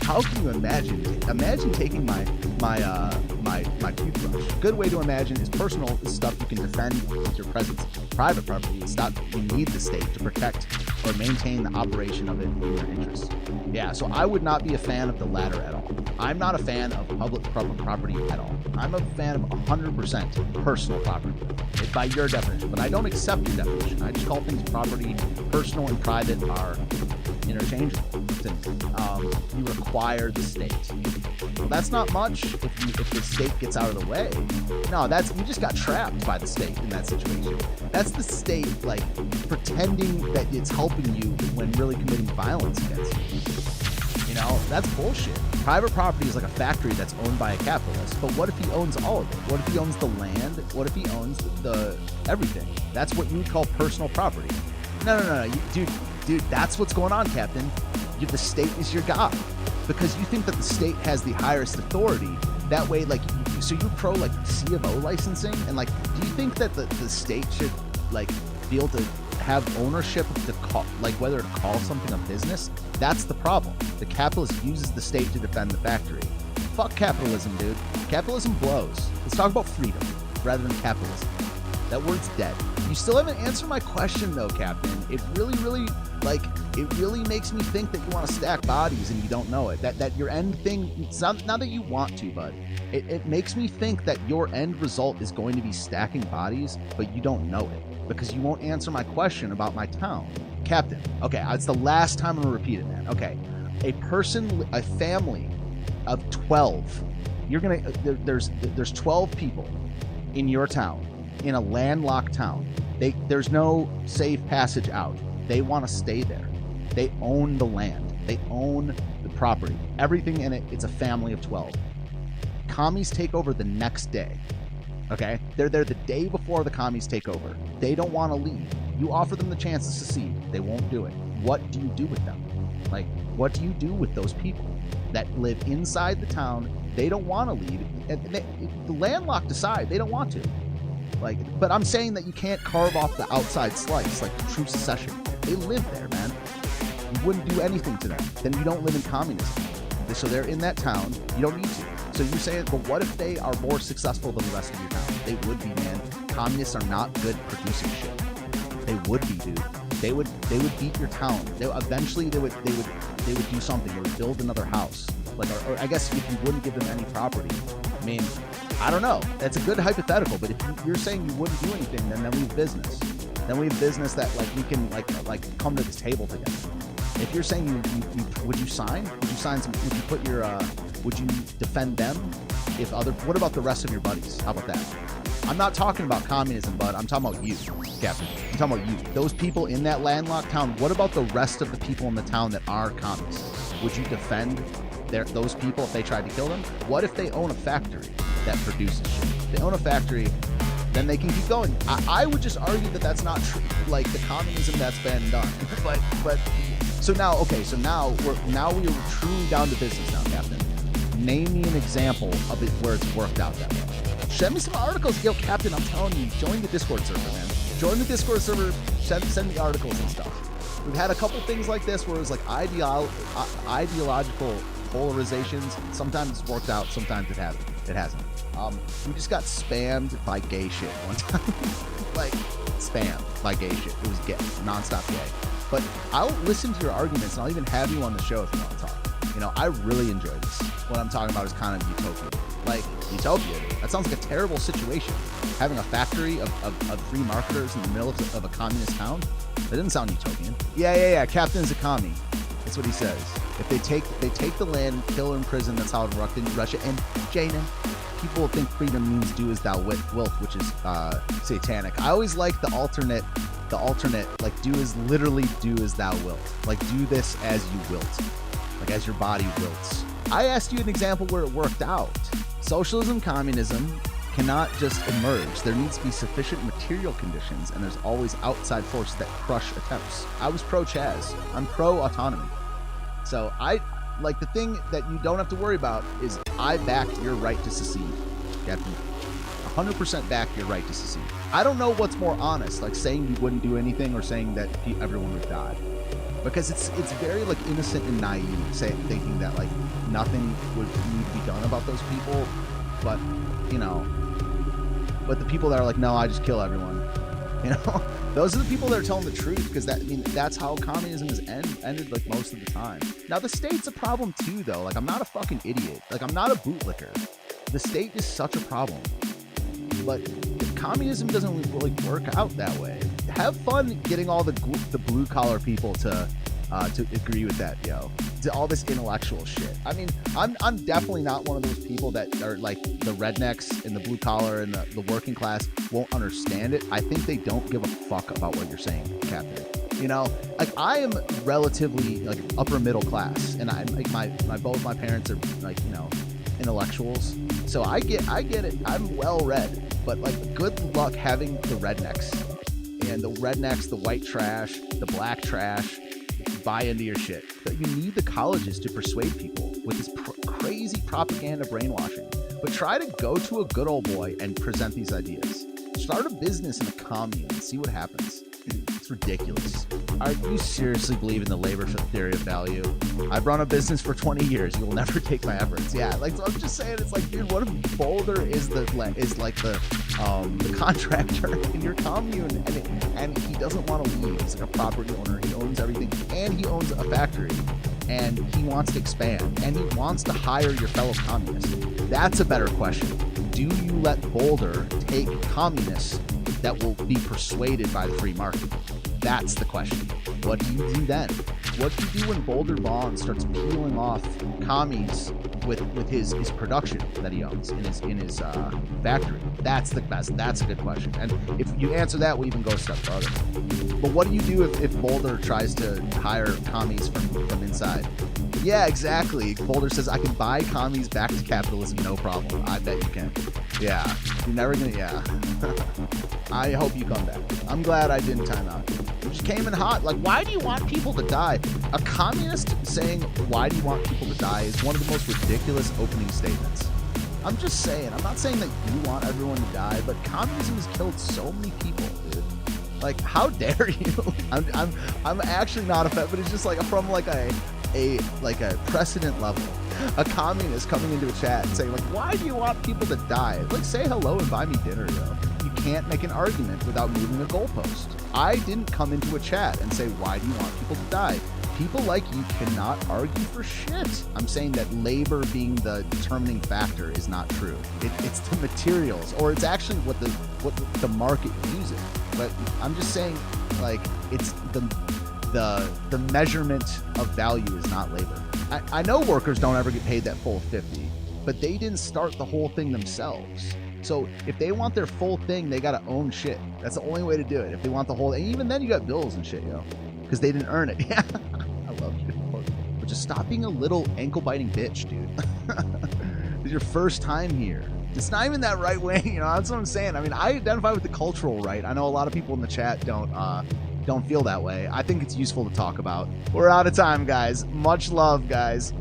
How can you imagine taking my toothbrush? A good way to imagine is personal is stuff you can defend with your presence. Private property is stuff you need the state to protect or maintain the operation of it in your interest. Yeah, so I would not be a fan of the latter at all. I'm not a fan of public property at all. I'm a fan of 100% personal property, by your definition. But I don't accept your definition. I just call things property. Personal and private are interchangeable. You require the state. Well, that's not much if the state gets out of the way. No, you just got trapped by the state in that situation. That's the state pretending that it's helping you when really committing violence against you. That's bullshit. Private property is like a factory that's owned by a capitalist. But what if he owns all of it? What if he owns the land? What if he owns the everything? That's what you would call personal property. No. Dude, that's what's going on, Captain. The state is your god. Because you think that the state has the highest authority. That way, so you're pro, C of O licensing? And, do you think that the state should, be able to have ownership to call, whether to call something a business? That's the problem. The capitalist uses the state to defend the factory. Fuck capitalism, dude. Capitalism blows. Let's talk about freedom rather than capitalism. That word's dead. You still haven't answered my question, though, Captain. It really makes me think that you want to stack bodies and you don't know it. That your end thing, it's not that you want to, bud. It makes me think that your end result is going to be stacking bodies, but you don't know it because you won't answer my question about my town. Captain, okay, it's the last time I'm going to repeat it, man. Okay, a family of 12, there's 12 people in your town, in a landlocked town. There's no safe passage out. They want to stay there. They own the land. They own the property. Everything in it, it's a family of 12. Commies take over the next day. Okay? They're there the day before the commies take over. They don't want to leave. You offer them the chance to secede. They won't do it. What do you do with them? What do you do with those people that live inside the town? They don't want to leave. And the landlocked decide they don't want to. But I'm saying that you can't carve off the outside slice like the true secession. They live there, man. You wouldn't do anything to them. Then you don't live in communism. So they're in that town. You don't need to. So you're saying, but what if they are more successful than the rest of your town? They would be, man. Communists are not good at producing shit. They would be, dude. They would beat your town. Eventually they would do something. They would build another house. Or I guess if you wouldn't give them any property. I mean, I don't know. That's a good hypothetical. But if you're saying you wouldn't do anything, then we have business. Then we have business that we can come to this table together. If you're saying would you sign? Would you sign some? Would you put your would you defend them? What about the rest of your buddies? How about that? I'm not talking about communism, bud. I'm talking about you, Captain. I'm talking about you. Those people in that landlocked town, what about the rest of the people in the town that are communists? Would you defend those people if they tried to kill them? What if they own a factory that produces shit? If they own a factory, then they can keep going. I would just argue that that's not true, like the communism that's been done. but so now we are truly down to business now, Captain. Name me an example of it where it's worked out that way. Send me some articles. Yo, Captain, I'm telling you, join the Discord server, man. Join the Discord server, send me articles and stuff. We've had a couple things like this where it was like ideological polarizations. Sometimes it's worked out, sometimes it hasn't. We just got spammed by gay shit one time. Like, spammed by gay shit. It was gay, nonstop gay. But I'll listen to your arguments and I'll even have you on the show if you want to talk. You know, I really enjoy this. What I'm talking about is kind of utopian. Like, utopia, that sounds like a terrible situation. Having a factory of free marketers in the middle of a communist town, that doesn't sound utopian. Yeah, Captain's a commie. That's what he says. If they take the land, kill or imprison, that's how it worked in Russia. And Jaina, people will think freedom means do as thou wilt, which is satanic. I always like the alternate, like do as thou wilt. Like do this as you wilt. Like as your body wilts. I asked you an example where it worked out. Socialism, communism cannot just emerge. There needs to be sufficient material conditions, and there's always outside forces that crush attempts. I was pro-Chaz. I'm pro-autonomy. So the thing that you don't have to worry about is I back your right to secede, Captain. 100% back your right to secede. I don't know what's more honest, like saying you wouldn't do anything or saying that everyone would die. Because it's very like innocent and naive, thinking that like nothing would need to be done about those people, but the people that are like, no, I just kill everyone, those are the people that are telling the truth, because that's how communism has ended like most of the time. Now the state's a problem too, though. Like I'm not a fucking idiot. Like I'm not a bootlicker. The state is such a problem, but communism doesn't really work out that way. Have fun getting all the blue collar people to agree with that, to all this intellectual shit. I mean, I'm definitely not one of those people that are like the rednecks and the blue collar and the working class won't understand it. I think they don't give a fuck about what you're saying, Captain. Like I am relatively like upper middle class, and I'm like both my parents are like intellectuals, so I get it. I'm well read, but like good luck having the rednecks. And the rednecks, the white trash, the black trash, buy into your shit. But you need the colleges to persuade people with this crazy propaganda brainwashing. But try to go to a good old boy and present these ideas. Start a business in a commune and see what happens. It's ridiculous. You seriously believe in the labor theory of value? I've run a business for 20 years. You will never take my efforts. Yeah, like so I'm just saying, it's like, dude, what if Boulder is like the contractor in your commune, and he doesn't want to leave. He's like a property owner. He owns everything, and he owns a factory, and he wants to expand, and he wants to hire your fellow communists. That's a better question. Do you let Boulder take communists that will be persuaded by the free market? That's the question. What do you do then? What do you do when Boulder Bond starts peeling off commies with his production that he owns in his factory? That's the best. That's a good question. And if you answer that, we'll even go a step further. But what do you do if Boulder tries to hire commies from inside? Yeah, exactly. Boulder says, I can buy commies back to capitalism, no problem. I bet you can. Yeah. You're never gonna, yeah. I hope you come back. I'm glad I didn't time out. You just came in hot. Like, why do you want people to die? A communist saying, why do you want people to die, is one of the most ridiculous opening statements. I'm just saying, I'm not saying that you want everyone to die, but communism has killed so many people, dude. Like, how dare you? I'm actually not a fan, but it's just like from like a precedent level. A communist coming into a chat and saying like, why do you want people to die? Like, say hello and buy me dinner, You can't make an argument without moving a goalpost. I didn't come into a chat and say, why do you want people to die? People like you cannot argue for shit. I'm saying that labor being the determining factor is not true. It's the materials, or it's actually what the market uses. But I'm just saying, like, it's the measurement of value is not labor. I know workers don't ever get paid that full 50, but they didn't start the whole thing themselves. So if they want their full thing, they gotta own shit. That's the only way to do it. If they want the whole, and even then you got bills and shit, because they didn't earn it. Yeah, I love you. But just stop being a little ankle-biting bitch, dude. It's your first time here. It's not even that right wing, that's what I'm saying. I mean, I identify with the cultural right. I know a lot of people in the chat don't feel that way. I think it's useful to talk about. We're out of time, guys. Much love, guys.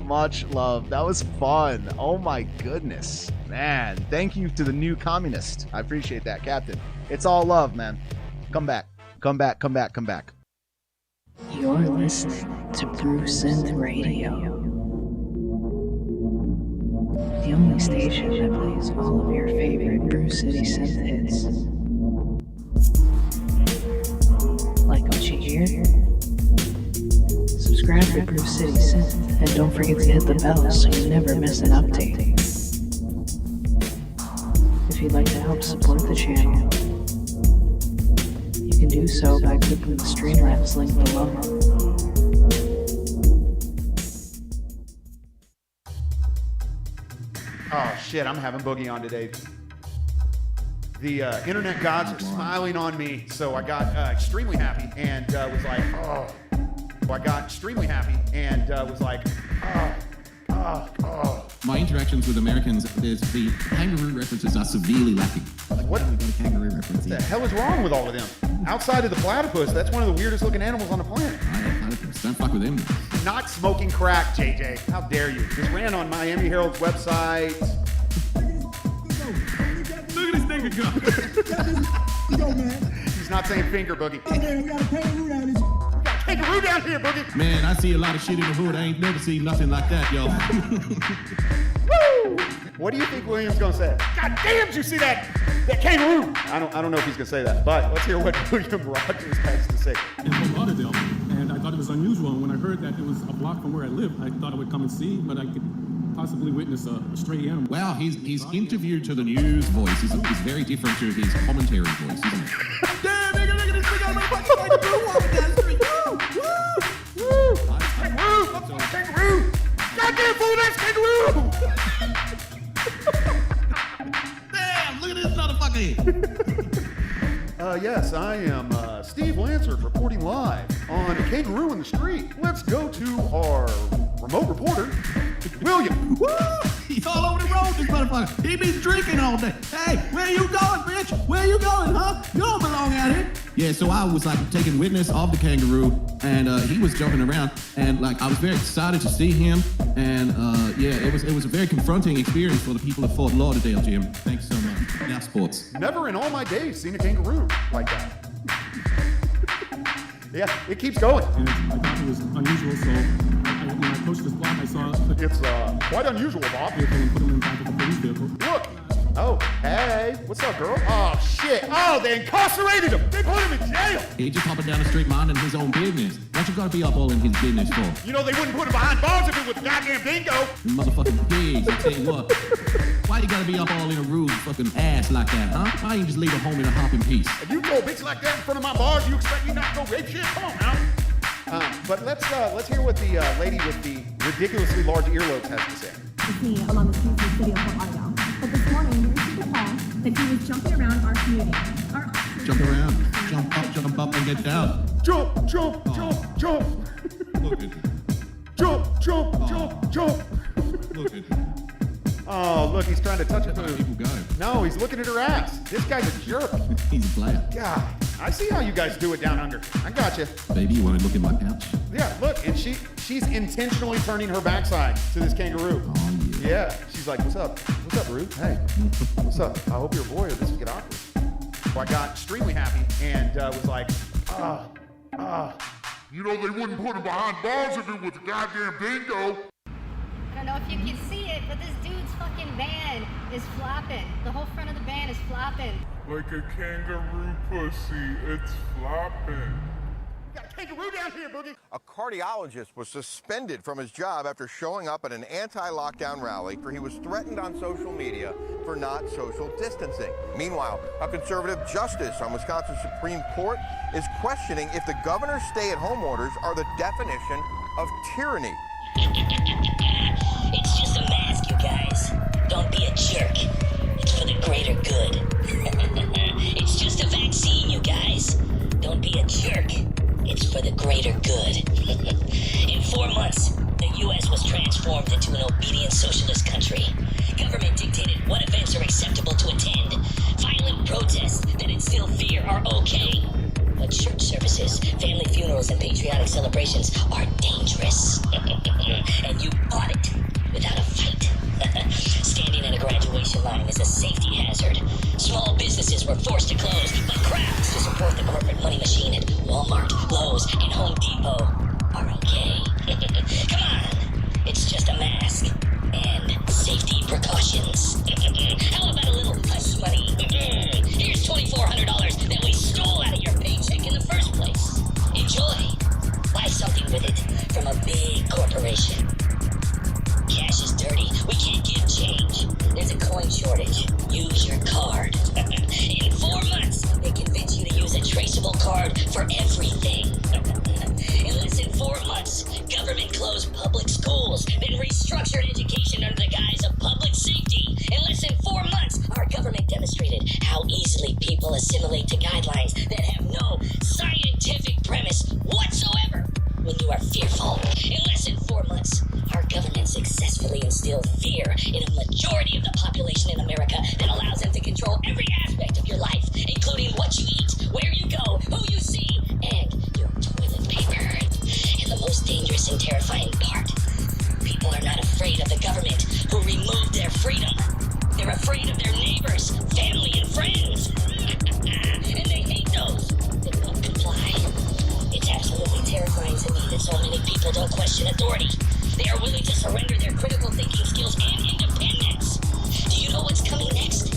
Much love. That was fun. Oh my goodness, man. Thank you to the new communist. I appreciate that, Captain. It's all love, man. Come back. Come back. Come back. Come back. You're listening to Brew Synth Radio, the only station that plays all of your favorite Brew City Synth hits. Like what you hear? Subscribe to Brew City Synth, and don't forget to hit the bell so you never miss an update. If you'd like to help support the channel, you can do so by clicking the Streamlabs link below. Oh shit, I'm having Boogie on today. The internet gods are smiling on me, so I got extremely happy and was like, oh. I got extremely happy and was like, oh. My interactions with Americans, the kangaroo references are severely lacking. Like, what? We got a kangaroo reference here. What the hell is wrong with all of them? Outside of the platypus, that's one of the weirdest looking animals on the planet. Platypus. Don't fuck with them. Not smoking crack, JJ. How dare you? Just ran on Miami Herald's website. Look at this nigga go. Yo, man. He's not saying finger, Boogie. Okay, we got a kangaroo down here. We got a kangaroo down here, Boogie. Man, I see a lot of shit in the hood. I ain't never seen nothing like that, yo. Woo! What do you think William's gonna say? God damn, did you see that kangaroo? I don't know if he's gonna say that, but let's hear what William Rogers has to say. In Fort Lauderdale, and I thought it was unusual. And when I heard that it was a block from where I live, I thought I would come and see, but I could possibly witness a stray animal. Wow, his interview to the news voice is very different to his commentary voice, isn't it? Damn, nigga, look at this nigga on my fucking kangaroo walking down the street. Woo! Woo! Woo! Kangaroo! Kangaroo! Goddamn fool, that's kangaroo! Damn, look at this motherfucker! Yes, I am Steve Lansard reporting live on a kangaroo in the street. Let's go to our remote reporter, William. Woo! He's all over the road, this motherfucker. He be drinking all day. Hey, where you going, bitch? Where you going, huh? You don't belong out here. Yeah, so I was like taking witness of the kangaroo, and he was jumping around, and like I was very excited to see him, and yeah, it was a very confronting experience for the people of Fort Lauderdale, Jim. Thanks so much. Now sports. Never in all my days seen a kangaroo like that. Yeah, it keeps going. And I thought it was unusual, so when I approached this block, I saw it's quite unusual, Bob. And put him in the back of a police vehicle. Look. Oh, hey, what's up, girl? Oh, shit. Oh, they incarcerated him. They put him in jail. He just hopping down the street minding his own business. What you gotta be up all in his business for? You know they wouldn't put him behind bars if it was a goddamn bingo. You motherfucking pigs, I tell you what. Why you gotta be up all in a rude fucking ass like that, huh? Why you just leave a home in a hopping piece? If you go a bitch like that in front of my bars, you expect me not to go rape shit? Come on now. But let's hear what the lady with the ridiculously large earlobes has to say. With me along the streets of the city of Fort Lauderdale. But this morning, we received a call that he was jumping around our community. Jump around. Jump up and get down. Jump. Look at him. Jump. Look at him. Oh, look, he's trying to touch it. People go. No, he's looking at her ass. This guy's a jerk. He's a player. God, I see how you guys do it down under. I got you. Baby, you want to look in my pouch? Yeah, look, and she's intentionally turning her backside to this kangaroo. Oh, yeah. She's like, what's up? What's up, Brew? Hey, what's up? I hope you're a boy or this will get awkward. So I got extremely happy and was like, You know they wouldn't put him behind bars if it was a goddamn bingo. I don't know if you can see it, but this dude's fucking van is flopping. The whole front of the van is flopping. Like a kangaroo pussy, it's flopping. Got a kangaroo down here, Boogie. A cardiologist was suspended from his job after showing up at an anti-lockdown rally where he was threatened on social media for not social distancing. Meanwhile, a conservative justice on Wisconsin's Supreme Court is questioning if the governor's stay-at-home orders are the definition of tyranny. It's just a mask, you guys. Don't be a jerk. It's for the greater good. It's just a vaccine, you guys. Don't be a jerk. It's for the greater good. In 4 months, the U.S. was transformed into an obedient socialist country. Government dictated what events are acceptable to attend. Violent protests that instill fear are okay. But church services, family funerals, and patriotic celebrations are dangerous. And you bought it without a fight. Standing in a graduation line is a safety hazard. Small businesses were forced to close, but crowds to support the corporate money machine at Walmart, Lowe's, and Home Depot are okay. Come on, it's just a mask and safety precautions. How about a little hush money? Here's $2,400 that we stole out of your paycheck in the first place. Enjoy. Buy something with it from a big corporation. Cash is dirty. We can't give change. There's a coin shortage. Use your card. In 4 months, they convince you to use a traceable card for everything. In less than 4 months, government closed public schools, then restructured education under the guise of public safety. In less than 4 months, our government demonstrated how easily people assimilate to guidelines that have no scientific premise whatsoever when you are fearful. In less than 4 months, our government successfully instilled fear in a majority of the population in America that allows them to control every aspect of your life, including what you eat, where you go, who you see, and your toilet paper. And the most dangerous and terrifying part, people are not afraid of the government who removed their freedom. They're afraid of their neighbors, family, and friends. And they hate those that won't comply. It's absolutely terrifying to me that so many people don't question authority. They are willing to surrender their critical thinking skills and independence. Do you know what's coming next?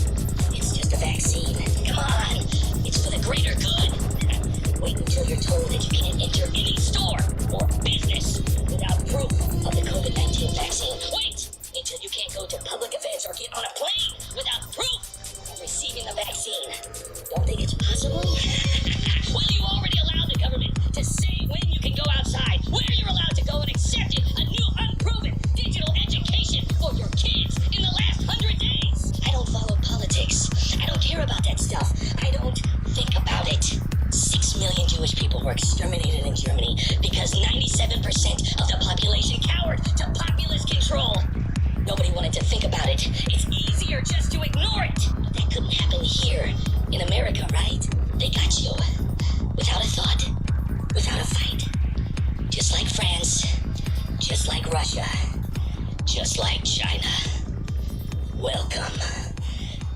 It's just a vaccine. Come on. It's for the greater good. Wait until you're told that you can't enter any store or business without proof of the COVID-19 vaccine. Wait until you can't go to public events or get on a plane without proof of receiving the vaccine. Don't think it's possible? Well, you already allowed the government to say when you can go outside, where you're allowed to go, and accepted a new unproven digital education for your kids in the last 100 days. I don't follow politics. I don't care about that stuff. I don't think about it. 6 million Jewish people were exterminated in Germany because 97% of the population cowered to populist control. Nobody wanted to think about it. It's easier just to ignore it. But that couldn't happen here in America, right? They got you. Without a thought. Without a fight. Just like France. Just like Russia. Just like China. Welcome,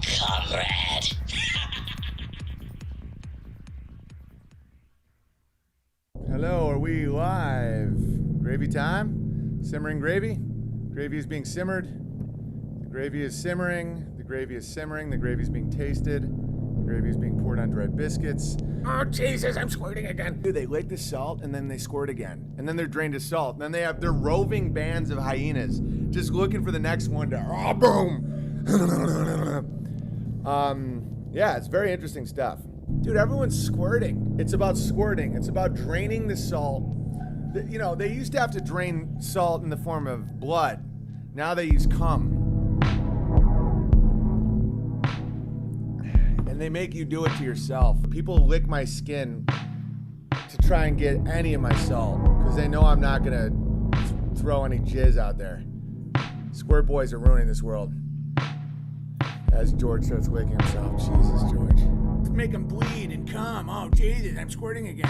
comrade. Hello, are we live? Gravy time? Simmering gravy? Gravy is being simmered. The gravy is simmering. The gravy is simmering. The gravy is being tasted. The gravy is being poured on dry biscuits. Oh, Jesus, I'm squirting again. Dude, they lick the salt and then they squirt again. And then they're drained of salt. And then they have their roving bands of hyenas just looking for the next one to, boom. Yeah, it's very interesting stuff. Dude, everyone's squirting. It's about squirting. It's about draining the salt. You know, they used to have to drain salt in the form of blood. Now they use cum. And they make you do it to yourself. People lick my skin to try and get any of my salt because they know I'm not gonna throw any jizz out there. Squirt boys are ruining this world. As George starts licking himself. Jesus, George. Make him bleed and come. Oh, Jesus, I'm squirting again.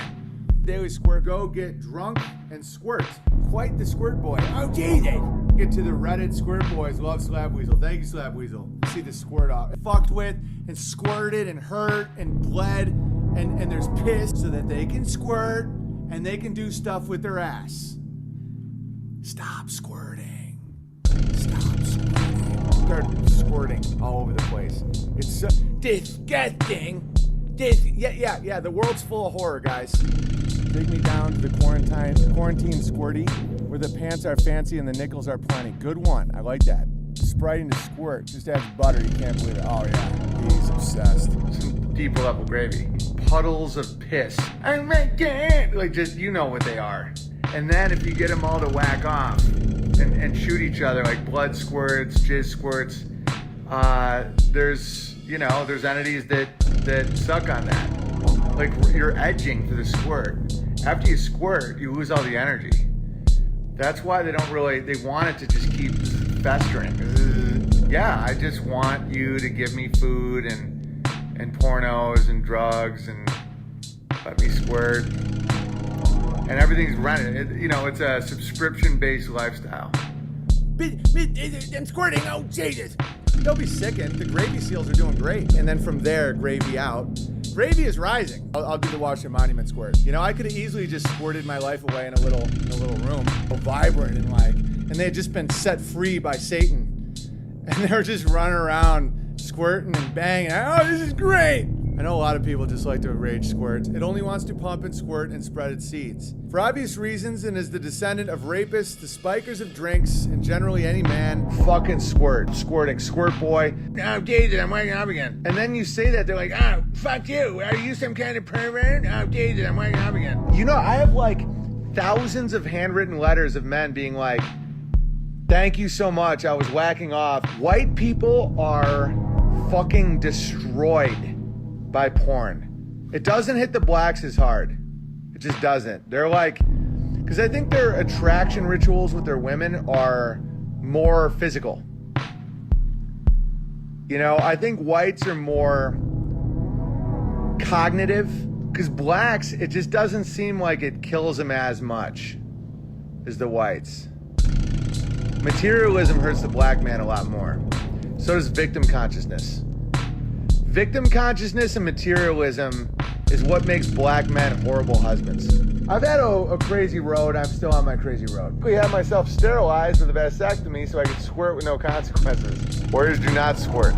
Daily squirt. Go get drunk and squirt. Quite the squirt boy. Oh, Jesus. Get to the Reddit squirt boys. Love Slab Weasel. Thank you, Slab Weasel. See the squirt off. Fucked with and squirted and hurt and bled and there's piss so that they can squirt and they can do stuff with their ass. Stop squirting. Stop squirting. Start squirting all over the place. It's so disgusting. Yeah, the world's full of horror, guys. Take me down to the quarantine squirty, where the pants are fancy and the nickels are plenty. Good one, I like that. Sprite into squirt, just adds butter, you can't believe it. Oh yeah, he's obsessed. Some deep level gravy. Puddles of piss. Oh my God! Like just, you know what they are. And then if you get them all to whack off, and shoot each other, like blood squirts, jizz squirts. There's entities that suck on that. Like you're edging for the squirt. After you squirt, you lose all the energy. That's why they want it to just keep festering. Yeah, I just want you to give me food and pornos and drugs and let me squirt. And everything's rented. It's a subscription-based lifestyle. I'm squirting. Oh, Jesus. Don't be sickened. The gravy seals are doing great. And then from there, gravy out. Gravy is rising. I'll do the Washington Monument squirt. I could have easily just squirted my life away in a little room, vibrant and they had just been set free by Satan, and they were just running around squirting and banging. Oh, this is great. I know a lot of people just like to rage squirt. It only wants to pump and squirt and spread its seeds. For obvious reasons, and as the descendant of rapists, the spikers of drinks, and generally any man, fucking squirting, squirt boy. Oh, Jesus, I'm waking up again. And then you say that, they're like, oh, fuck you. Are you some kind of pervert? Oh, Jesus, I'm waking up again. I have like thousands of handwritten letters of men being like, thank you so much, I was whacking off. White people are fucking destroyed by porn. It doesn't hit the blacks as hard. It just doesn't. They're like, because I think their attraction rituals with their women are more physical. I think whites are more cognitive, because blacks, it just doesn't seem like it kills them as much as the whites. Materialism hurts the black man a lot more. So does victim consciousness. Victim consciousness and materialism is what makes black men horrible husbands. I've had a crazy road. I'm still on my crazy road. I had myself sterilized with a vasectomy so I could squirt with no consequences. Warriors do not squirt.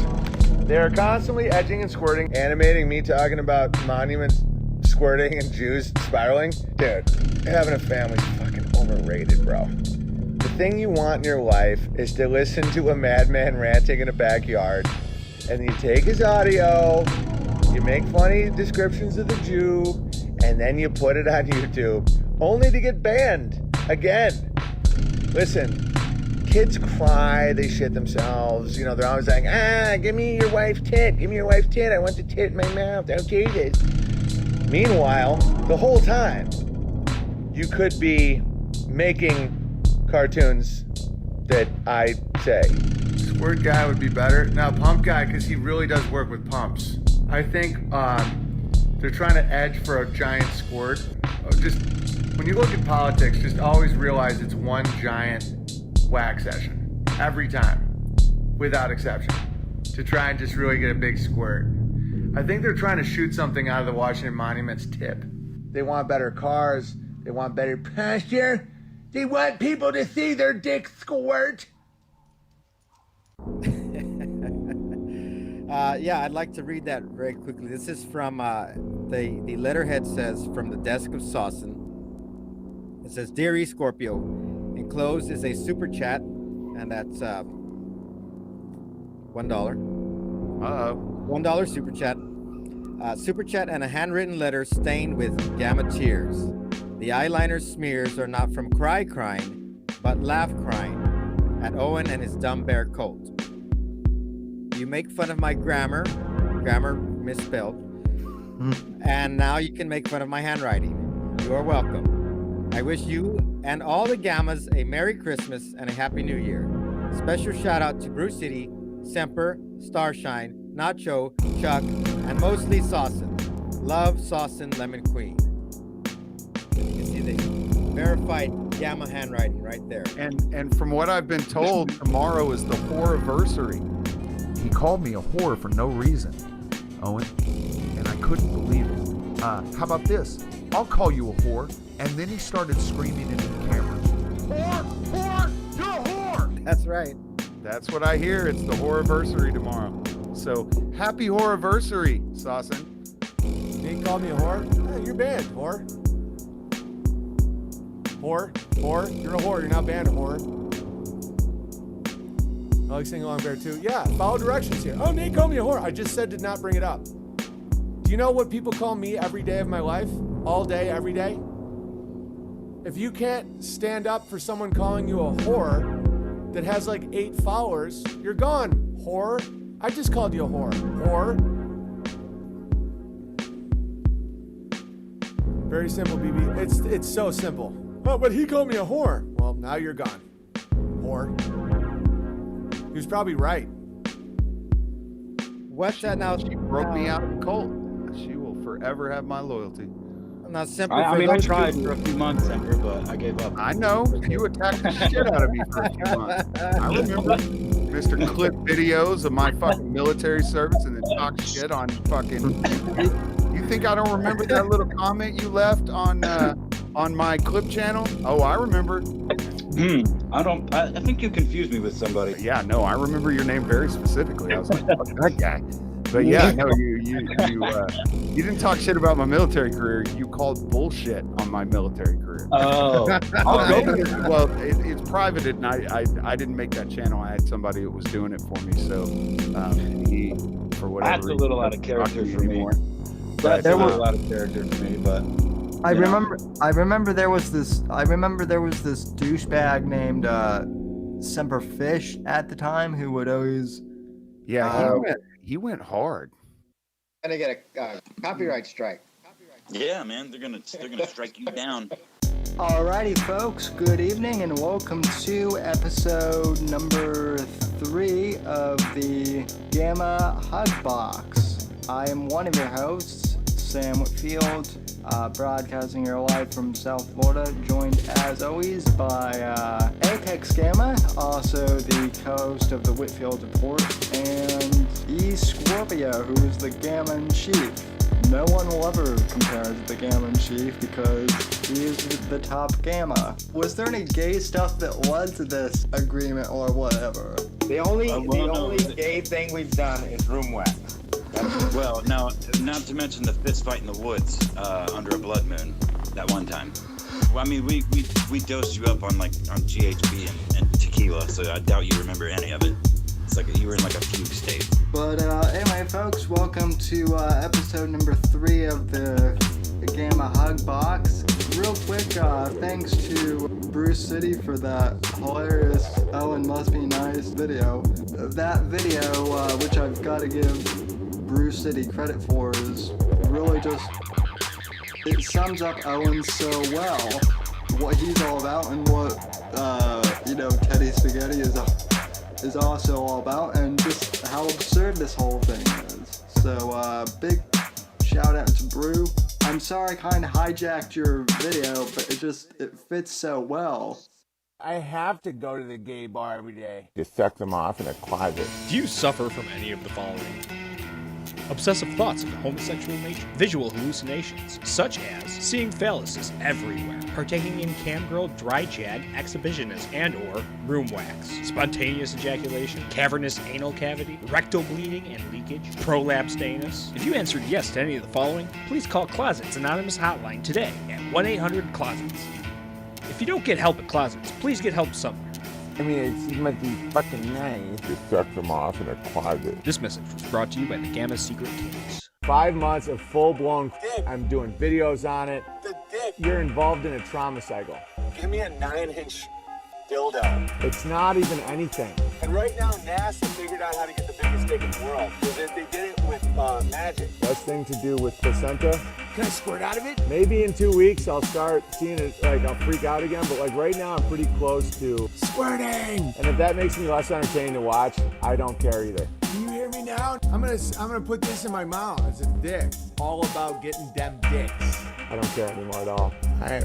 They are constantly edging and squirting, animating me talking about monuments squirting and Jews spiraling. Dude, having a family's fucking overrated, bro. The thing you want in your life is to listen to a madman ranting in a backyard, and you take his audio, you make funny descriptions of the Jew, and then you put it on YouTube, only to get banned again. Listen, kids cry, they shit themselves, they're always like, give me your wife's tit, I want the tit in my mouth, don't do this. Meanwhile, the whole time, you could be making cartoons that I say. Squirt guy would be better. Now, pump guy, because he really does work with pumps. I think they're trying to edge for a giant squirt. Just when you look at politics, just always realize it's one giant whack session every time, without exception, to try and just really get a big squirt. I think they're trying to shoot something out of the Washington Monument's tip. They want better cars. They want better posture. They want people to see their dick squirt. Yeah, I'd like to read that very quickly. This is from the letterhead says, from the desk of Saucin. It says, Dear E Scorpio, enclosed is a super chat, and that's $1. $1 super chat. Super chat and a handwritten letter stained with gamma tears. The eyeliner smears are not from crying, but laugh crying at Owen and his dumb bear cult. You make fun of my grammar misspelled, and now you can make fun of my handwriting. You are welcome. I wish you and all the Gammas a Merry Christmas and a Happy New Year. Special shout out to Brew City, Semper, Starshine, Nacho, Chuck, and mostly Saucin. Love, Saucin, Lemon Queen. You can see the verified Gamma handwriting right there. And from what I've been told, tomorrow is the whore-iversary. He called me a whore for no reason, Owen, and I couldn't believe it. How about this? I'll call you a whore. And then he started screaming into the camera, whore, whore, you're a whore. That's right. That's what I hear. It's the whore-iversary tomorrow. So happy whore-iversary, Saucin. You called me a whore? Yeah, you're banned, whore. Whore, you're a whore. You're not banned, a whore. I like singing along bear too. Yeah, follow directions here. Oh, Nate called me a whore. I just said did not bring it up. Do you know what people call me every day of my life? All day, every day? If you can't stand up for someone calling you a whore that has like 8 followers, you're gone, whore. I just called you a whore. Whore. Very simple, BB. It's so simple. Oh, but he called me a whore. Well, now you're gone. Whore. He was probably right. What's that now? She broke me out of the cult. She will forever have my loyalty. Now, simple. I mean, I tried for a few months, Ember, but I gave up. I know. You attacked the shit out of me for a few months. I remember Mr. Clip videos of my fucking military service and then talk shit on fucking YouTube. You think I don't remember that little comment you left on my Clip channel? Oh, I remember. I think you confused me with somebody. Yeah, no, I remember your name very specifically. I was like, fuck that guy. But yeah, no, you didn't talk shit about my military career. You called bullshit on my military career. Oh, well, it's private, and I didn't make that channel. I had somebody that was doing it for me. So he, for whatever, that's a little out of character for me. But There was a lot of character for me, but I remember there was this douchebag named Semperfish at the time who would always he went hard. Gonna get a copyright strike. yeah, man, they're gonna strike you down. Alrighty, folks. Good evening and welcome to episode number 3 of the Gamma Hug Box. I am one of your hosts, Sam Whitfield, broadcasting here live from South Florida, joined as always by Apex Gamma, also the co-host of the Whitfield Report, and E Scorpio, who is the Gamma in Chief. No one will ever compare to the Gamma in Chief because he is the top Gamma. Was there any gay stuff that led to this agreement or whatever? The only gay thing we've done is room wax. Well, now, not to mention the fist fight in the woods under a blood moon that one time. Well, I mean, we dosed you up on GHB and tequila, so I doubt you remember any of it. It's like you were in like a fugue state. But anyway, folks, welcome to episode number 3 of the Gamma Hug Box. Real quick, thanks to Brew City for that hilarious Owen Must Be Nice video. That video, which I've got to give Brew City credit for, is really just, it sums up Owen so well, what he's all about and what Teddy Spaghetti is also all about, and just how absurd this whole thing is. So big shout out to Brew. I'm sorry I kind of hijacked your video, but it fits so well. I have to go to the gay bar every day. Just suck them off in a closet. Do you suffer from any of the following? Obsessive thoughts of a homosexual nature, visual hallucinations, such as seeing phalluses everywhere, partaking in camgirl, dry jag, exhibitionism, and or room wax, spontaneous ejaculation, cavernous anal cavity, rectal bleeding and leakage, prolapsed anus. If you answered yes to any of the following, please call Closet's Anonymous Hotline today at 1-800-CLOSETS. If you don't get help at Closet's, please get help somewhere. I mean, it must be fucking nice to suck them off in a closet. This message was brought to you by the Gamma Secret Kings. 5 months of full-blown dick. I'm doing videos on it. The dick. You're involved in a trauma cycle. Give me a 9-inch dildo. It's not even anything. And right now, NASA figured out how to get the biggest dick in the world. Because they did it with magic. Best thing to do with placenta. Can I squirt out of it? Maybe in 2 weeks I'll start seeing it, I'll freak out again, but right now I'm pretty close to squirting. And if that makes me less entertaining to watch, I don't care either. Can you hear me now? I'm gonna put this in my mouth. It's a dick. All about getting them dicks. I don't care anymore at all. I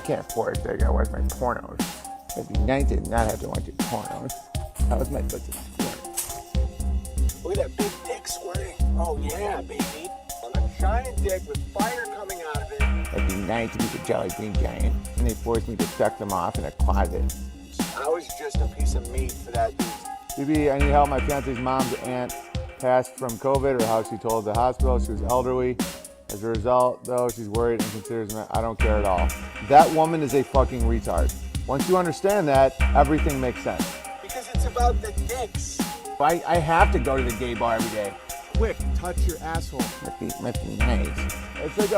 can't afford it. I gotta watch my pornos. It'd be nice to not have to watch your pornos. That was my fucking squirt. Look at that big dick squirting. Oh yeah, baby. On a giant dick with fire coming out of it. It'd be nice to be the Jolly Green Giant, and they forced me to suck them off in a closet. I was just a piece of meat for that dude. BB, I need help. My fiance's mom's aunt passed from COVID, or how she told the hospital. She was elderly. As a result, though, she's worried and considers me. I don't care at all. That woman is a fucking retard. Once you understand that, everything makes sense. Because it's about the dicks. I have to go to the gay bar every day. Quick, touch your asshole. Must be nice. It's like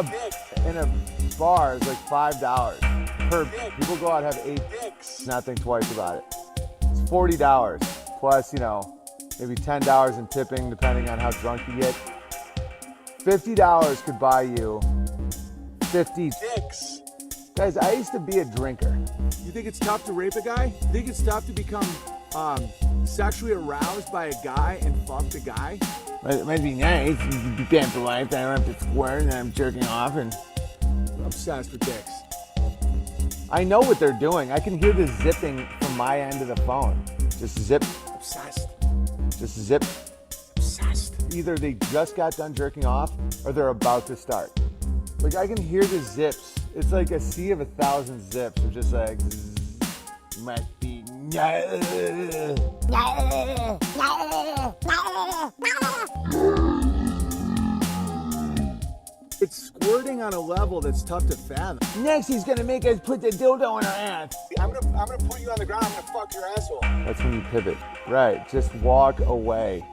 in a bar, it's like $5. People go out and have 8 dicks, not think twice about it. It's $40 plus, maybe $10 in tipping depending on how drunk you get. $50 could buy you 50 dicks. Guys, I used to be a drinker. You think it's tough to rape a guy? You think it's tough to become sexually aroused by a guy and fuck the guy? It might be nice. You can be banned for life. I don't have to swear and I'm jerking off and... I'm obsessed with dicks. I know what they're doing. I can hear the zipping from my end of the phone. Just zip. Obsessed. Just zip. Obsessed. Either they just got done jerking off or they're about to start. Like, I can hear the zips. It's like a sea of 1,000 zips. They're just like, must be. It's squirting on a level that's tough to fathom. Next, he's gonna make us put the dildo in our ass. I'm gonna put you on the ground. I'm gonna fuck your asshole. That's when you pivot. Right. Just walk away.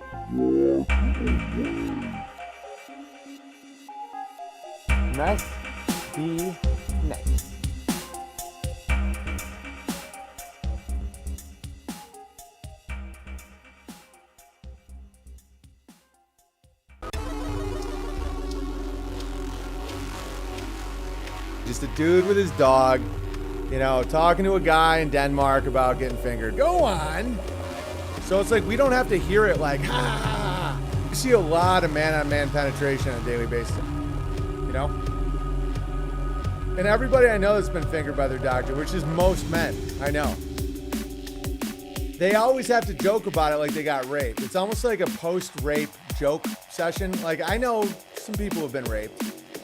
Must be nice. Just a dude with his dog, talking to a guy in Denmark about getting fingered. Go on. So it's like we don't have to hear it like, ha, ha, ha. You see a lot of man-on-man penetration on a daily basis, And everybody I know that's been fingered by their doctor, which is most men, I know. They always have to joke about it like they got raped. It's almost like a post-rape joke session. Like, I know some people have been raped,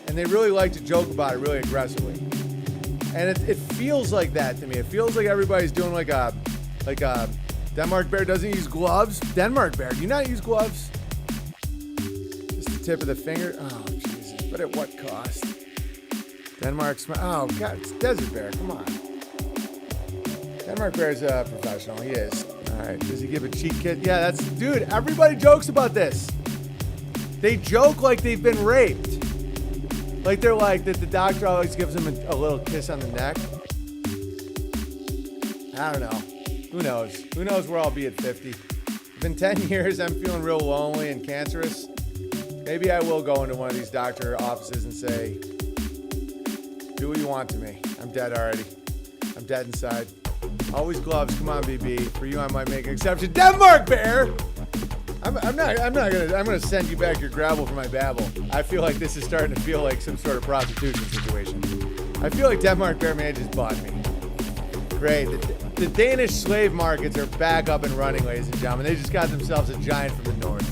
and they really like to joke about it really aggressively. And it feels like that to me. It feels like everybody's doing like a Denmark Bear doesn't use gloves. Denmark Bear, do you not use gloves? Just the tip of the finger. Oh, Jesus. But at what cost? Denmark, oh, God, it's Desert Bear. Come on. Denmark Bear's a professional. He is. All right. Does he give a cheek kiss? Yeah, dude, everybody jokes about this. They joke like they've been raped. Like they're like that the doctor always gives them a little kiss on the neck. I don't know. Who knows? Who knows where I'll be at 50? It's been 10 years. I'm feeling real lonely and cancerous. Maybe I will go into one of these doctor offices and say, do what you want to me. I'm dead already. I'm dead inside. Always gloves. Come on, BB. For you, I might make an exception. Denmark Bear! I'm gonna send you back your gravel for my babble. I feel like this is starting to feel like some sort of prostitution situation. I feel like Denmark Bear Man just bought me. Great. The Danish slave markets are back up and running, ladies and gentlemen. They just got themselves a giant from the north.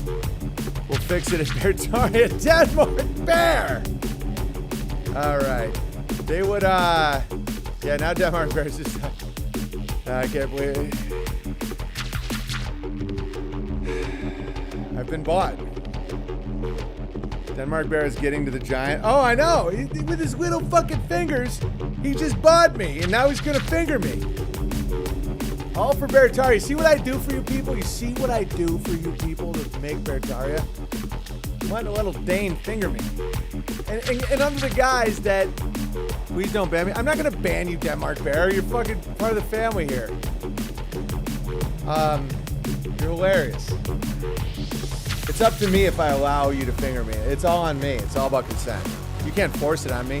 We'll fix it at Beartaria. Denmark Bear! All right. They would, yeah, now Denmark Bear's just, I can't believe it. I've been bought. Denmark Bear is getting to the giant. Oh, I know. With his little fucking fingers, he just bought me, and now he's gonna finger me. All for Beartaria. You see what I do for you people? You see what I do for you people to make Beartaria? Let a little Dane finger me. And under the guise that, please don't ban me. I'm not gonna ban you, Denmark Bear. You're fucking part of the family here. You're hilarious. It's up to me if I allow you to finger me. It's all on me. It's all about consent. You can't force it on me.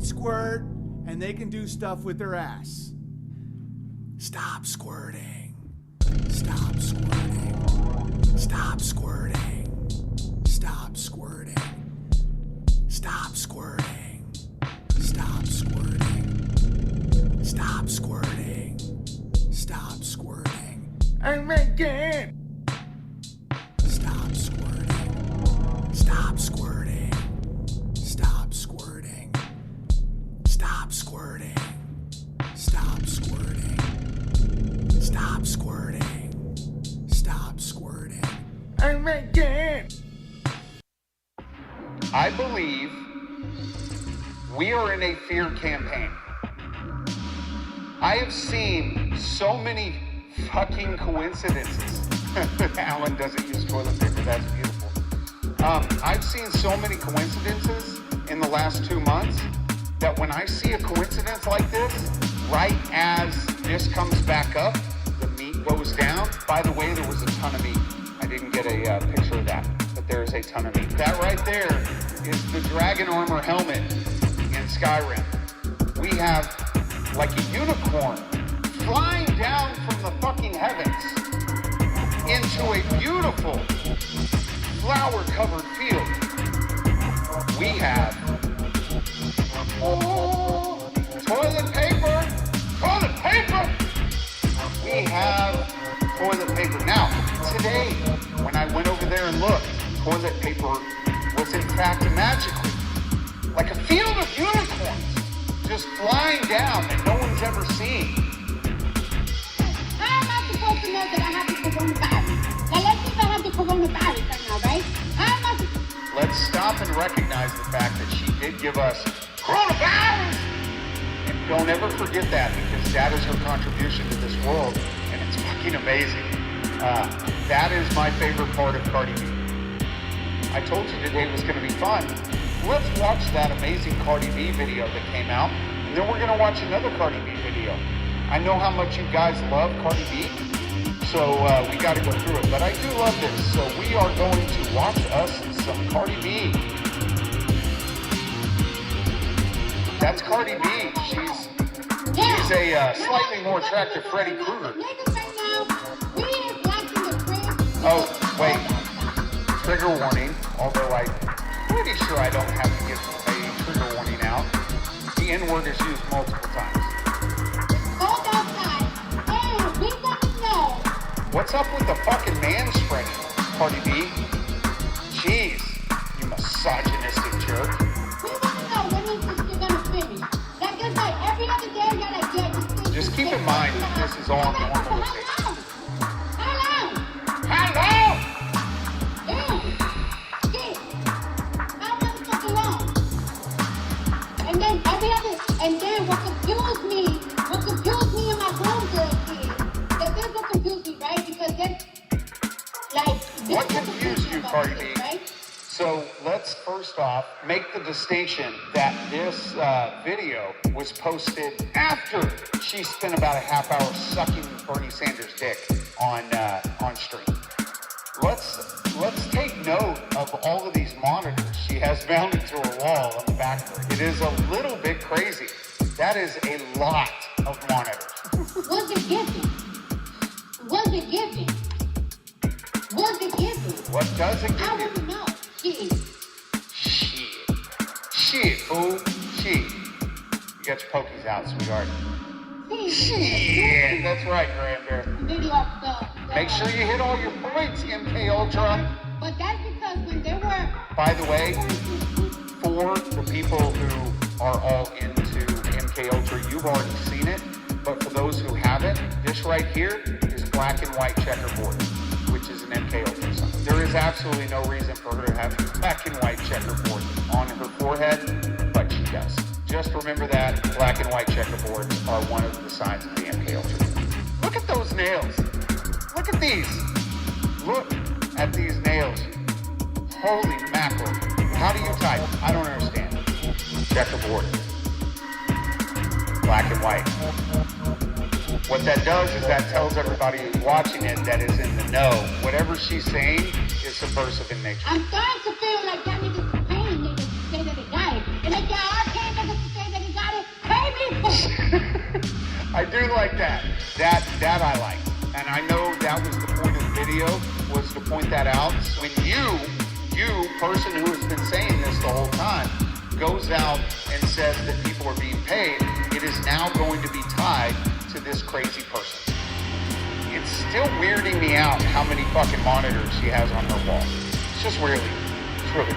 squirt and they can do stuff with their ass. Stop squirting. Stop squirting. Stop squirting. Stop squirting. Stop squirting. Stop squirting. Stop squirting. Stop squirting. I'm again. Stop squirting. Stop squirting. Stop squirting. Stop squirting. Stop squirting. Stop squirting. Stop squirting. I'm again. I believe we are in a fear campaign. I have seen so many fucking coincidences. Alan doesn't use toilet paper, that's beautiful. I've seen so many coincidences in the last 2 months that when I see a coincidence like this, right as this comes back up, the meat goes down. By the way, there was a ton of meat. I didn't get a picture of that, but there is a ton of meat. That right there is the dragon armor helmet in Skyrim. We have like a unicorn flying down from the fucking heavens into a beautiful flower-covered field. We have toilet paper! Toilet paper! We have toilet paper. Now, today, when I went over there and looked, toilet paper was in fact magically like a field of unicorns just flying down that no one's ever seen. How am I supposed to know that I have the coronavirus? Now let's see if I have the coronavirus right now, right? How am I Let's stop and recognize the fact that she did give us coronavirus! And don't ever forget that, because that is her contribution to this world, and it's fucking amazing. That is my favorite part of Cardi B. I told you today was going to be fun. Let's watch that amazing Cardi B video that came out, and then we're going to watch another Cardi B video. I know how much you guys love Cardi B, so we got to go through it. But I do love this, so we are going to watch us some Cardi B. That's Cardi B. She's a slightly more attractive Freddy Krueger. Oh, wait. Trigger warning, although I'm pretty sure I don't have to give a trigger warning out. The N-word is used multiple times. What's up with the fucking manspreading, Cardi B? Jeez, you misogynistic jerk. Just keep in mind that this is all normalization. Hello! And then what confused me in my homegirl is that this will confuse me, right? Because that's like what confused you, Cardi B? Right? So let's first off make the distinction that this video was posted after she spent about a half hour sucking Bernie Sanders' dick on stream. Let's take note of all of these monitors she has mounted to her wall on the back of her. It is a little bit crazy. That is a lot of monitors. Was it giving? Was it giving? Was it giving? What does it give I you? want to know. Shit, fool. Shit. You got your pokies out, sweetheart. Shit. That's right, Grandbear. Video of the Make sure you hit all your points, MK Ultra. But that's because when they were... By the way, for the people who are all into MK Ultra, you've already seen it. But for those who haven't, this right here is black and white checkerboard, which is an MK Ultra sign. There is absolutely no reason for her to have black and white checkerboard on her forehead, but she does. Just remember that black and white checkerboards are one of the signs of the MK Ultra. Look at those nails. Look at these. Look at these nails. Holy mackerel. How do you type? I don't understand. Checkerboard. Black and white. What that does is that tells everybody who's watching it that is in the know. Whatever she's saying is subversive in nature. I'm starting to feel like y'all niggas paying niggas to say that they got it. And if y'all are paying niggas to say that I do like that. That I like. And I know that was the point of the video, was to point that out. When you, person who has been saying this the whole time, goes out and says that people are being paid, it is now going to be tied to this crazy person. It's still weirding me out how many fucking monitors she has on her wall. It's just really weird.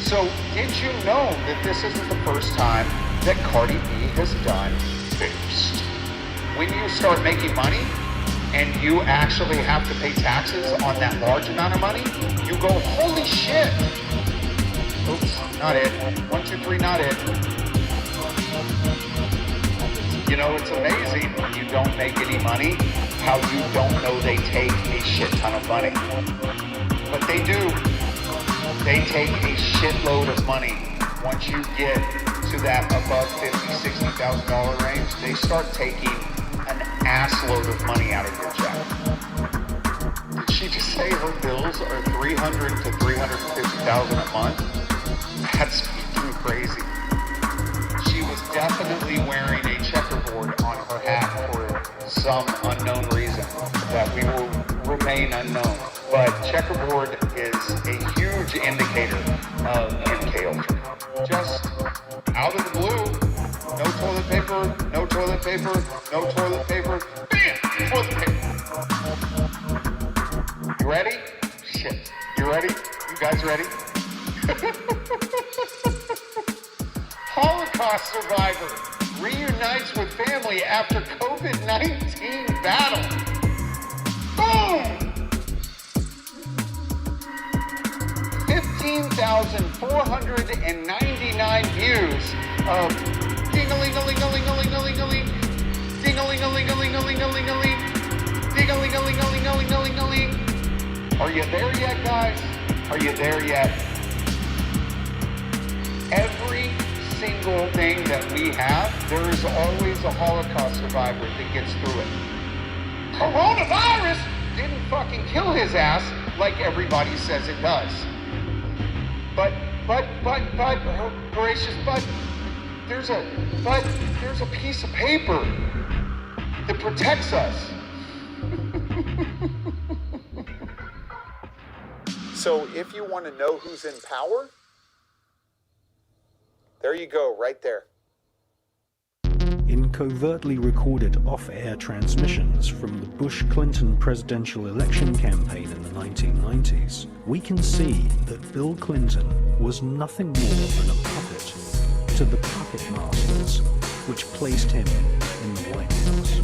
So, did you know that this isn't the first time that Cardi B has done Boost? When you start making money and you actually have to pay taxes on that large amount of money, you go, holy shit! Oops, not it. 1, 2, 3, not it. You know, it's amazing when you don't make any money, how you don't know they take a shit ton of money. But they do. They take a shitload of money. Once you get to that above $50,000, $60,000 range, they start taking an assload of money out of your check. Did she just say her bills are $300,000 to $350,000 a month? That's fucking crazy. She was definitely wearing a checkerboard on her hat for some unknown reason that we will remain unknown. But checkerboard is a huge indicator of MK Ultra. Just out of the blue, no toilet paper, no toilet paper, no toilet paper, bam, toilet paper. You ready? Shit. You ready? You guys ready? Holocaust survivor reunites with family after COVID-19 battle. Boom! 15,499 views of ding-a-ling-a-ling-a-ling-a-ling-a-ling-a-ling, ding-a-ling-a-ling-a-ling-a-ling-a-ling, ding-a-ling-a-ling-a-ling-a-ling-a-ling. Are you there yet, guys? Are you there yet? Every single thing that we have, there is always a Holocaust survivor that gets through it. Coronavirus didn't fucking kill his ass like everybody says it does. But, Horatius, there's a piece of paper that protects us. So if you want to know who's in power, there you go, right there. In covertly recorded off-air transmissions from the Bush-Clinton presidential election campaign in the 1990s, we can see that Bill Clinton was nothing more than a puppet to the puppet masters which placed him in the White House.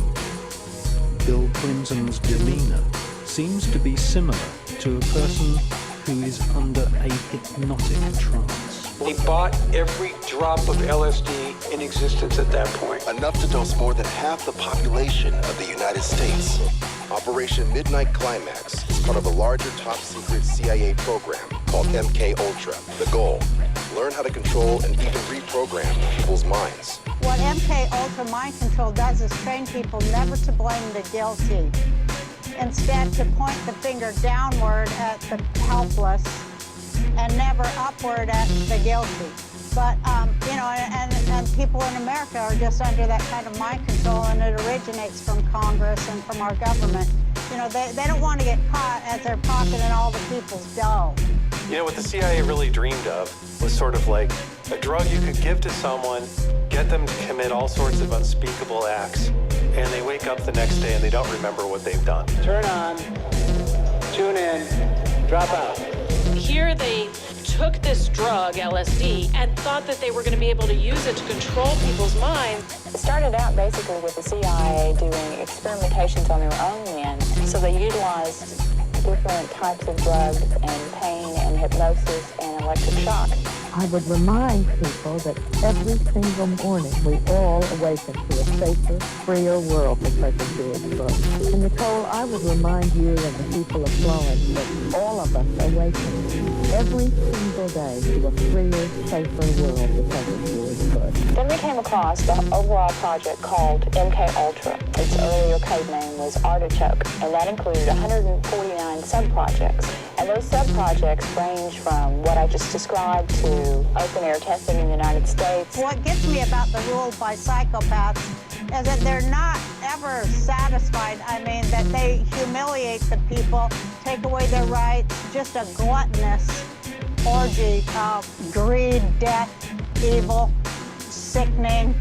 Bill Clinton's demeanor seems to be similar to a person who is under a hypnotic trance. He bought every drop of LSD in existence at that point. Enough to dose more than half the population of the United States. Operation Midnight Climax is part of a larger top-secret CIA program called MK Ultra. The goal, learn how to control and even reprogram people's minds. What MK Ultra mind control does is train people never to blame the guilty. Instead, to point the finger downward at the helpless and never upward at the guilty. But, and people in America are just under that kind of mind control, and it originates from Congress and from our government. You know, they don't want to get caught as they're pocketing all the people's dough. You know, what the CIA really dreamed of was sort of like a drug you could give to someone, get them to commit all sorts of unspeakable acts, and they wake up the next day and they don't remember what they've done. Turn on, tune in, drop out. Here they took this drug, LSD, and thought that they were going to be able to use it to control people's minds. It started out basically with the CIA doing experimentations on their own men. So they utilized different types of drugs and pain and hypnosis and electric shock. I would remind people that every single morning we all awaken to a safer, freer world because of George Bush. And Nicole, I would remind you and the people of Florence that all of us awaken every single day to a freer, safer world because of George Bush. Then we came across the overall project called MK Ultra. Its earlier code name was Artichoke, and that included 149 sub-projects. And those sub-projects range from what I just described to open-air testing in the United States. What gets me about the rule by psychopaths is that they're not ever satisfied. I mean, that they humiliate the people, take away their rights, just a gluttonous orgy of greed, death, evil, sickening.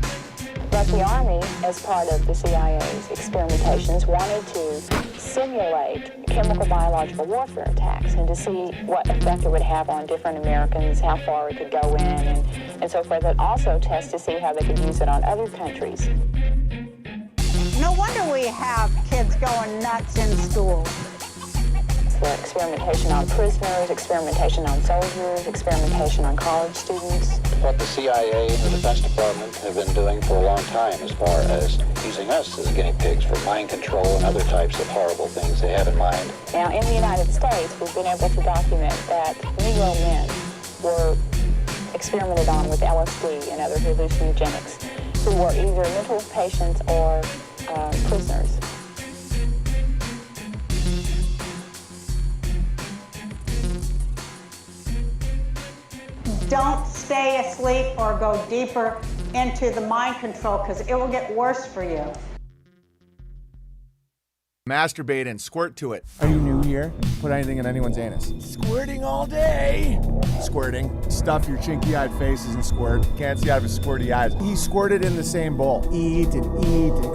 But the Army, as part of the CIA's experimentations, wanted to simulate chemical biological warfare attacks and to see what effect it would have on different Americans, how far it could go in, and so forth, but also test to see how they could use it on other countries. No wonder we have kids going nuts in school. The experimentation on prisoners, experimentation on soldiers, experimentation on college students. What the CIA and the Defense Department have been doing for a long time as far as using us as guinea pigs for mind control and other types of horrible things they have in mind. Now, in the United States, we've been able to document that Negro men were experimented on with LSD and other hallucinogenics who were either mental patients or prisoners. Don't stay asleep or go deeper into the mind control because it will get worse for you. Masturbate and squirt to it. Are you new here? Put anything in anyone's anus. Squirting all day. Squirting. Stuff your chinky-eyed faces and squirt. Can't see out of his squirty eyes. He squirted in the same bowl. Eat and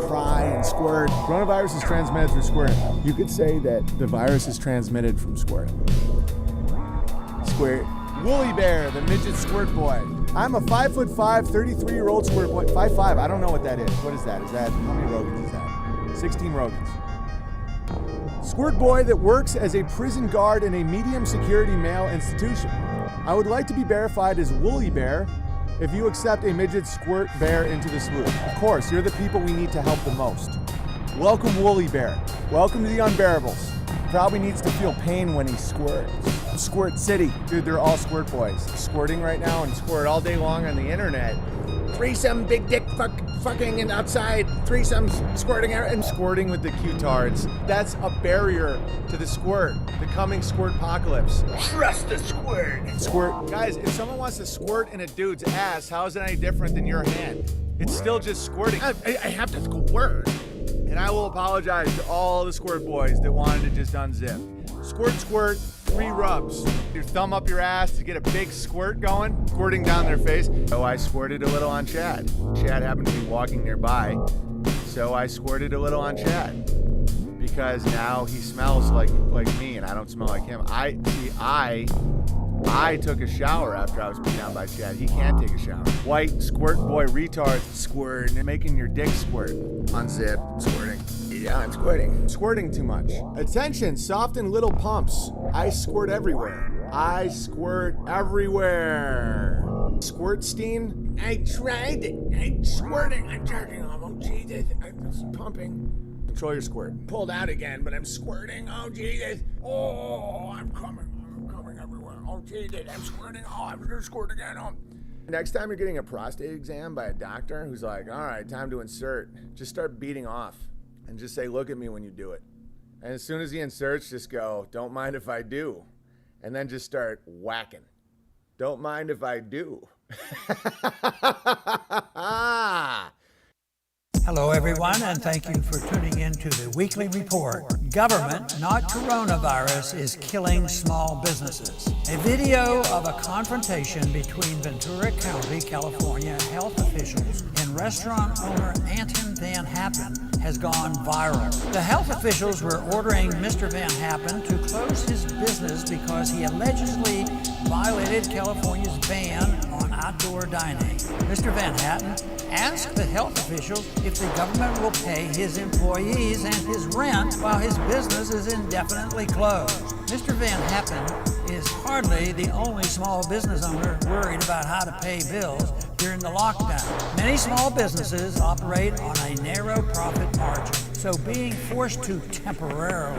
cry and squirt. Coronavirus is transmitted through squirting. You could say that the virus is transmitted from squirting. Squirt. Woolly Bear, the midget squirt boy. I'm a 5'5", 33-year-old squirt boy. 5'5", I don't know what that is. What is that? How many Rogans is that? 16 Rogans. Squirt boy that works as a prison guard in a medium security male institution. I would like to be verified as Woolly Bear if you accept a midget squirt bear into the swoop. Of course, you're the people we need to help the most. Welcome, Woolly Bear. Welcome to the Unbearables. Probably needs to feel pain when he squirts. Squirt City. Dude, they're all squirt boys. Squirting right now and squirt all day long on the internet. Threesome, big dick, fucking and outside. Threesomes, squirting and squirting with the Q-tards. That's a barrier to the squirt. The coming squirt apocalypse. Trust the squirt. Squirt. Guys, if someone wants to squirt in a dude's ass, how is it any different than your hand? It's still just squirting. I have to squirt. And I will apologize to all the squirt boys that wanted to just unzip. Squirt, squirt, 3 rubs. Your thumb up your ass to get a big squirt going, squirting down their face. So I squirted a little on Chad. Chad happened to be walking nearby, so I squirted a little on Chad. Because now he smells like me and I don't smell like him. I took a shower after I was peed on by Chad. He can't take a shower. White squirt boy retard squirt, making your dick squirt. Unzip, squirting. Yeah, I'm squirting. Squirting too much. Attention, soft and little pumps. I squirt everywhere. I squirt everywhere. Squirtstein? I tried it. I'm squirting. I'm jerking off. Oh, Jesus. I'm pumping. Control your squirt. Pulled out again, but I'm squirting. Oh, Jesus. Oh, I'm coming. Everywhere. Oh, Jesus, I'm squirting. Oh, I'm gonna squirt again. Oh. Next time you're getting a prostate exam by a doctor who's like, all right, time to insert, just start beating off and just say, look at me when you do it. And as soon as he inserts, just go, don't mind if I do. And then just start whacking. Don't mind if I do. Hello, everyone, and thank you for tuning in to the weekly report. Government, not coronavirus, is killing small businesses. A video of a confrontation between Ventura County, California health officials and restaurant owner Anton Van Happen has gone viral. The health officials were ordering Mr. Van Happen to close his business because he allegedly violated California's ban on outdoor dining. Mr. Van Hatten asked the health officials if the government will pay his employees and his rent while his business is indefinitely closed. Mr. Van Happen is hardly the only small business owner worried about how to pay bills during the lockdown. Many small businesses operate on a narrow profit margin, so being forced to temporarily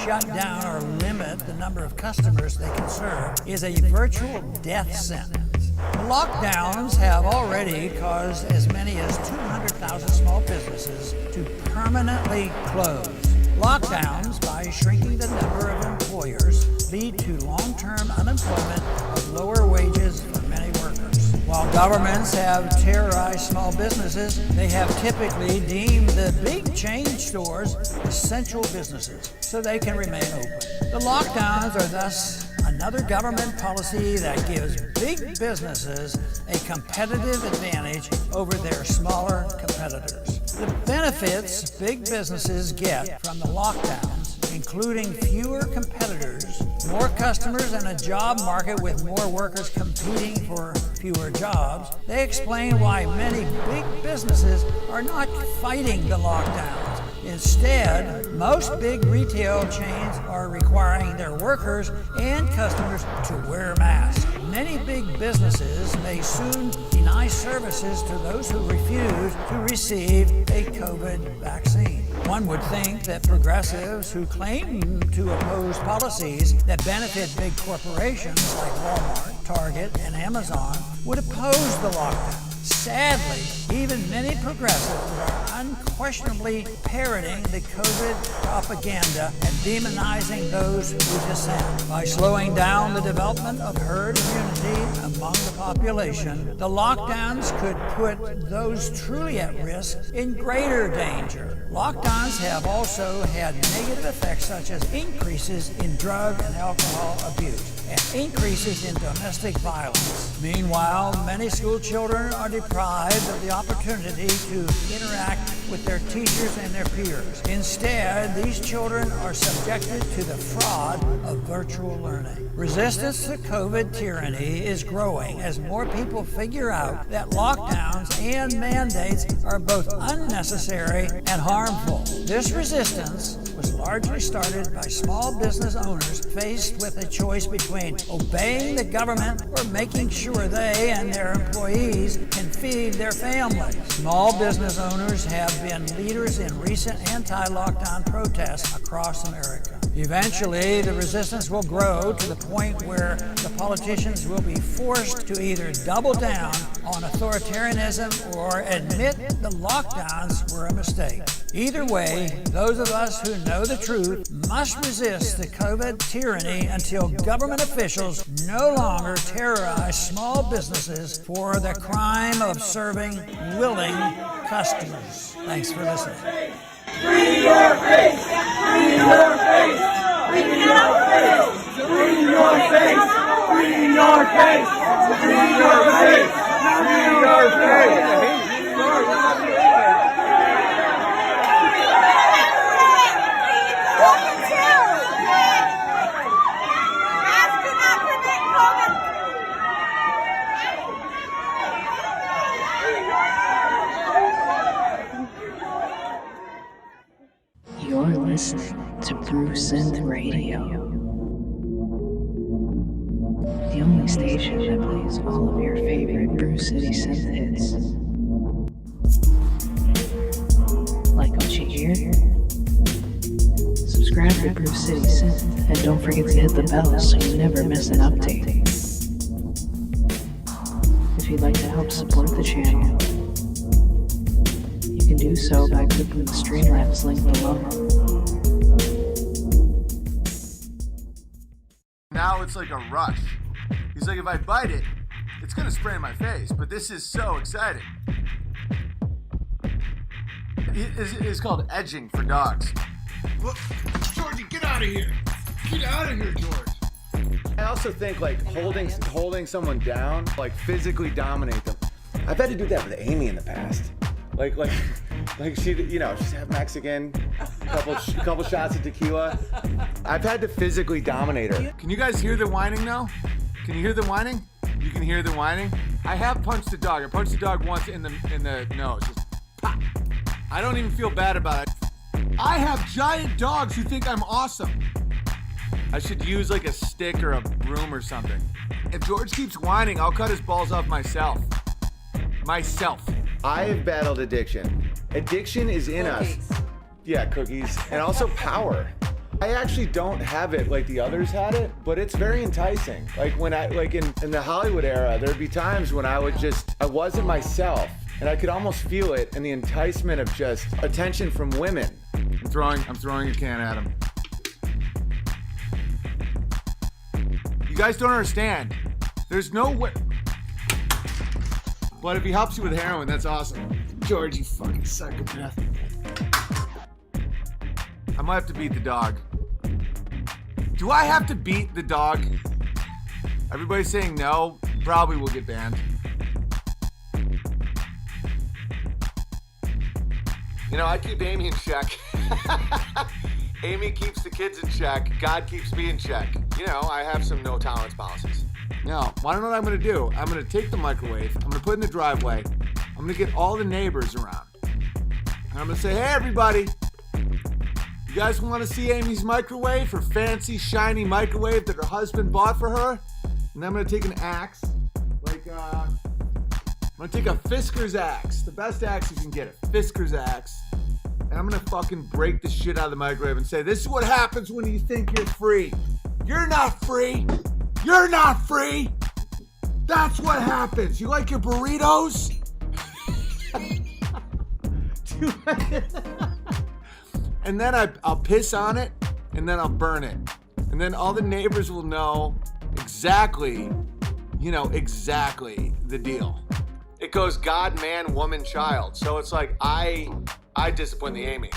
shut down or limit the number of customers they can serve is a virtual death sentence. The lockdowns have already caused as many as 200,000 small businesses to permanently close. Lockdowns, by shrinking the number of employers, lead to long-term unemployment of lower wages for many workers. While governments have terrorized small businesses, they have typically deemed the big chain stores essential businesses so they can remain open. The lockdowns are thus another government policy that gives big businesses a competitive advantage over their smaller competitors. The benefits big businesses get from the lockdowns, including fewer competitors, more customers, and a job market with more workers competing for fewer jobs, they explain why many big businesses are not fighting the lockdowns. Instead, most big retail chains are requiring their workers and customers to wear masks. Many big businesses may soon deny services to those who refuse to receive a COVID vaccine. One would think that progressives who claim to oppose policies that benefit big corporations like Walmart, Target, and Amazon would oppose the lockdown. Sadly, even many progressives are unquestionably parroting the COVID propaganda and demonizing those who dissent. By slowing down the development of herd immunity among the population, the lockdowns could put those truly at risk in greater danger. Lockdowns have also had negative effects such as increases in drug and alcohol abuse and increases in domestic violence. Meanwhile, many school children are deprived of the opportunity to interact with their teachers and their peers. Instead, these children are subjected to the fraud of virtual learning. Resistance to COVID tyranny is growing as more people figure out that lockdowns and mandates are both unnecessary and harmful. This resistance was largely started by small business owners faced with a choice between obeying the government or making sure they and their employees can feed their families. Small business owners have been leaders in recent anti-lockdown protests across America. Eventually, the resistance will grow to the point where the politicians will be forced to either double down on authoritarianism or admit the lockdowns were a mistake. Either way, those of us who know the truth must resist the COVID tyranny until government officials no longer terrorize small businesses for the crime of serving willing customers. Thanks for listening. Free your face! Free your face! Free your face! Free your face! Free your face! Free your face! Free your face! You're listening to Brew Synth Radio, the only station that plays all of your favorite Brew City synth hits. Like what you hear? Subscribe to Brew City Synth and don't forget to hit the bell so you never miss an update. If you'd like to help support the channel, you can do so by clicking the Streamlabs link below. Now it's like a rush. He's like, if I bite it, it's gonna spray in my face, but this is so exciting. It's called edging for dogs. Look, Georgie, get out of here. Get out of here, George. I also think like holding someone down, like physically dominate them. I've had to do that with Amy in the past. Like she, you know, she's half Mexican, couple shots of tequila. I've had to physically dominate her. Can you guys hear the whining now? Can you hear the whining? You can hear the whining? I have punched the dog. I punched the dog once in the nose. Just pop. I don't even feel bad about it. I have giant dogs who think I'm awesome. I should use like a stick or a broom or something. If George keeps whining, I'll cut his balls off myself. I have battled addiction. Addiction is in us. Yeah, cookies. And also power. I actually don't have it like the others had it, but it's very enticing. Like when I, in the Hollywood era, there'd be times when I wasn't myself. And I could almost feel it in the enticement of just attention from women. I'm throwing a can at him. You guys don't understand. There's no way. But if he helps you with heroin, that's awesome. George, you fucking psychopath. I might have to beat the dog. Do I have to beat the dog? Everybody's saying no. Probably will get banned. You know, I keep Amy in check. Amy keeps the kids in check. God keeps me in check. You know, I have some no tolerance policies. Now, why don't know what I'm gonna do? I'm gonna take the microwave, I'm gonna put it in the driveway, I'm gonna get all the neighbors around. And I'm gonna say, hey everybody, you guys wanna see Amy's microwave, her fancy, shiny microwave that her husband bought for her? And then I'm gonna take an axe, I'm gonna take a Fisker's axe, the best axe you can get, a Fisker's axe. And I'm gonna fucking break the shit out of the microwave and say, this is what happens when you think you're free. You're not free. You're not free. That's what happens. You like your burritos? And then I'll piss on it, and then I'll burn it. And then all the neighbors will know exactly the deal. It goes God, man, woman, child. So it's like I discipline the Amy.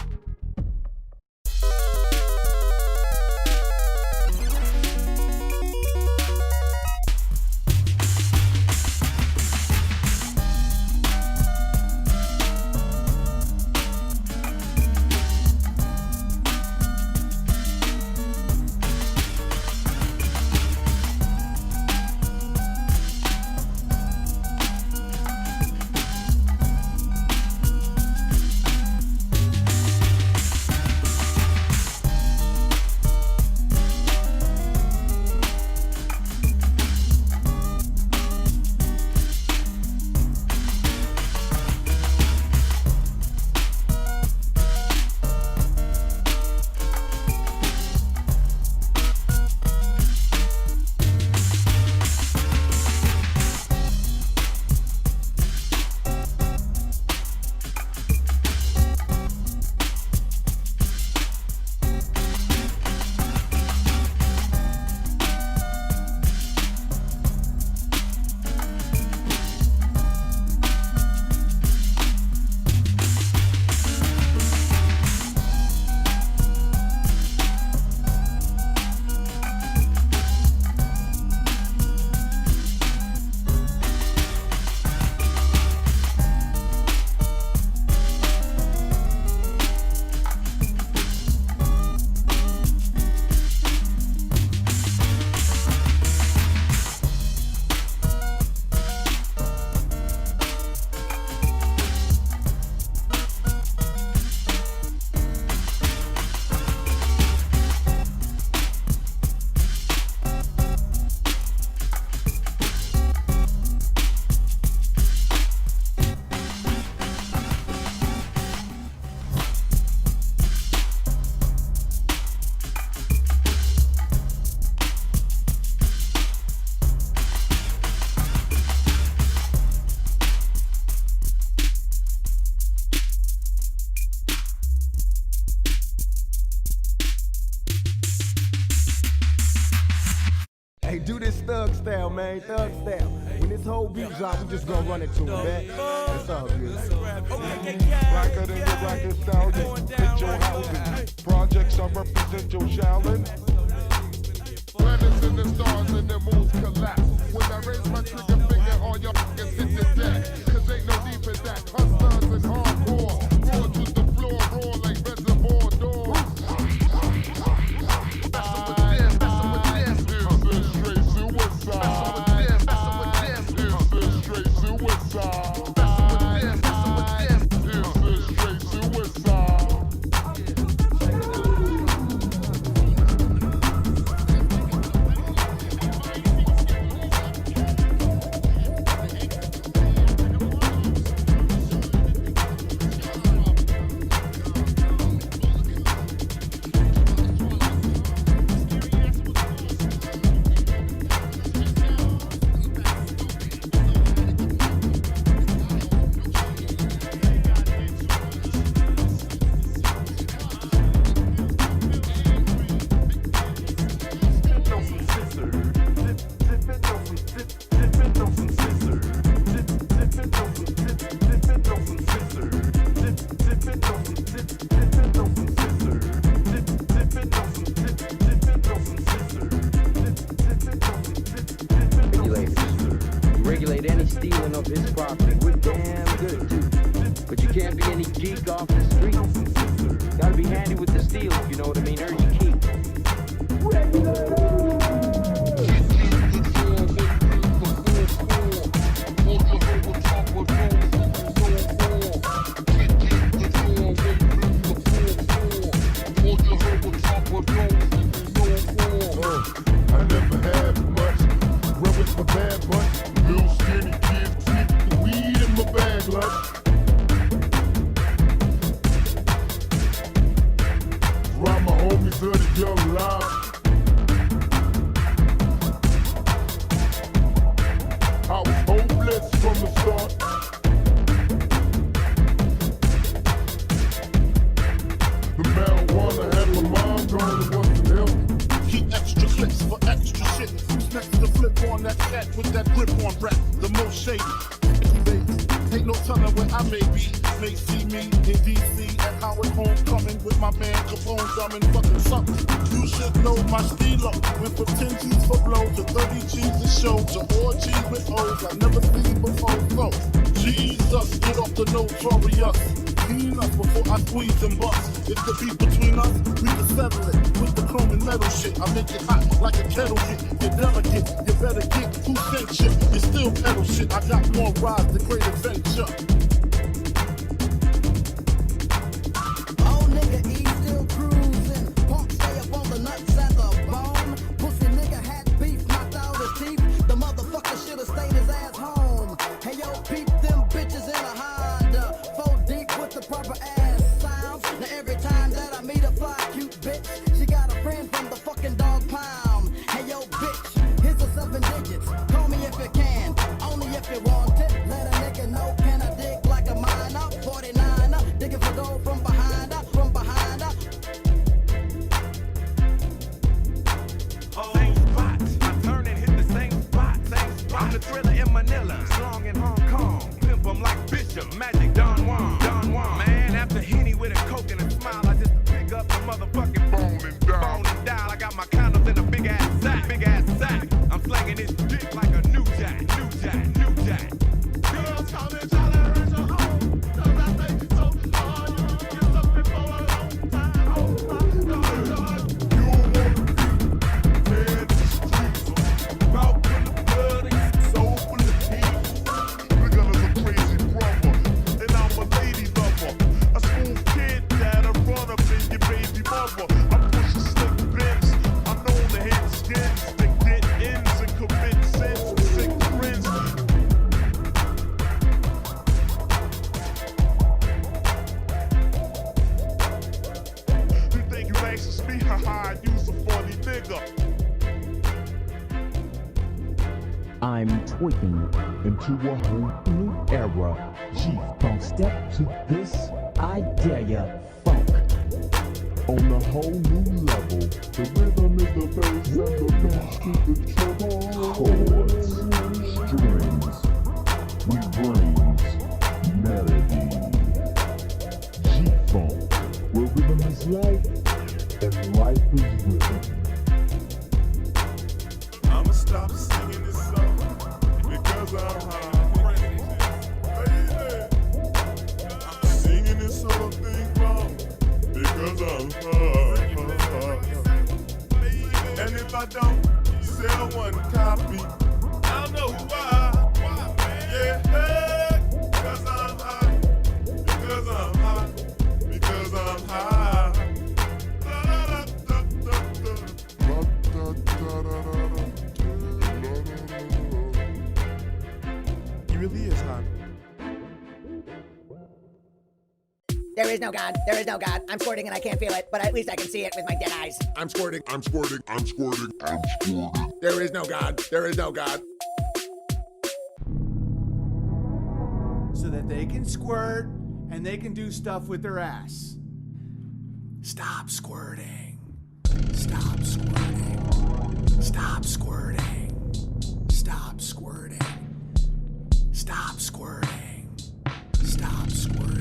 Hey, do this thug style, man, thug style. When this whole beat drop, we just gonna run it to him, man. That's all good. Blacker than your blackest stallion. Hit your housing. Projects, I represent your challenge. Planets in the stars and the moons collapse. When I raise my trigger finger, all y'all can hit the deck. Cause ain't no need for that. Hustlers and hardcore. Roar to the floor, roar like reservoir doors. Regulate any stealing of his property. We're damn good too. But you can't be any geek off the street. Gotta be handy with the steel, if you know what I mean. Earn your keep. I never had much. Run with my bad bunch. Little skinny kids, keep the weed in my bag, love. Drive my homies to the young live. I was hopeless from the start. The marijuana had my mind gone, it wasn't helping. Keep extra clips for extra shit. Who's next to flip on that cat with that grip on rap? The most shady. Ain't no telling where I may be. May see me in DC at Howard Homecoming with my man Capone drumming fucking something. You should know my steelo. Went from 10 G's for blow to 30 G's a show to all G's with O's I never seen before. So, Jesus, get off the notorious. Clean us before I squeeze and bust. If the beef between us, we can settle it with the chrome and metal shit. I make it hot like a kettle hit. You're delicate, you better get who sent shit. You still pedal shit. I got more rides than Great Adventure. Oh nigga, E still cruising. Punk stay up on the nuts at the bone. Pussy nigga had beef, knocked out his teeth. The motherfucker should've stayed his ass home. Hey yo, peep them bitches in a Honda. 4 deep with the proper ass sounds. Now every time that I meet a fly cute bitch, she got a friend from the fucking dog pound. Hey yo, bitch, here's the 7 digits. Call me if you can, only if you want it. Let a nigga know, can I dig like a miner? 49er, digging for gold from behind her, from behind her. Same spot, I turn and hit the same spot. I'm the thriller in Manila, strong in Hong Kong. Pimp 'em like Bishop, Magic Don Juan. Man, after Henny with a coke and a smile, I just pick up the motherfucking bone and dial. I got my condoms in a big ass sack. I'm slanging this dick like a new jack. Girls call me Charlie Rancho home, 'cause I stay so hard. You get up before a long time. You wanna be dead in the streets, mouth full of blood and soul full of heat. Because I'm a crazy brother, and I'm a lady lover. A smooth kid that'll run up in your baby mother. I'm pushing slick bins, I'm known to hit skins, to get ins and commit sins with sick friends. You think you racist me? Haha, you's a funny nigga. I'm tweaking into a whole new era. G-Funk, step to this, I dare ya, funk. On a whole new level, the rhythm is the bass and the bass to the treble. Chords, strings, with brains, melody. G-Funk, where rhythm is life and life is rhythm. I'ma stop singing this song because I'm high. Baby, I'm singing this whole thing wrong because I'm high. And if I don't sell one copy, I'll know why. Yeah, because I'm high. Because I'm high. Because I'm high. He really is high. There is no God. There is no God. I'm squirting and I can't feel it, but at least I can see it with my dead eyes. I'm squirting. There is no God. There is no God. So that they can squirt and they can do stuff with their ass. Stop squirting. Stop squirting. Stop squirting. Stop squirting. Stop squirting. Stop squirting.